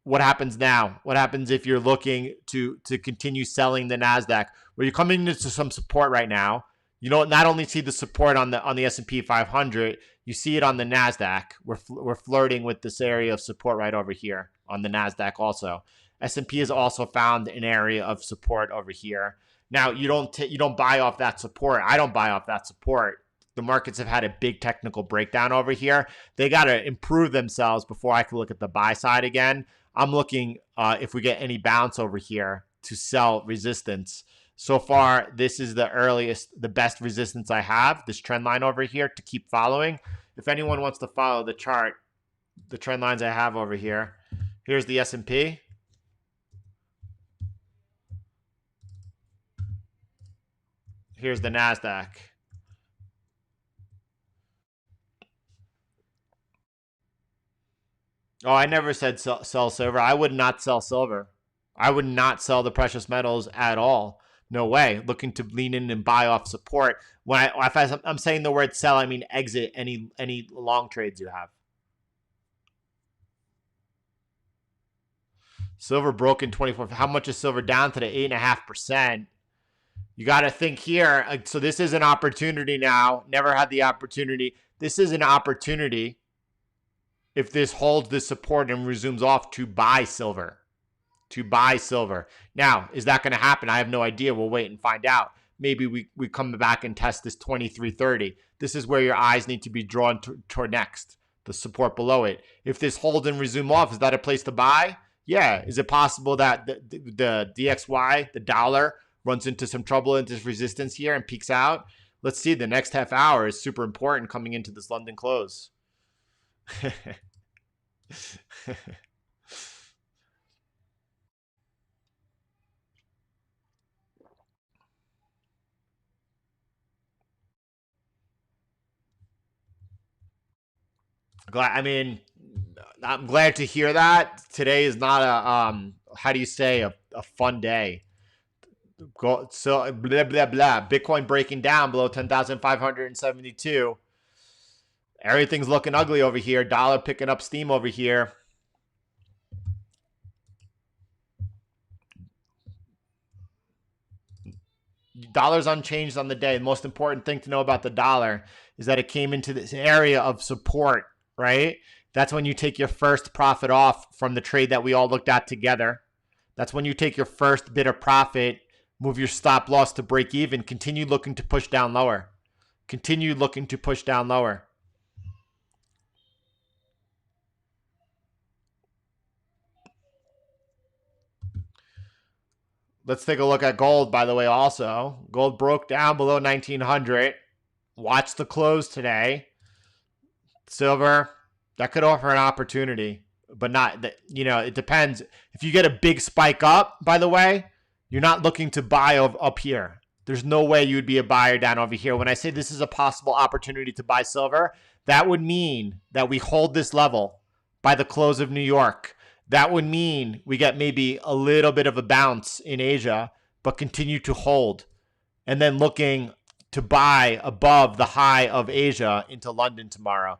what happens now? What happens if you're looking to continue selling the Nasdaq? Well, you're coming into some support right now. You don't not only see the support on the S&P 500, you see it on the Nasdaq. We're flirting with this area of support right over here on the Nasdaq also. S&P has also found an area of support over here. Now, you don't buy off that support. I don't buy off that support. The markets have had a big technical breakdown over here. They got to improve themselves before I can look at the buy side again. I'm looking if we get any bounce over here to sell resistance. So far, this is the best resistance I have, this trend line over here to keep following. If anyone wants to follow the chart, the trend lines I have over here, here's the S&P. Here's the Nasdaq. Oh, I never said sell silver. I would not sell silver. I would not sell the precious metals at all. No way. Looking to lean in and buy off support. If I'm saying the word sell, I mean exit any long trades you have. Silver broken 24. How much is silver down today? 8.5%. You got to think here. So this is an opportunity now. Never had the opportunity. This is an opportunity. If this holds this support and resumes off to buy silver. To buy silver. Now, is that going to happen? I have no idea. We'll wait and find out. Maybe we come back and test this 2330. This is where your eyes need to be drawn toward next. The support below it. If this holds and resume off, is that a place to buy? Yeah. Is it possible that the DXY, the dollar, runs into some trouble into this resistance here and peaks out? Let's see. The next half hour is super important coming into this London close. I'm glad to hear that. Today is not how do you say, a fun day. So blah blah blah. Bitcoin breaking down below 10,572. Everything's looking ugly over here. Dollar picking up steam over here. Dollar's unchanged on the day. The most important thing to know about the dollar is that it came into this area of support, right? That's when you take your first profit off from the trade that we all looked at together. That's when you take your first bit of profit, move your stop loss to break even, continue looking to push down lower. Continue looking to push down lower. Let's take a look at gold, by the way, also. Gold broke down below 1900. Watch the close today. Silver, that could offer an opportunity, but not, it depends. If you get a big spike up, by the way, you're not looking to buy up here. There's no way you would be a buyer down over here. When I say this is a possible opportunity to buy silver, that would mean that we hold this level by the close of New York. That would mean we get maybe a little bit of a bounce in Asia, but continue to hold. And then looking to buy above the high of Asia into London tomorrow.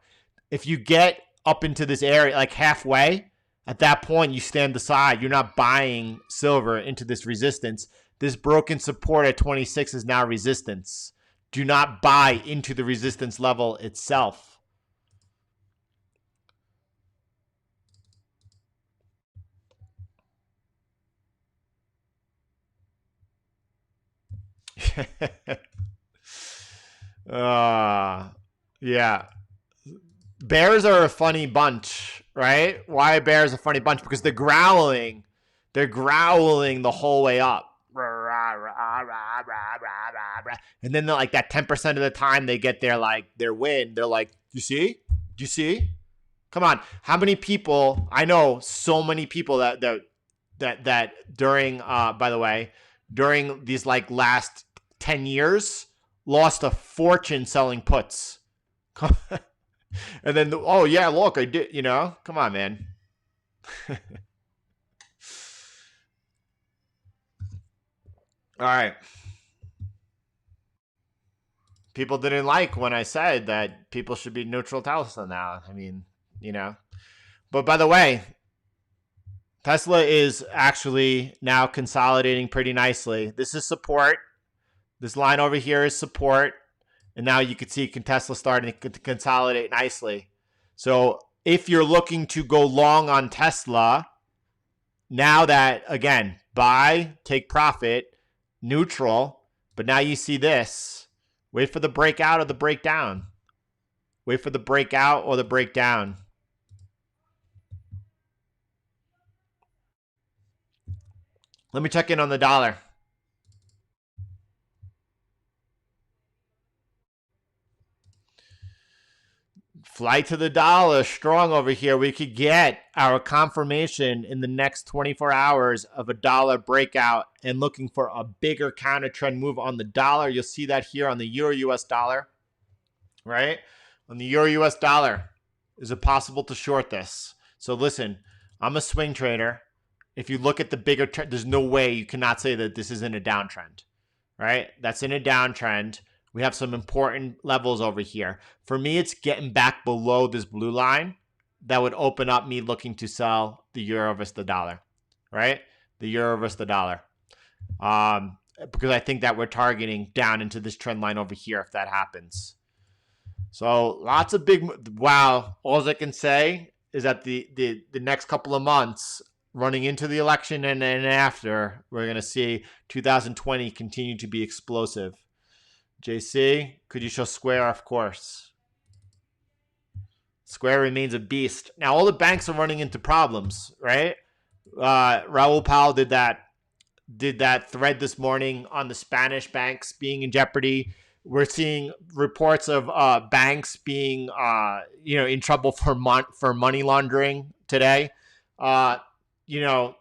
If you get up into this area, like halfway, at that point, you stand aside. You're not buying silver into this resistance. This broken support at 26 is now resistance. Do not buy into the resistance level itself. Yeah. Bears are a funny bunch, right? Why are bears a funny bunch? Because they're growling. They're growling the whole way up. And then like that 10% of the time they get their win, they're like, you see? Do you see? Come on. How many people, I know so many people that during, by the way, during these like last 10 years lost a fortune selling puts. And then, oh yeah, look, I did, come on, man. All right. People didn't like when I said that people should be neutral Tesla now. I mean, But by the way, Tesla is actually now consolidating pretty nicely. This is support. This line over here is support. And now you can see Tesla starting to consolidate nicely. So if you're looking to go long on Tesla, now that, again, buy, take profit, neutral, but now you see this. Wait for the breakout or the breakdown. Wait for the breakout or the breakdown. Let me check in on the dollar. Flight to the dollar, strong over here. We could get our confirmation in the next 24 hours of a dollar breakout and looking for a bigger counter trend move on the dollar. You'll see that here on the Euro US dollar, right? On the Euro US dollar, is it possible to short this? So listen, I'm a swing trader. If you look at the bigger trend, there's no way you cannot say that this is in a downtrend, right? That's in a downtrend. We have some important levels over here. For me, it's getting back below this blue line that would open up me looking to sell the euro versus the dollar, right? The euro versus the dollar. Because I think that we're targeting down into this trend line over here if that happens. So lots of big, wow. All I can say is that the next couple of months running into the election and after, we're going to see 2020 continue to be explosive. JC, could you show Square? Of course. Square remains a beast. Now, all the banks are running into problems, right? Raul Powell did that thread this morning on the Spanish banks being in jeopardy. We're seeing reports of banks being in trouble for money laundering today.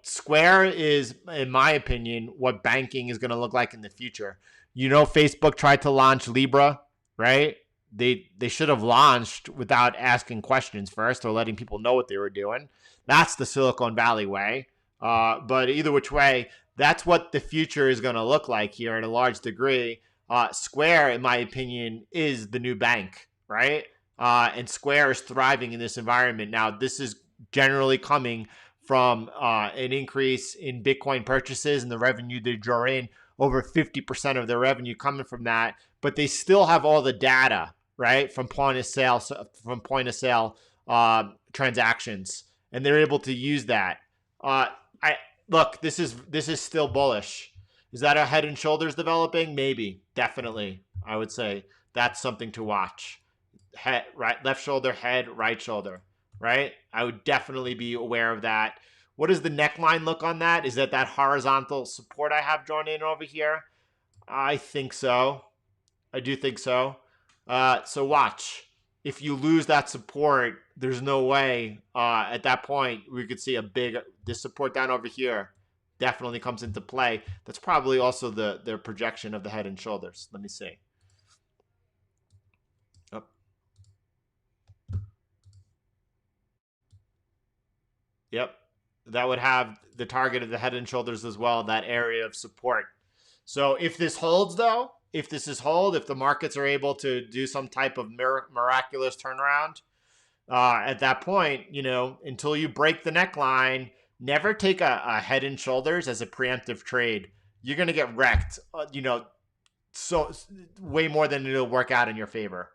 Square is, in my opinion, what banking is going to look like in the future. Facebook tried to launch Libra, right? They should have launched without asking questions first or letting people know what they were doing. That's the Silicon Valley way. But either which way, that's what the future is going to look like here in a large degree. Square, in my opinion, is the new bank, right? And Square is thriving in this environment. Now, this is generally coming from an increase in Bitcoin purchases and the revenue they draw in. Over 50% of their revenue coming from that, but they still have all the data, right, from point of sale transactions, and they're able to use that. This is still bullish. Is that a head and shoulders developing? Maybe, definitely. I would say that's something to watch. Head, right, left shoulder, head, right shoulder, right? I would definitely be aware of that. What does the neckline look on that? Is that horizontal support I have drawn in over here? I think so. I do think so. So watch. If you lose that support, there's no way at that point we could see this support down over here definitely comes into play. That's probably also the projection of the head and shoulders. Let me see. Oh. Yep. That would have the target of the head and shoulders as well, that area of support. So if this holds, though, if the markets are able to do some type of miraculous turnaround, at that point, until you break the neckline, never take a head and shoulders as a preemptive trade. You're going to get wrecked, so way more than it'll work out in your favor.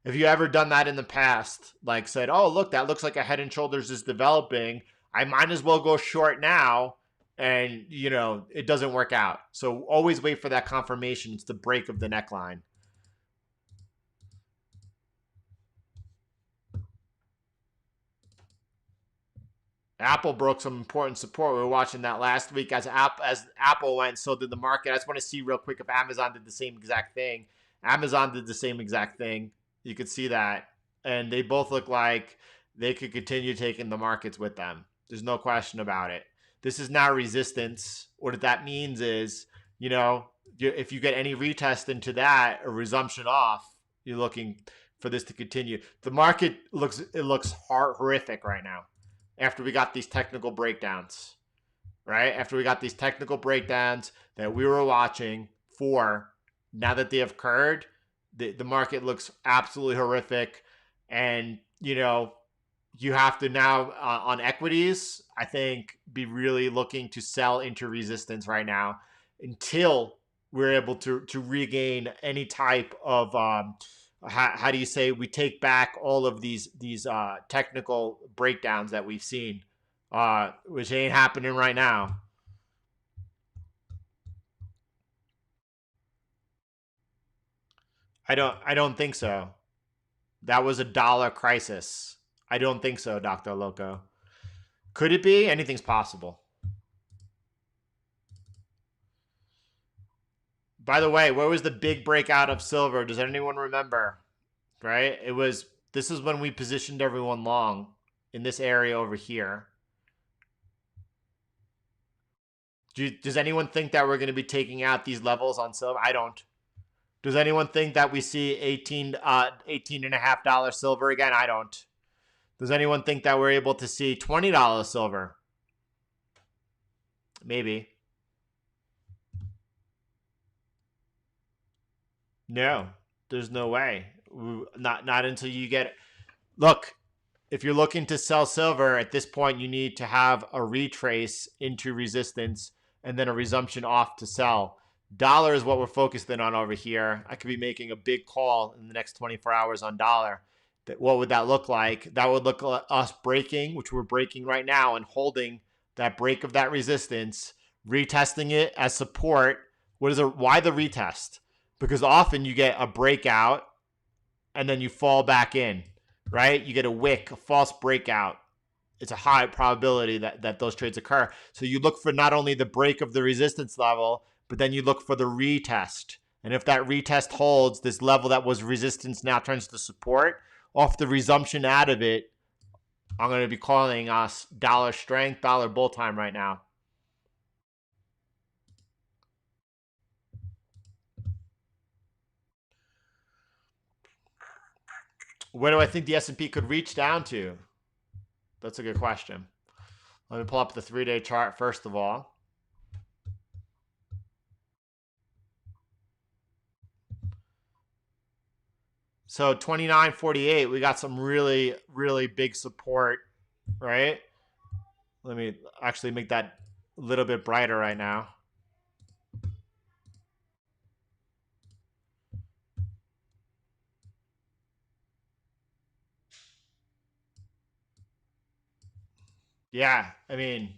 If you ever done that in the past, like said, oh, look, that looks like a head and shoulders is developing, I might as well go short now, and it doesn't work out. So always wait for that confirmation. It's the break of the neckline. Apple broke some important support. We were watching that last week as Apple went, so did the market. I just want to see real quick if Amazon did the same exact thing. Amazon did the same exact thing. You could see that, and they both look like they could continue taking the markets with them. There's no question about it. This is now resistance. What that means is, if you get any retest into that or resumption off, you're looking for this to continue. The market looks horrific right now after we got these technical breakdowns, right? After we got these technical breakdowns that we were watching for, now that they have occurred, the market looks absolutely horrific. And, you have to now, on equities, I think, be really looking to sell into resistance right now until we're able to regain any type of how do you say, we take back all of these technical breakdowns that we've seen, which ain't happening right now. I don't think so. That was a dollar crisis. I don't think so, Dr. Loco. Could it be? Anything's possible. By the way, where was the big breakout of silver? Does anyone remember? Right? This is when we positioned everyone long in this area over here. Does anyone think that we're going to be taking out these levels on silver? I don't. Does anyone think that we see $18.50 silver again? I don't. Does anyone think that we're able to see $20 silver? Maybe. No, there's no way. Not until you get. Look, if you're looking to sell silver at this point, you need to have a retrace into resistance and then a resumption off to sell. Dollar is what we're focused in on over here. I could be making a big call in the next 24 hours on dollar. What would that look like? That would look like us breaking, which we're breaking right now, and holding that break of that resistance, retesting it as support. Why the retest? Because often you get a breakout and then you fall back in, right? You get a wick, a false breakout. It's a high probability that those trades occur. So you look for not only the break of the resistance level, but then you look for the retest. And if that retest holds, this level that was resistance now turns to support. Off the resumption out of it, I'm going to be calling us dollar strength, dollar bull time right now. Where do I think the S&P could reach down to? That's a good question. Let me pull up the 3-day chart first of all. So 29.48, we got some really, really big support, right? Let me actually make that a little bit brighter right now. Yeah, I mean,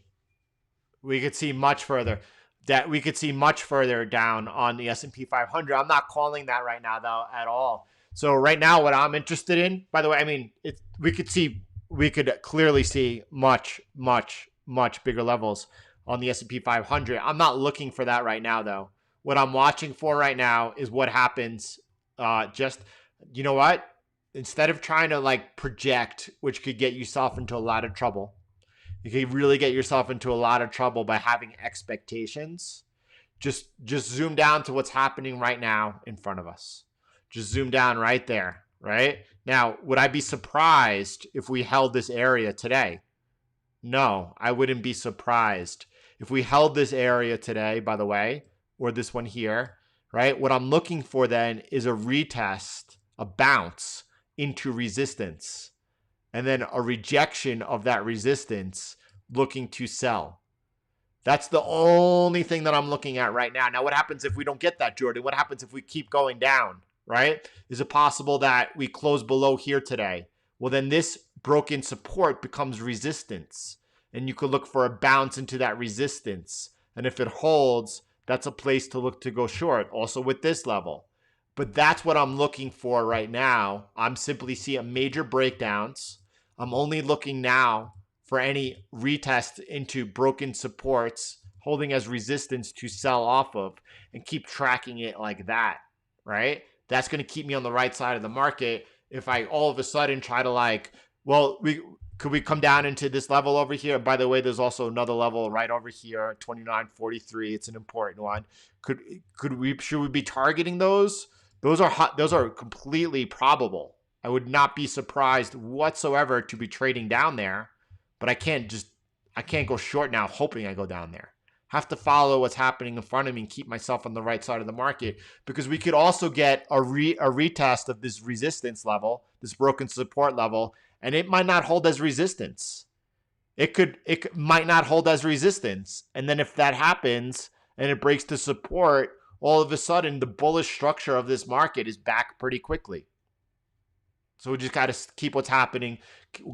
we could see much further. That we could see much further down on the S&P 500. I'm not calling that right now though at all. So right now, what I'm interested in, by the way, I mean, we could clearly see much, much, much bigger levels on the S&P 500. I'm not looking for that right now though. What I'm watching for right now is what happens. You know what? Instead of trying to like project, which could get yourself into a lot of trouble. You can really get yourself into a lot of trouble by having expectations. Just zoom down to what's happening right now in front of us. Just zoom down right there, right? Now, would I be surprised if we held this area today? No, I wouldn't be surprised. If we held this area today, by the way, or this one here, right? What I'm looking for then is a retest, a bounce into resistance, and then a rejection of that resistance looking to sell. That's the only thing that I'm looking at right now. Now, what happens if we don't get that, Jordan? What happens if we keep going down, right? Is it possible that we close below here today? Well, then this broken support becomes resistance, and you could look for a bounce into that resistance. And if it holds, that's a place to look to go short, also with this level. But that's what I'm looking for right now. I'm simply seeing major breakdowns. I'm only looking now for any retest into broken supports, holding as resistance to sell off of, and keep tracking it like that, right? That's going to keep me on the right side of the market. If I all of a sudden try to Could we come down into this level over here? By the way, there's also another level right over here, 29.43. It's an important one. Should we be targeting those? Those are hot. Those are completely probable. I would not be surprised whatsoever to be trading down there, but I can't go short now hoping I go down there. Have to follow what's happening in front of me and keep myself on the right side of the market, because we could also get a retest of this resistance level, this broken support level, and it might not hold as resistance. It might not hold as resistance. And then if that happens and it breaks the support, all of a sudden the bullish structure of this market is back pretty quickly. So we just got to keep what's happening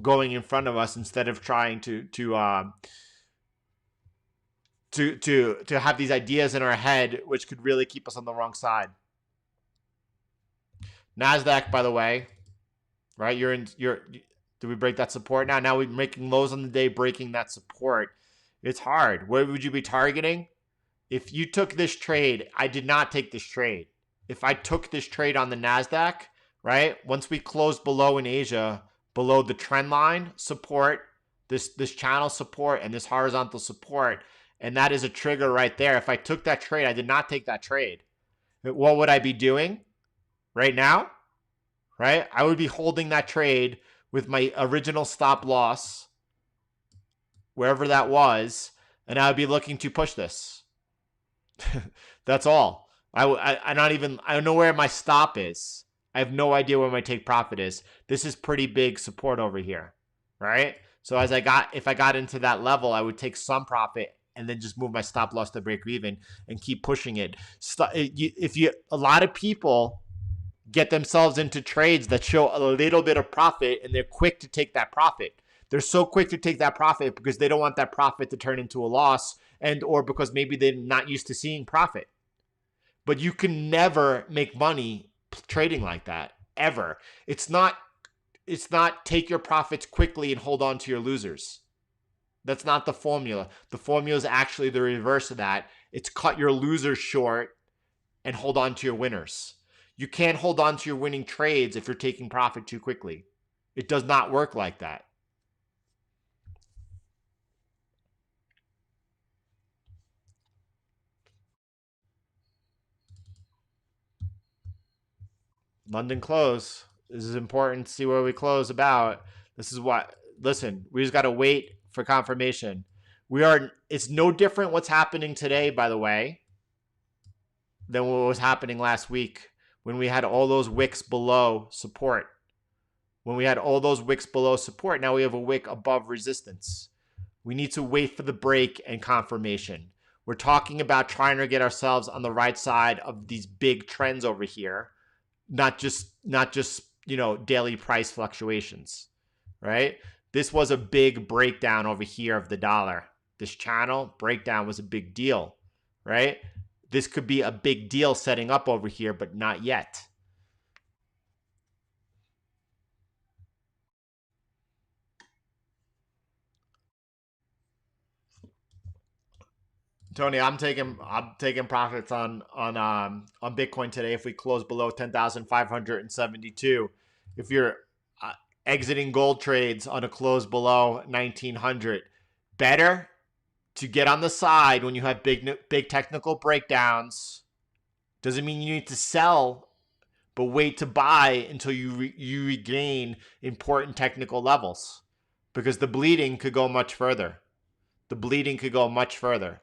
going in front of us instead of trying to have these ideas in our head, which could really keep us on the wrong side. Nasdaq, by the way, right? Do we break that support now? Now we're making lows on the day, breaking that support. It's hard. Where would you be targeting? If you took this trade, I did not take this trade. If I took this trade on the Nasdaq, right? Once we closed below in Asia, below the trend line support, this channel support and this horizontal support, and that is a trigger right there. If I took that trade, I did not take that trade. What would I be doing right now? Right? I would be holding that trade with my original stop loss, wherever that was, and I would be looking to push this. That's all. I don't know where my stop is. I have no idea where my take profit is. This is pretty big support over here, right? So if I got into that level, I would take some profit and then just move my stop loss to break even and keep pushing it. A lot of people get themselves into trades that show a little bit of profit and they're quick to take that profit. They're so quick to take that profit because they don't want that profit to turn into a loss, or because maybe they're not used to seeing profit. But you can never make money trading like that, ever. It's not take your profits quickly and hold on to your losers. That's not the formula. The formula is actually the reverse of that. It's cut your losers short and hold on to your winners. You can't hold on to your winning trades if you're taking profit too quickly. It does not work like that. London close. This is important to see where we close about. This is what, listen, we just got to wait for confirmation. It's no different what's happening today, by the way, than what was happening last week when we had all those wicks below support. When we had all those wicks below support, now we have a wick above resistance. We need to wait for the break and confirmation. We're talking about trying to get ourselves on the right side of these big trends over here, not just daily price fluctuations, right? This was a big breakdown over here of the dollar. This channel breakdown was a big deal, right? This could be a big deal setting up over here, but not yet. Tony, I'm taking profits on Bitcoin today if we close below 10,572. If you're exiting gold trades on a close below 1,900, better to get on the side when you have big technical breakdowns. Doesn't mean you need to sell, but wait to buy until you regain important technical levels, because the bleeding could go much further. The bleeding could go much further.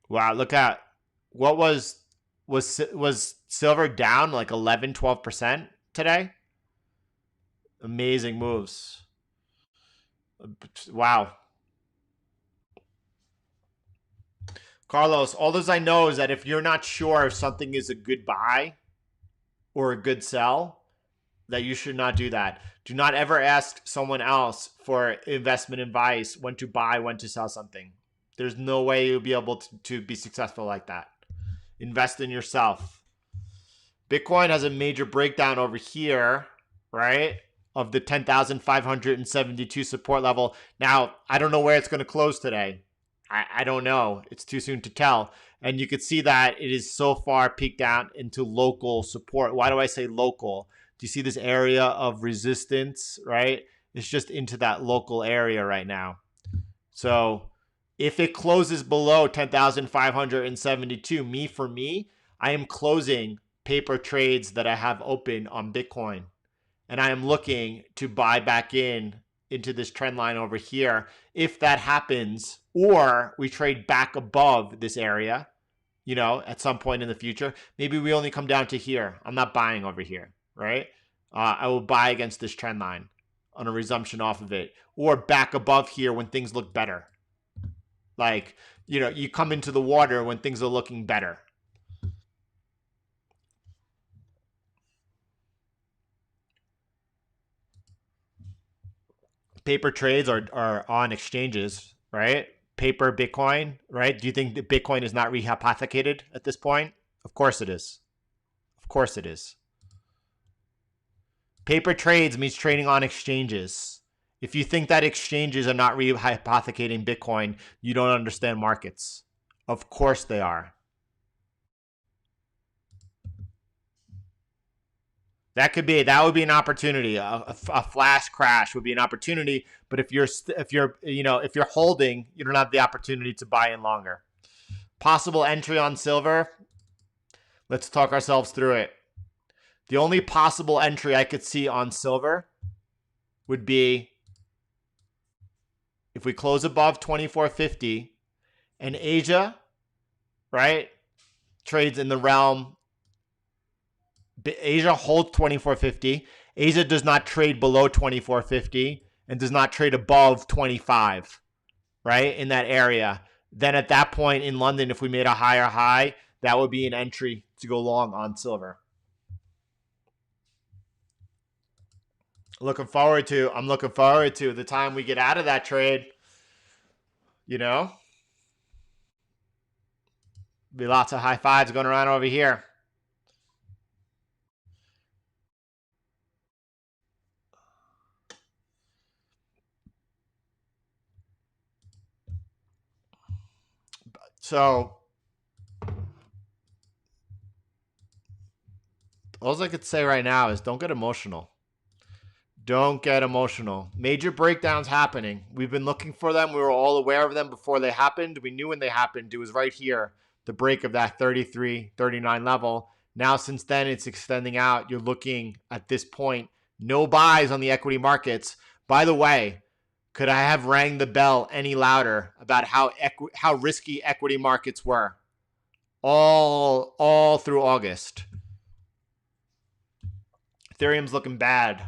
Wow, look at what was silver down like 11-12% today? Amazing moves. Wow. Carlos, all I know is that if you're not sure if something is a good buy or a good sell, that you should not do that. Do not ever ask someone else for investment advice, when to buy, when to sell something. There's no way you'll be able to be successful like that. Invest in yourself. Bitcoin has a major breakdown over here, right, of the 10,572 support level. Now, I don't know where it's going to close today. I don't know. It's too soon to tell. And you could see that it is so far peaked out into local support. Why do I say local? Do you see this area of resistance, right? It's just into that local area right now. So if it closes below 10,572, for me, I am closing paper trades that I have open on Bitcoin. And I am looking to buy back into this trend line over here. If that happens, or we trade back above this area, at some point in the future, maybe we only come down to here. I'm not buying over here, right? I will buy against this trend line on a resumption off of it, or back above here when things look better. Like, you come into the water when things are looking better. Paper trades are on exchanges, right? Paper Bitcoin, right? Do you think that Bitcoin is not rehypothecated at this point? Of course it is. Of course it is. Paper trades means trading on exchanges. If you think that exchanges are not rehypothecating Bitcoin, you don't understand markets. Of course they are. That would be an opportunity. A flash crash would be an opportunity. But if you're holding, you don't have the opportunity to buy in longer. Possible entry on silver. Let's talk ourselves through it. The only possible entry I could see on silver would be if we close above 2450 and Asia, right, trades in the realm. Asia holds 2450. Asia does not trade below 2450 and does not trade above 25, right, in that area. Then at that point in London, if we made a higher high, that would be an entry to go long on silver. I'm looking forward to the time we get out of that trade. Be lots of high fives going around over here. So all I could say right now is don't get emotional. Don't get emotional. Major breakdowns happening. We've been looking for them. We were all aware of them before they happened. We knew when they happened. It was right here, the break of that 33, 39 level. Now, since then, it's extending out. You're looking at this point, no buys on the equity markets. By the way, could I have rang the bell any louder about how risky equity markets were all through August? Ethereum's looking bad.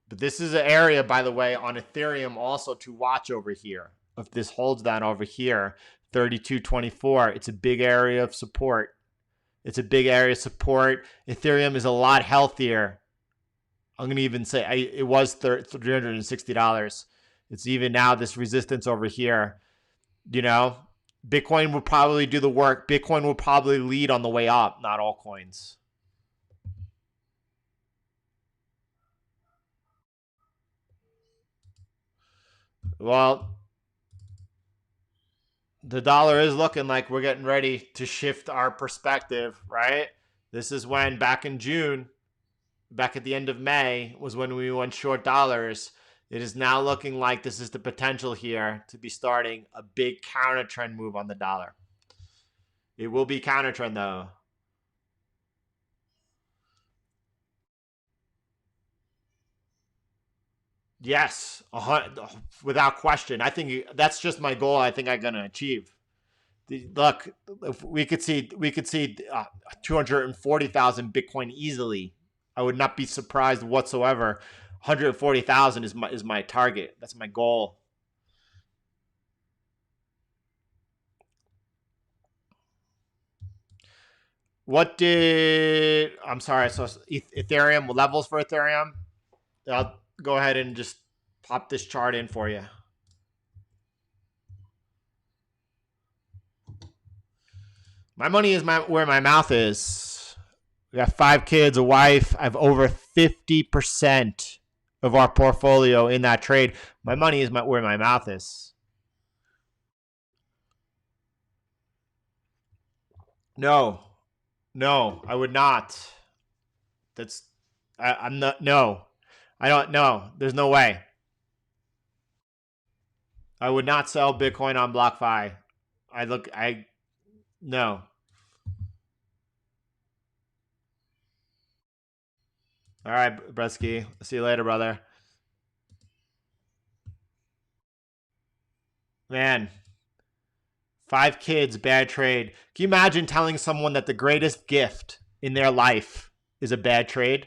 But this is an area, by the way, on Ethereum also to watch over here. If this holds that over here, 32.24, it's a big area of support. Ethereum is a lot healthier. I'm going to even say it was $360. It's even now this resistance over here. Bitcoin will probably do the work. Bitcoin will probably lead on the way up, not all coins. Well, the dollar is looking like we're getting ready to shift our perspective, right? This is when back in June, back at the end of May, was when we went short dollars. It is now looking like this is the potential here to be starting a big counter trend move on the dollar. It will be counter trend though. Yes, without question. I think that's just my goal. I think I'm going to achieve. Look, if we could see 240,000 Bitcoin easily. I would not be surprised whatsoever. 140,000 is my target. That's my goal. I'm sorry, so Ethereum, levels for Ethereum. I'll go ahead and just pop this chart in for you. My money is where my mouth is. We got 5 kids, a wife. I have over 50% of our portfolio in that trade. My money is where my mouth is. No, no, I would not. That's I'm not. No, I don't know. There's no way. I would not sell Bitcoin on BlockFi. I no. All right, Bresky. See you later, brother. Man, 5 kids, bad trade. Can you imagine telling someone that the greatest gift in their life is a bad trade?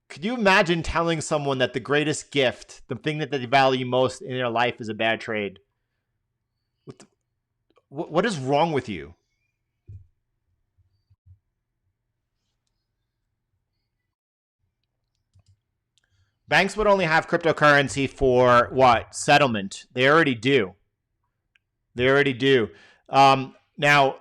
Could you imagine telling someone that the greatest gift, the thing that they value most in their life, is a bad trade? What is wrong with you? Banks would only have cryptocurrency for what? Settlement. They already do. They already do. Now,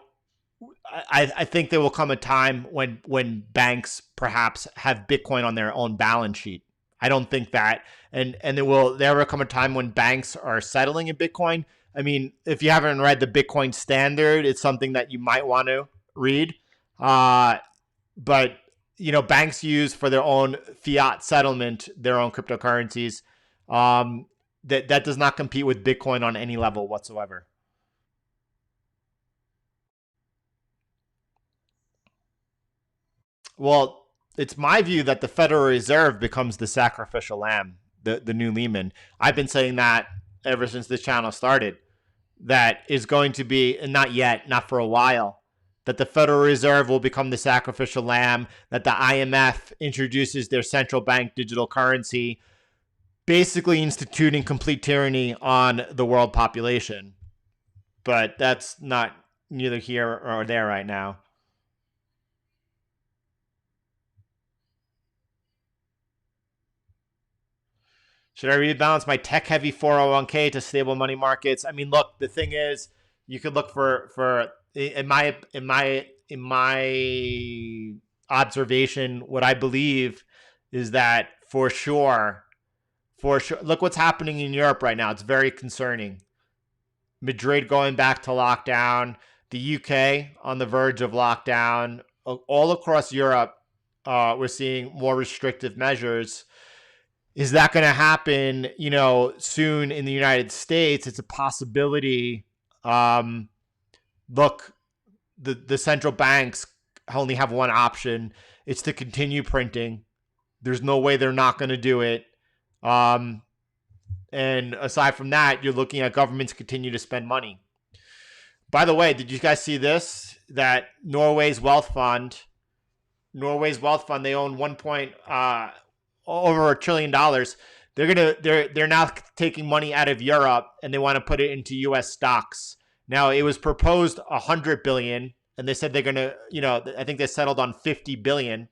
I think there will come a time when banks perhaps have Bitcoin on their own balance sheet. I don't think that, and there will never come a time when banks are settling in Bitcoin. I mean, if you haven't read the Bitcoin Standard, it's something that you might want to read. But banks use for their own fiat settlement their own cryptocurrencies. That does not compete with Bitcoin on any level whatsoever. Well, it's my view that the Federal Reserve becomes the sacrificial lamb, the new Lehman. I've been saying that ever since this channel started. That is going to be, and not yet, not for a while, that the Federal Reserve will become the sacrificial lamb, that the IMF introduces their central bank digital currency, basically instituting complete tyranny on the world population. But that's not neither here or there right now. Should I rebalance my tech-heavy 401k to stable money markets? I mean, look, the thing is, you could look for in my observation, what I believe is that for sure, look what's happening in Europe right now. It's very concerning. Madrid going back to lockdown, the UK on the verge of lockdown. All across Europe, we're seeing more restrictive measures. Is that going to happen, soon in the United States? It's a possibility. Look, the central banks only have one option. It's to continue printing. There's no way they're not going to do it. And aside from that, you're looking at governments continue to spend money. By the way, did you guys see this? That Norway's wealth fund, they own over $1 trillion. They're now taking money out of Europe and they want to put it into U.S. stocks. Now it was proposed $100 billion, and they said they're gonna, I think they settled on $50 billion.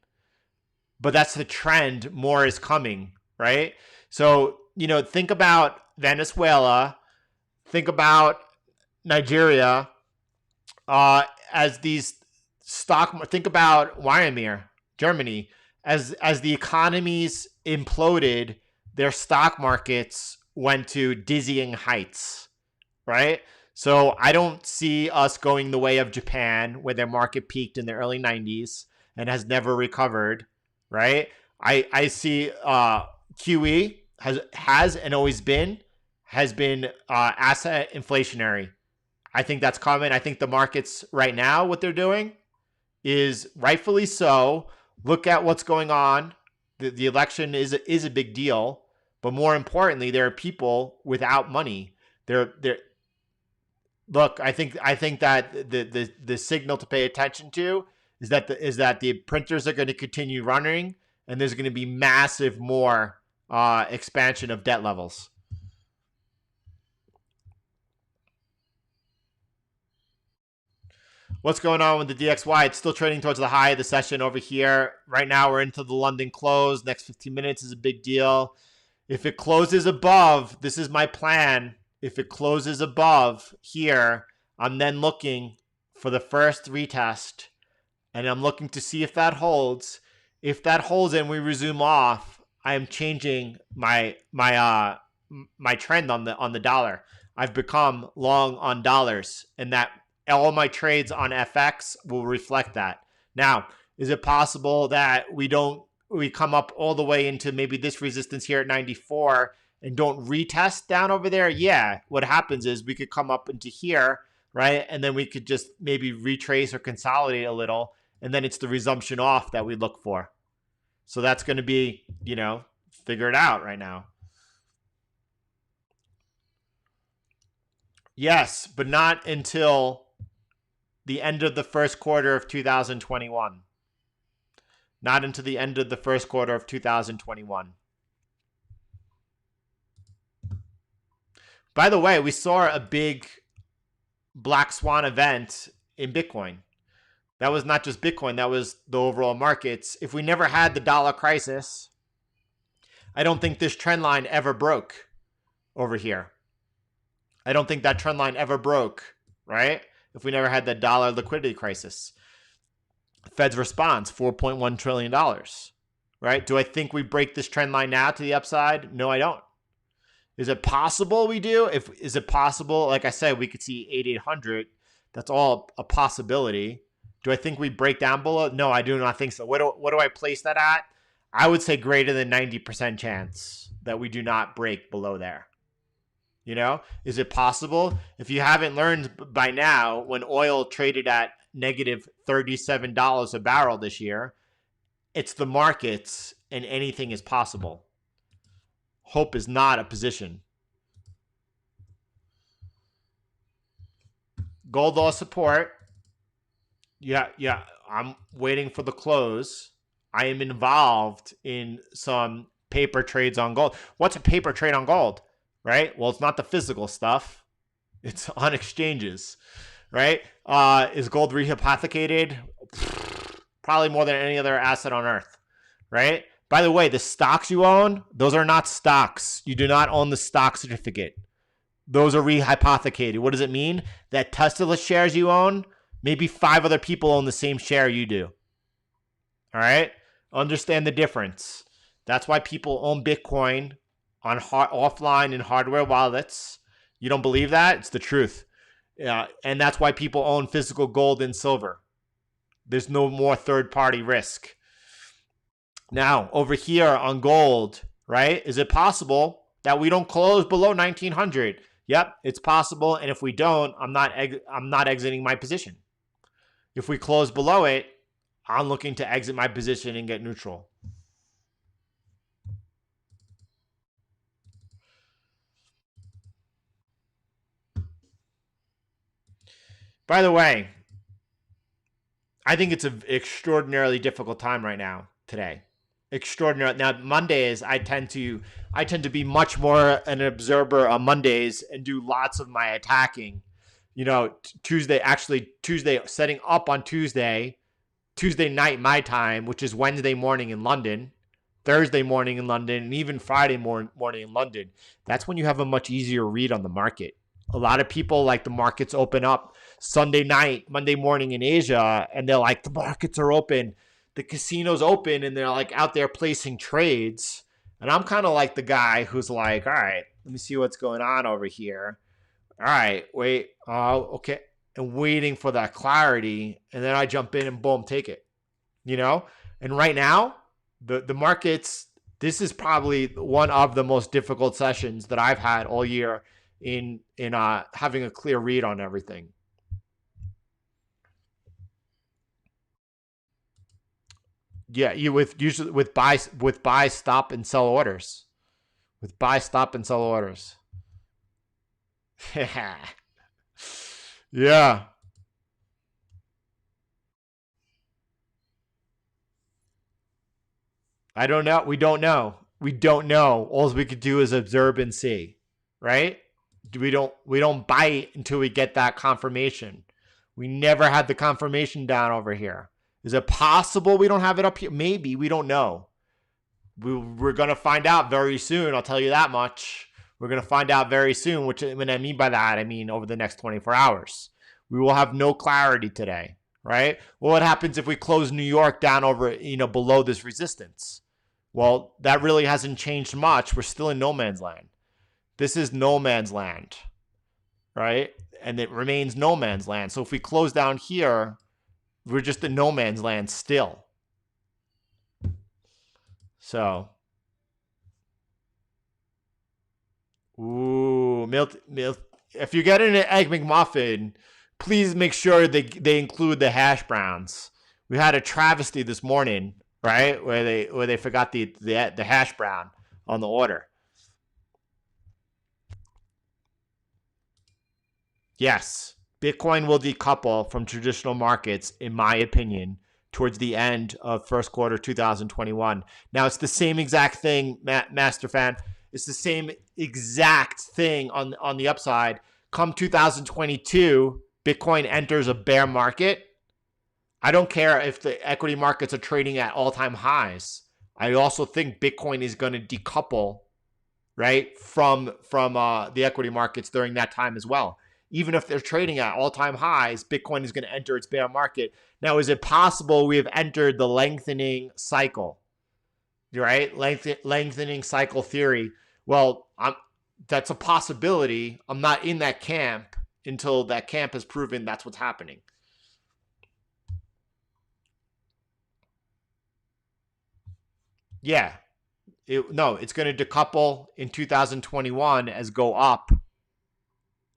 But that's the trend. More is coming, right? So think about Venezuela, think about Nigeria, as these think about Wyoming, Germany, as the economies imploded, their stock markets went to dizzying heights, right? So I don't see us going the way of Japan, where their market peaked in the early 90s and has never recovered, right? I see QE has and always has been asset inflationary. I think that's common. I think the markets right now, what they're doing is rightfully so. Look at what's going on. The election is a big deal, but more importantly, there are people without money. Look, I think that the signal to pay attention to is that the printers are going to continue running, and there's going to be massive more expansion of debt levels. What's going on with the DXY? It's still trading towards the high of the session over here. Right now, we're into the London close. Next 15 minutes is a big deal. If it closes above, this is my plan. If it closes above here, I'm then looking for the first retest, and I'm looking to see if that holds. If that holds and we resume off, I am changing my trend on the dollar. I've become long on dollars, and that all my trades on FX will reflect that. Now, is it possible that we come up all the way into maybe this resistance here at 94 and don't retest down over there? Yeah. What happens is we could come up into here, right? And then we could just maybe retrace or consolidate a little, and then it's the resumption off that we look for. So that's going to be, figure it out right now. Yes, but not until the end of the first quarter of 2021. Not until the end of the first quarter of 2021. By the way, we saw a big black swan event in Bitcoin. That was not just Bitcoin, that was the overall markets. If we never had the dollar crisis, I don't think this trend line ever broke over here. I don't think that trend line ever broke, right? If we never had the dollar liquidity crisis. Fed's response, $4.1 trillion, right? Do I think we break this trend line now to the upside? No, I don't. Is it possible we do? Is it possible, like I said, we could see 8,800. That's all a possibility. Do I think we break down below? No, I do not think so. What do I place that at? I would say greater than 90% chance that we do not break below there. Is it possible? If you haven't learned by now, when oil traded at negative $37 a barrel this year, it's the markets and anything is possible. Hope is not a position. Gold law support. Yeah. I'm waiting for the close. I am involved in some paper trades on gold. What's a paper trade on gold? Right? Well, it's not the physical stuff. It's on exchanges, right? Is gold rehypothecated? Probably more than any other asset on earth, right? By the way, the stocks you own, those are not stocks. You do not own the stock certificate. Those are rehypothecated. What does it mean? That Tesla shares you own, maybe 5 other people own the same share you do. All right? Understand the difference. That's why people own Bitcoin on offline and hardware wallets. You don't believe that? It's the truth. And that's why people own physical gold and silver. There's no more third-party risk. Now, over here on gold, right? Is it possible that we don't close below 1900? Yep, it's possible. And if we don't, I'm not exiting my position. If we close below it, I'm looking to exit my position and get neutral. By the way, I think it's an extraordinarily difficult time right now, today. Extraordinary. Now, Mondays, I tend to be much more an observer on Mondays and do lots of my attacking. Tuesday, setting up on Tuesday night my time, which is Wednesday morning in London, Thursday morning in London, and even Friday morning in London. That's when you have a much easier read on the market. A lot of people like the markets open up Sunday night, Monday morning in Asia, and they're like, the markets are open, the casino's open, and they're like out there placing trades. And I'm kind of like the guy who's like, all right, let me see what's going on over here. All right, wait, okay, and waiting for that clarity, and then I jump in and boom, take it. And right now, the markets, this is probably one of the most difficult sessions that I've had all year in having a clear read on everything. Yeah, usually with buy, stop, and sell orders. With buy, stop, and sell orders. Yeah. I don't know. We don't know. All we could do is observe and see, right? We don't bite until we get that confirmation. We never had the confirmation down over here. Is it possible we don't have it up here? Maybe. We don't know. We're going to find out very soon. I'll tell you that much. We're going to find out very soon, which when I mean by that, I mean over the next 24 hours. We will have no clarity today, right? Well, what happens if we close New York down over, below this resistance, Well, that really hasn't changed much. We're still in no man's land. This is no man's land, right? And it remains no man's land. So if we close down here, we're just in no man's land still. So, ooh, if you're getting an Egg McMuffin, please make sure they include the hash browns. We had a travesty this morning, right, where they forgot the hash brown on the order. Yes, Bitcoin will decouple from traditional markets, in my opinion, towards the end of first quarter 2021. Now, it's the same exact thing, Master Fan. It's the same exact thing on the upside. Come 2022, Bitcoin enters a bear market. I don't care if the equity markets are trading at all-time highs. I also think Bitcoin is going to decouple, right, from the equity markets during that time as well. Even if they're trading at all-time highs, Bitcoin is going to enter its bear market. Now, is it possible we have entered the lengthening cycle, right? Lengthening cycle theory. Well, that's a possibility. I'm not in that camp until that camp has proven that's what's happening. Yeah. It's going to decouple in 2021 as go up.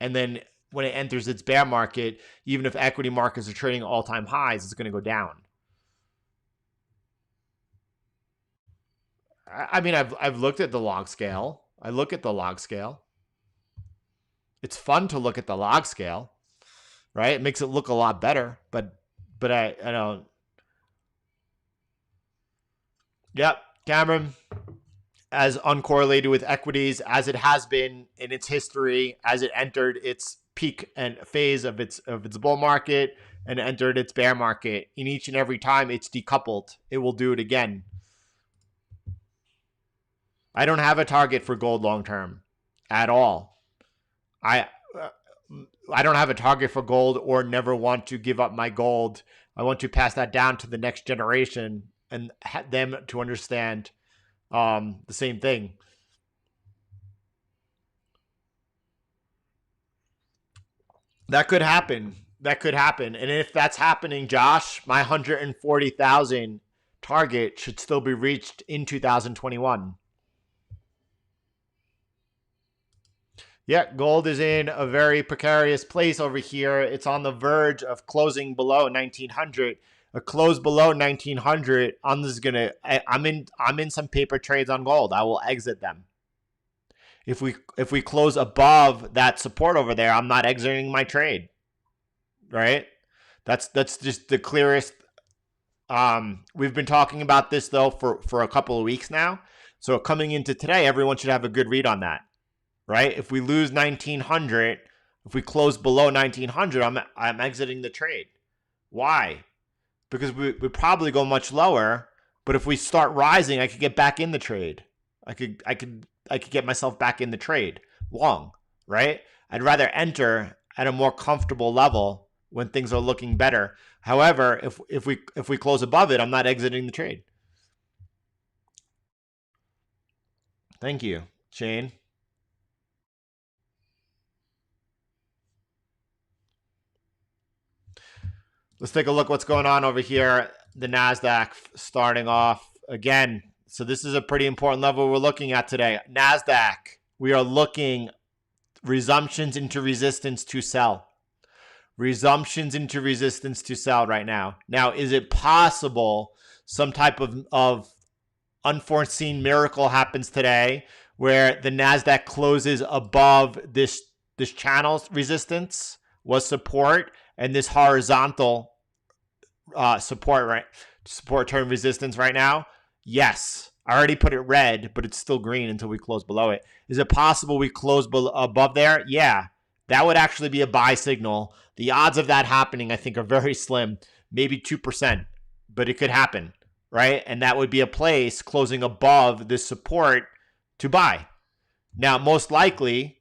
And then when it enters its bear market, even if equity markets are trading all-time highs, it's going to go down. I mean, I've looked at the log scale. I look at the log scale. It's fun to look at the log scale, right? It makes it look a lot better, but I don't. Yep, Cameron, as uncorrelated with equities as it has been in its history, as it entered its peak and phase of its bull market and entered its bear market. In each and every time it's decoupled, it will do it again. I don't have a target for gold long term at all. I don't have a target for gold or never want to give up my gold. I want to pass that down to the next generation and them to understand the same thing. That could happen. That could happen. And if that's happening, Josh, my 140,000 target should still be reached in 2021. Yeah, gold is in a very precarious place over here. It's on the verge of closing below 1900. A close below 1900, I'm in some paper trades on gold. I will exit them. If we close above that support over there, I'm not exiting my trade. Right? That's just the clearest. We've been talking about this though for a couple of weeks now. So coming into today, everyone should have a good read on that. Right? If we lose 1900, if we close below 1900, I'm exiting the trade. Why? Because we probably go much lower, but if we start rising, I could get back in the trade. I could get myself back in the trade long, right? I'd rather enter at a more comfortable level when things are looking better. However, if we close above it, I'm not exiting the trade. Thank you, Shane. Let's take a look what's going on over here. The Nasdaq starting off again. So this is a pretty important level we're looking at today. Nasdaq, we are looking resumptions into resistance to sell. Resumptions into resistance to sell right now. Now, is it possible some type of unforeseen miracle happens today where the Nasdaq closes above this channel resistance was support and this horizontal support turn resistance right now? Yes. I already put it red, but it's still green until we close below it. Is it possible we close above there? Yeah. That would actually be a buy signal. The odds of that happening, I think, are very slim, maybe 2%, but it could happen, right? And that would be a place closing above this support to buy. Now, most likely,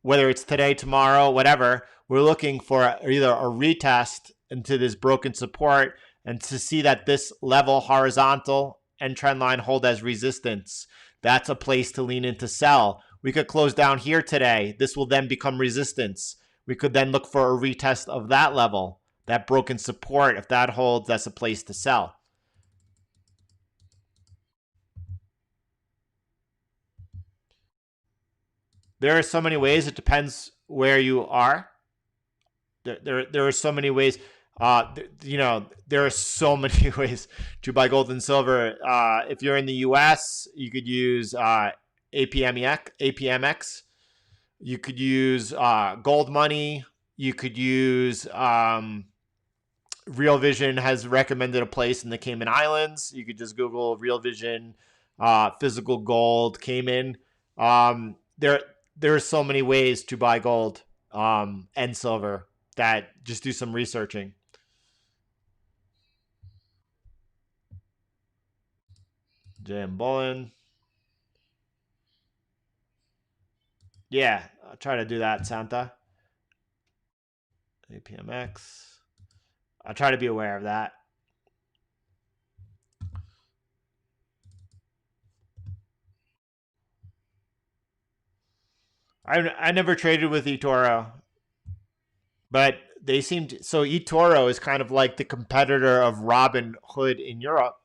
whether it's today, tomorrow, whatever, we're looking for either a retest into this broken support and to see that this level horizontal and trend line hold as resistance. That's a place to lean into sell. We could close down here today. This will then become resistance. We could then look for a retest of that level, that broken support. If that holds, that's a place to sell. There are so many ways. It depends where you are. There are so many ways. There are so many ways to buy gold and silver. If you're in the U.S., you could use APMX. You could use Gold Money. You could use Real Vision has recommended a place in the Cayman Islands. You could just Google Real Vision, physical gold, Cayman. There are so many ways to buy gold and silver that just do some researching. Jam Bolin. Yeah, I'll try to do that, Santa. APMX. I'll try to be aware of that. I never traded with eToro, but they seemed so. eToro is kind of like the competitor of Robinhood in Europe.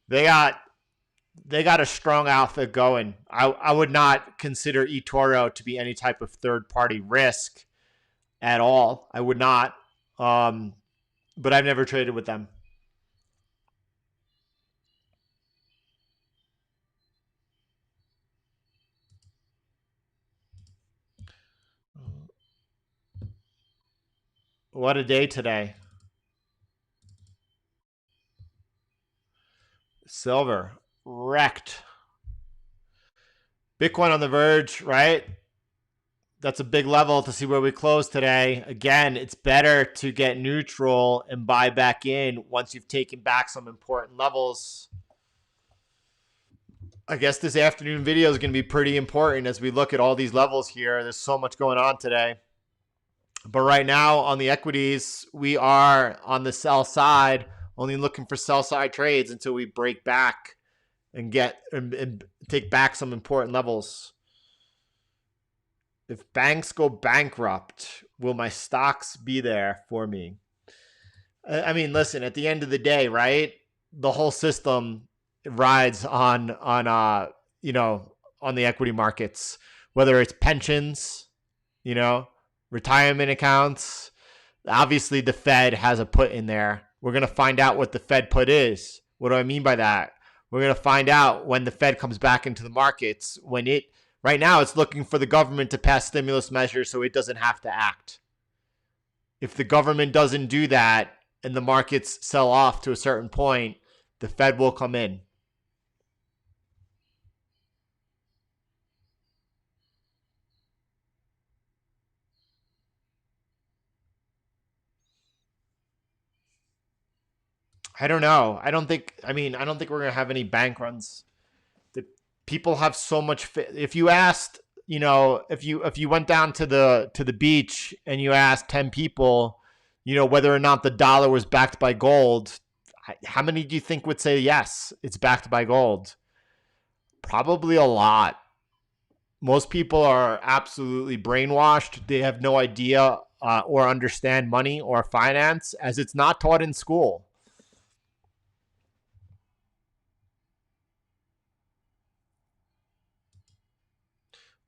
They got a strong outfit going. I would not consider eToro to be any type of third party risk at all. I would not. But I've never traded with them. What a day today. Silver wrecked. Bitcoin on the verge, right? That's a big level to see where we close today. Again, it's better to get neutral and buy back in once you've taken back some important levels. I guess this afternoon video is going to be pretty important as we look at all these levels here. There's so much going on today. But right now on the equities, we are on the sell side, only looking for sell side trades until we break back and get and take back some important levels. If banks go bankrupt, will my stocks be there for me? I mean, listen, at the end of the day, right? The whole system rides on the equity markets, whether it's pensions, retirement accounts. Obviously, the Fed has a put in there. We're going to find out what the Fed put is. What do I mean by that? We're going to find out when the Fed comes back into the markets. Right now, it's looking for the government to pass stimulus measures so it doesn't have to act. If the government doesn't do that and the markets sell off to a certain point, the Fed will come in. I don't know. I don't think we're going to have any bank runs. The people have so much if you asked, if you went down to the beach and you asked 10 people, whether or not the dollar was backed by gold, how many do you think would say yes, it's backed by gold? Probably a lot. Most people are absolutely brainwashed. They have no idea or understand money or finance as it's not taught in school.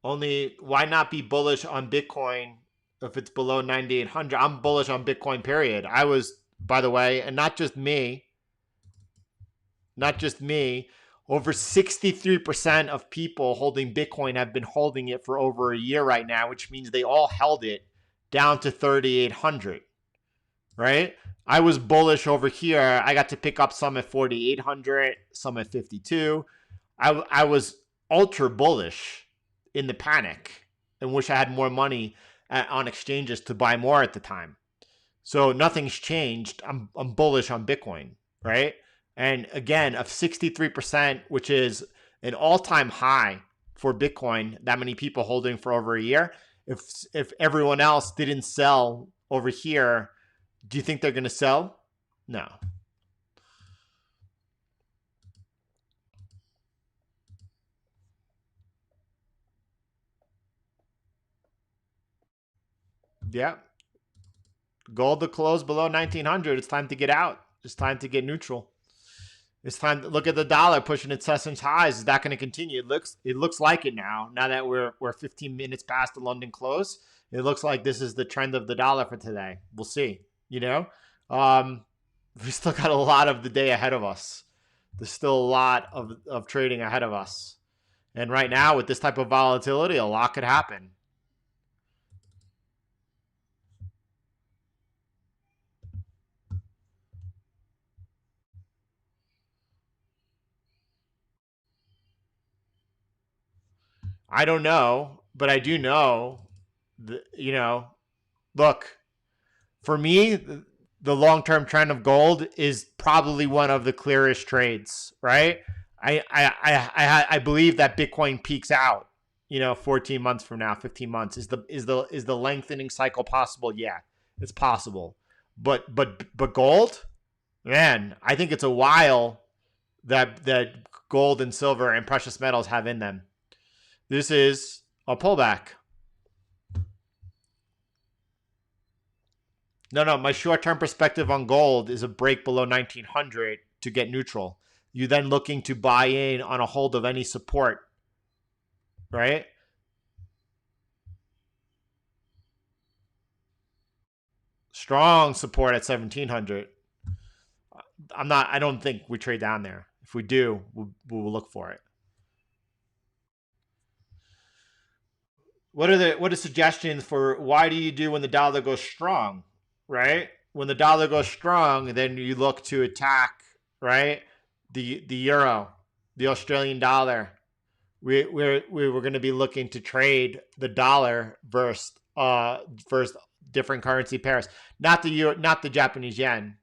Only why not be bullish on Bitcoin if it's below 9,800? I'm bullish on Bitcoin, period. I was, by the way, and not just me, over 63% of people holding Bitcoin have been holding it for over a year right now, which means they all held it down to 3,800, right? I was bullish over here. I got to pick up some at 4,800, some at 52. I was ultra bullish in the panic and wish I had more money on exchanges to buy more at the time. So nothing's changed. I'm bullish on Bitcoin, right? And again, of 63%, which is an all-time high for Bitcoin, that many people holding for over a year. If everyone else didn't sell over here, do you think they're going to sell? No. Yeah. Gold to close below 1900. It's time to get out. It's time to get neutral. It's time to look at the dollar pushing its sessions highs. Is that going to continue? It looks like it now. Now that we're 15 minutes past the London close, it looks like this is the trend of the dollar for today. We'll see. You know, um, we still got a lot of the day ahead of us. There's still a lot of trading ahead of us. And right now, with this type of volatility, a lot could happen. I don't know, but I do know, look, for me, the long-term trend of gold is probably one of the clearest trades, right? I believe that Bitcoin peaks out, 14 months from now, 15 months. Is the lengthening cycle possible? Yeah, it's possible. But gold, man, I think it's a while that gold and silver and precious metals have in them. This is a pullback. No. My short-term perspective on gold is a break below 1900 to get neutral. You then looking to buy in on a hold of any support, right? Strong support at 1700. I don't think we trade down there. If we do, we'll look for it. What are suggestions for why do you do when the dollar goes strong, right? When the dollar goes strong, then you look to attack, right? The euro, the Australian dollar. We were going to be looking to trade the dollar versus different currency pairs, not the euro, not the Japanese yen.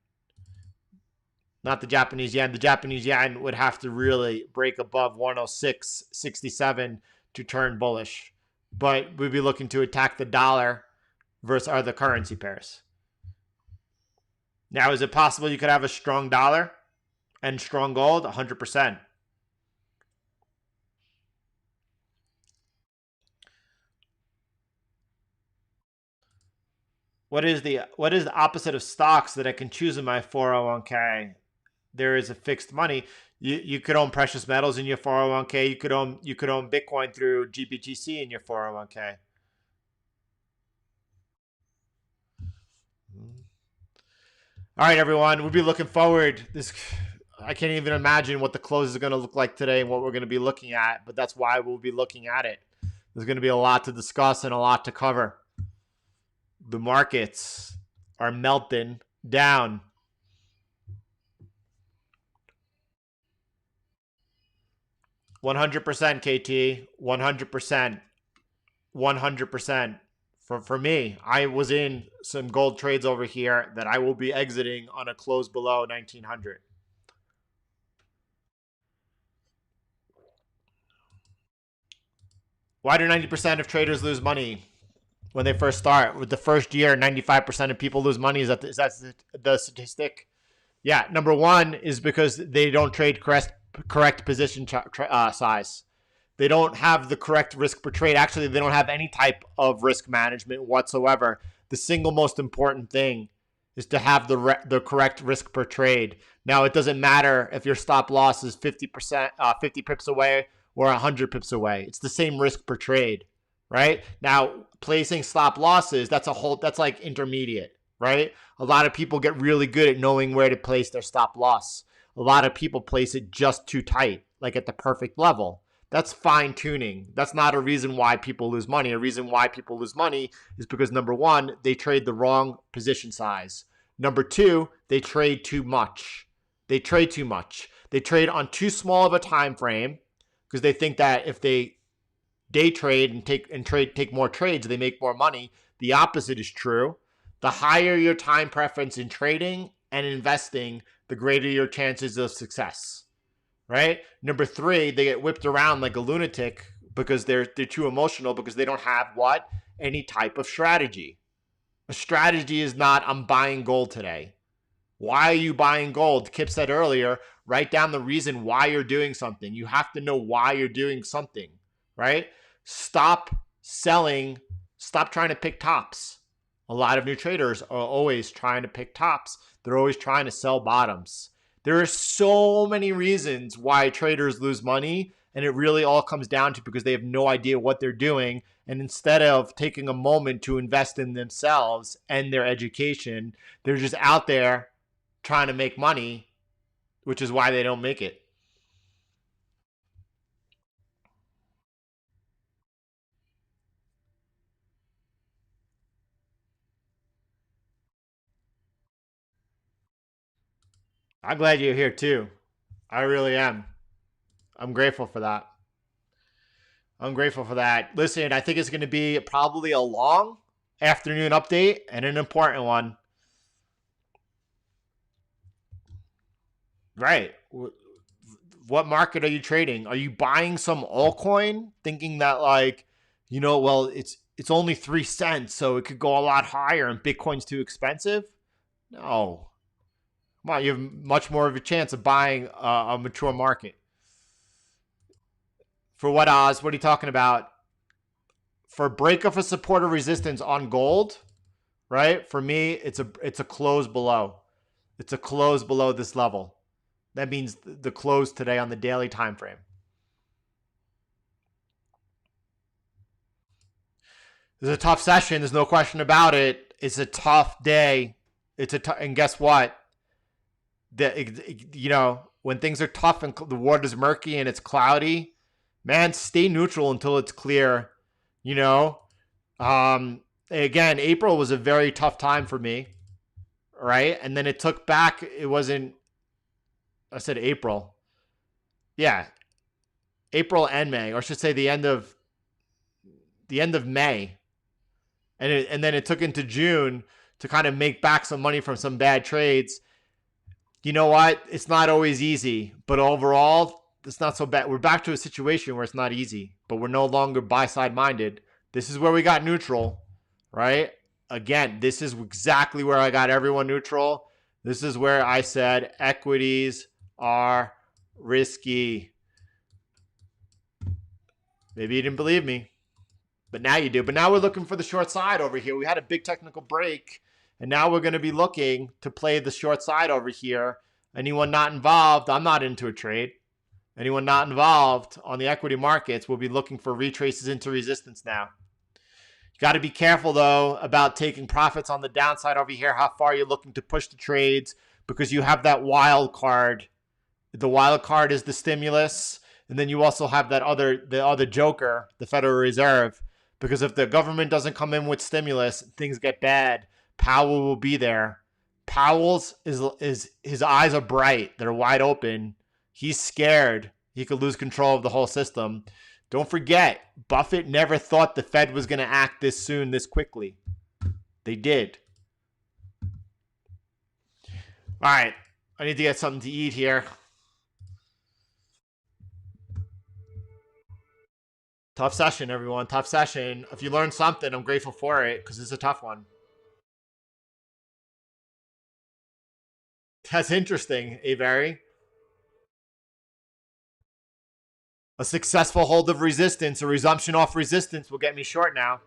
Not the Japanese yen. The Japanese yen would have to really break above 106.67 to turn bullish. But we'd be looking to attack the dollar versus other currency pairs. Now, is it possible you could have a strong dollar and strong gold? 100%. What is the opposite of stocks that I can choose in my 401k? There is a fixed money. You could own precious metals in your 401k. You could own Bitcoin through GBTC in your 401k. All right, everyone. We'll be looking forward. I can't even imagine what the close is going to look like today and what we're going to be looking at, but that's why we'll be looking at it. There's going to be a lot to discuss and a lot to cover. The markets are melting down. %100% KT, 100%, 100%. For me, I was in some gold trades over here that I will be exiting on a close below 1900. Why do 90% of traders lose money when they first start? With the first year, 95% of people lose money. Is that the statistic? Yeah, number one is because they don't trade correct position size. They don't have the correct risk per trade. Actually, they don't have any type of risk management whatsoever. The single most important thing is to have the correct risk per trade. Now, it doesn't matter if your stop loss is 50%, 50 pips away or 100 pips away. It's the same risk per trade, right? Now, placing stop losses, that's like intermediate, right? A lot of people get really good at knowing where to place their stop loss. A lot of people place it just too tight, like at the perfect level. That's fine tuning. That's not a reason why people lose money. A reason why people lose money is because, number one, they trade the wrong position size. Number two, they trade too much. They trade on too small of a time frame because they think that if they day trade and take more trades, they make more money. The opposite is true. The higher your time preference in trading and investing, the greater your chances of success. Right? Number three, they get whipped around like a lunatic because they're too emotional because they don't have what? Any type of strategy. A strategy is not, I'm buying gold today. Why are you buying gold? Kip said earlier, write down the reason why you're doing something. You have to know why you're doing something, right? Stop selling. Stop trying to pick tops. A lot of new traders are always trying to pick tops. They're always trying to sell bottoms. There are so many reasons why traders lose money, and it really all comes down to because they have no idea what they're doing. And instead of taking a moment to invest in themselves and their education, they're just out there trying to make money, which is why they don't make it. I'm glad you're here too. I really am. I'm grateful for that. I'm grateful for that. Listen, I think it's going to be probably a long afternoon update and an important one. Right. What market are you trading? Are you buying some altcoin thinking that like, well, it's only 3 cents, so it could go a lot higher and Bitcoin's too expensive? No. Come on, you have much more of a chance of buying a mature market. For what, Oz? What are you talking about? For break of a support or resistance on gold, right? For me, it's a close below. It's a close below this level. That means the close today on the daily time frame. It's a tough session. There's no question about it. It's a tough day. And guess what? When things are tough and the water's murky and it's cloudy, man, stay neutral until it's clear. You know, again, April was a very tough time for me, right? And then it took back. It wasn't. I said April. Yeah, April and May, or I should say the end of May, and then it took into June to kind of make back some money from some bad trades. You know what? It's not always easy, but overall, it's not so bad. We're back to a situation where it's not easy, but we're no longer buy side minded. This is where we got neutral, right? Again, this is exactly where I got everyone neutral. This is where I said equities are risky. Maybe you didn't believe me, but now you do. But now we're looking for the short side over here. We had a big technical break, and now we're going to be looking to play the short side over here. Anyone not involved, I'm not into a trade. Anyone not involved on the equity markets will be looking for retraces into resistance now. You got to be careful, though, about taking profits on the downside over here, how far you're looking to push the trades, because you have that wild card. The wild card is the stimulus, and then you also have the other joker, the Federal Reserve, because if the government doesn't come in with stimulus, things get bad. Powell will be there. Powell's is his eyes are bright. They're wide open. He's scared. He could lose control of the whole system. Don't forget, Buffett never thought the Fed was going to act this soon, this quickly. They did. All right. I need to get something to eat here. Tough session, everyone. Tough session. If you learned something, I'm grateful for it because it's a tough one. That's interesting, Avery. A successful hold of resistance, a resumption off resistance will get me short now.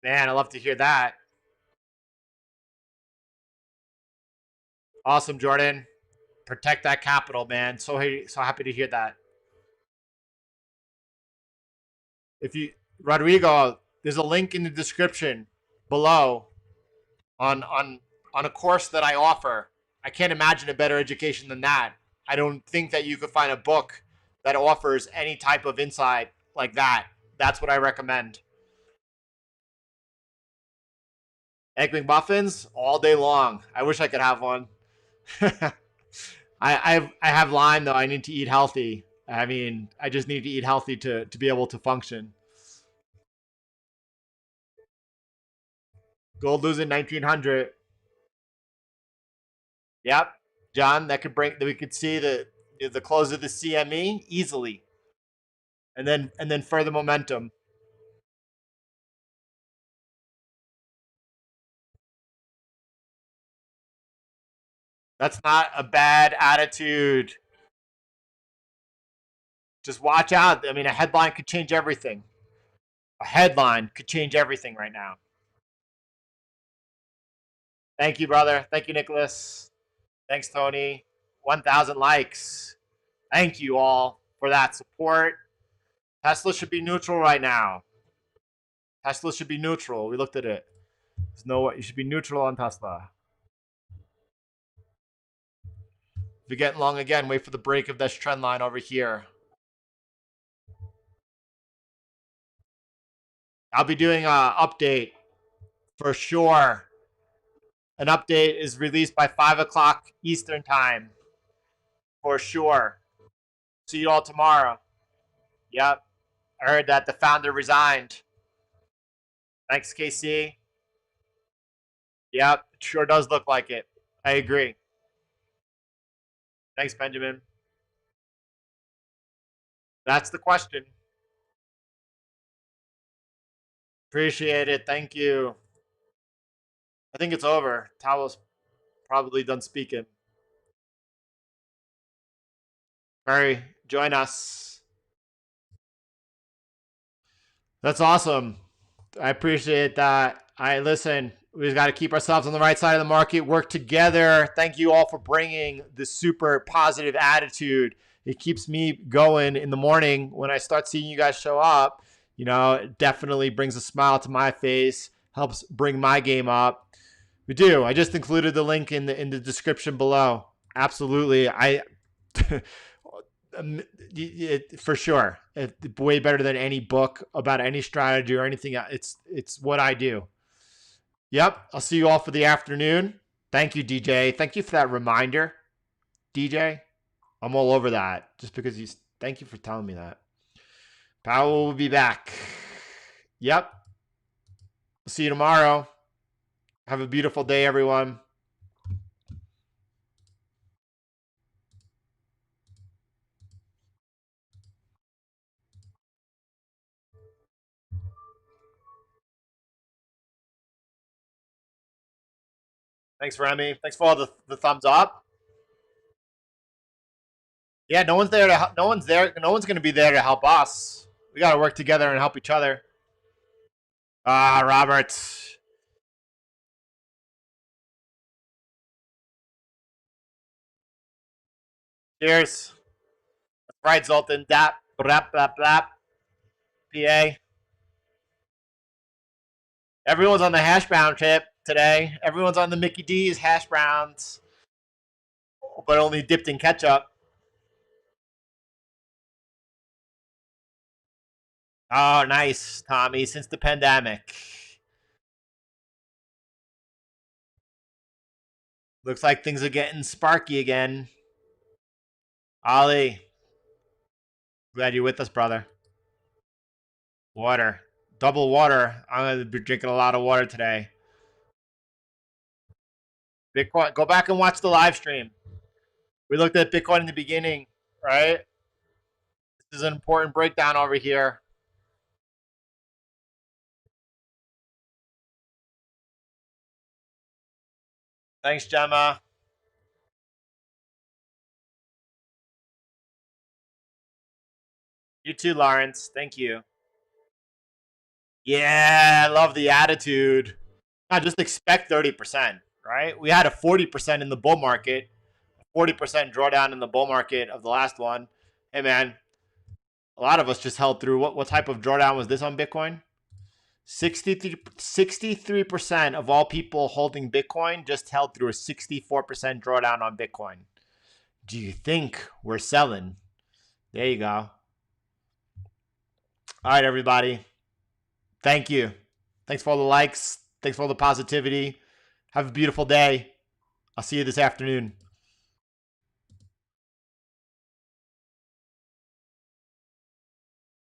Man, I love to hear that. Awesome, Jordan. Protect that capital, man. So happy to hear that. If you Rodrigo, there's a link in the description below on a course that I offer. I can't imagine a better education than that. I don't think that you could find a book that offers any type of insight like that. That's what I recommend. Egg McMuffins all day long. I wish I could have one. I have Lyme though. I need to eat healthy. I mean, I just need to eat healthy to be able to function. Gold losing 1900. Yep, John. That could bring. We could see the close of the CME easily, and then further momentum. That's not a bad attitude. Just watch out. I mean, a headline could change everything. A headline could change everything right now. Thank you, brother. Thank you, Nicholas. Thanks, Tony. 1,000 likes. Thank you all for that support. Tesla should be neutral right now. Tesla should be neutral. We looked at it. There's no way. You should be neutral on Tesla. If you're getting long again, wait for the break of this trend line over here. I'll be doing an update for sure. An update is released by 5 o'clock Eastern time for sure. See you all tomorrow. Yep. I heard that the founder resigned. Thanks, KC. Yep. It sure does look like it. I agree. Thanks, Benjamin. That's the question. Appreciate it. Thank you. I think it's over. Towel's probably done speaking. Murray, join us. That's awesome. I appreciate that. Listen, we just got to keep ourselves on the right side of the market, work together. Thank you all for bringing the super positive attitude. It keeps me going in the morning when I start seeing you guys show up. You know, it definitely brings a smile to my face, helps bring my game up. We do. I just included the link in the description below. Absolutely. For sure. It's way better than any book about any strategy or anything. It's what I do. Yep. I'll see you all for the afternoon. Thank you, DJ. Thank you for that reminder, DJ. I'm all over that just because thank you for telling me that. Powell will be back. Yep. See you tomorrow. Have a beautiful day, everyone. Thanks, Remy. Thanks for all the thumbs up. Yeah, no one's there to. No one's there. No one's going to be there to help us. We got to work together and help each other. Robert. Cheers. That's right, Zoltan. Dap. Brap, blap, blap. PA. Everyone's on the hash brown trip today. Everyone's on the Mickey D's hash browns, but only dipped in ketchup. Oh, nice, Tommy. Since the pandemic. Looks like things are getting sparky again. Ollie. Glad you're with us, brother. Water. Double water. I'm going to be drinking a lot of water today. Bitcoin. Go back and watch the live stream. We looked at Bitcoin in the beginning, right? This is an important breakdown over here. Thanks, Gemma. You too, Lawrence. Thank you. Yeah, I love the attitude. I just expect 30%, right? We had a 40% in the bull market, 40% drawdown in the bull market of the last one. Hey, man, a lot of us just held through. What type of drawdown was this on Bitcoin? 63% of all people holding Bitcoin just held through a 64% drawdown on Bitcoin. Do you think we're selling? There you go. All right, everybody. Thank you. Thanks for all the likes. Thanks for all the positivity. Have a beautiful day. I'll see you this afternoon.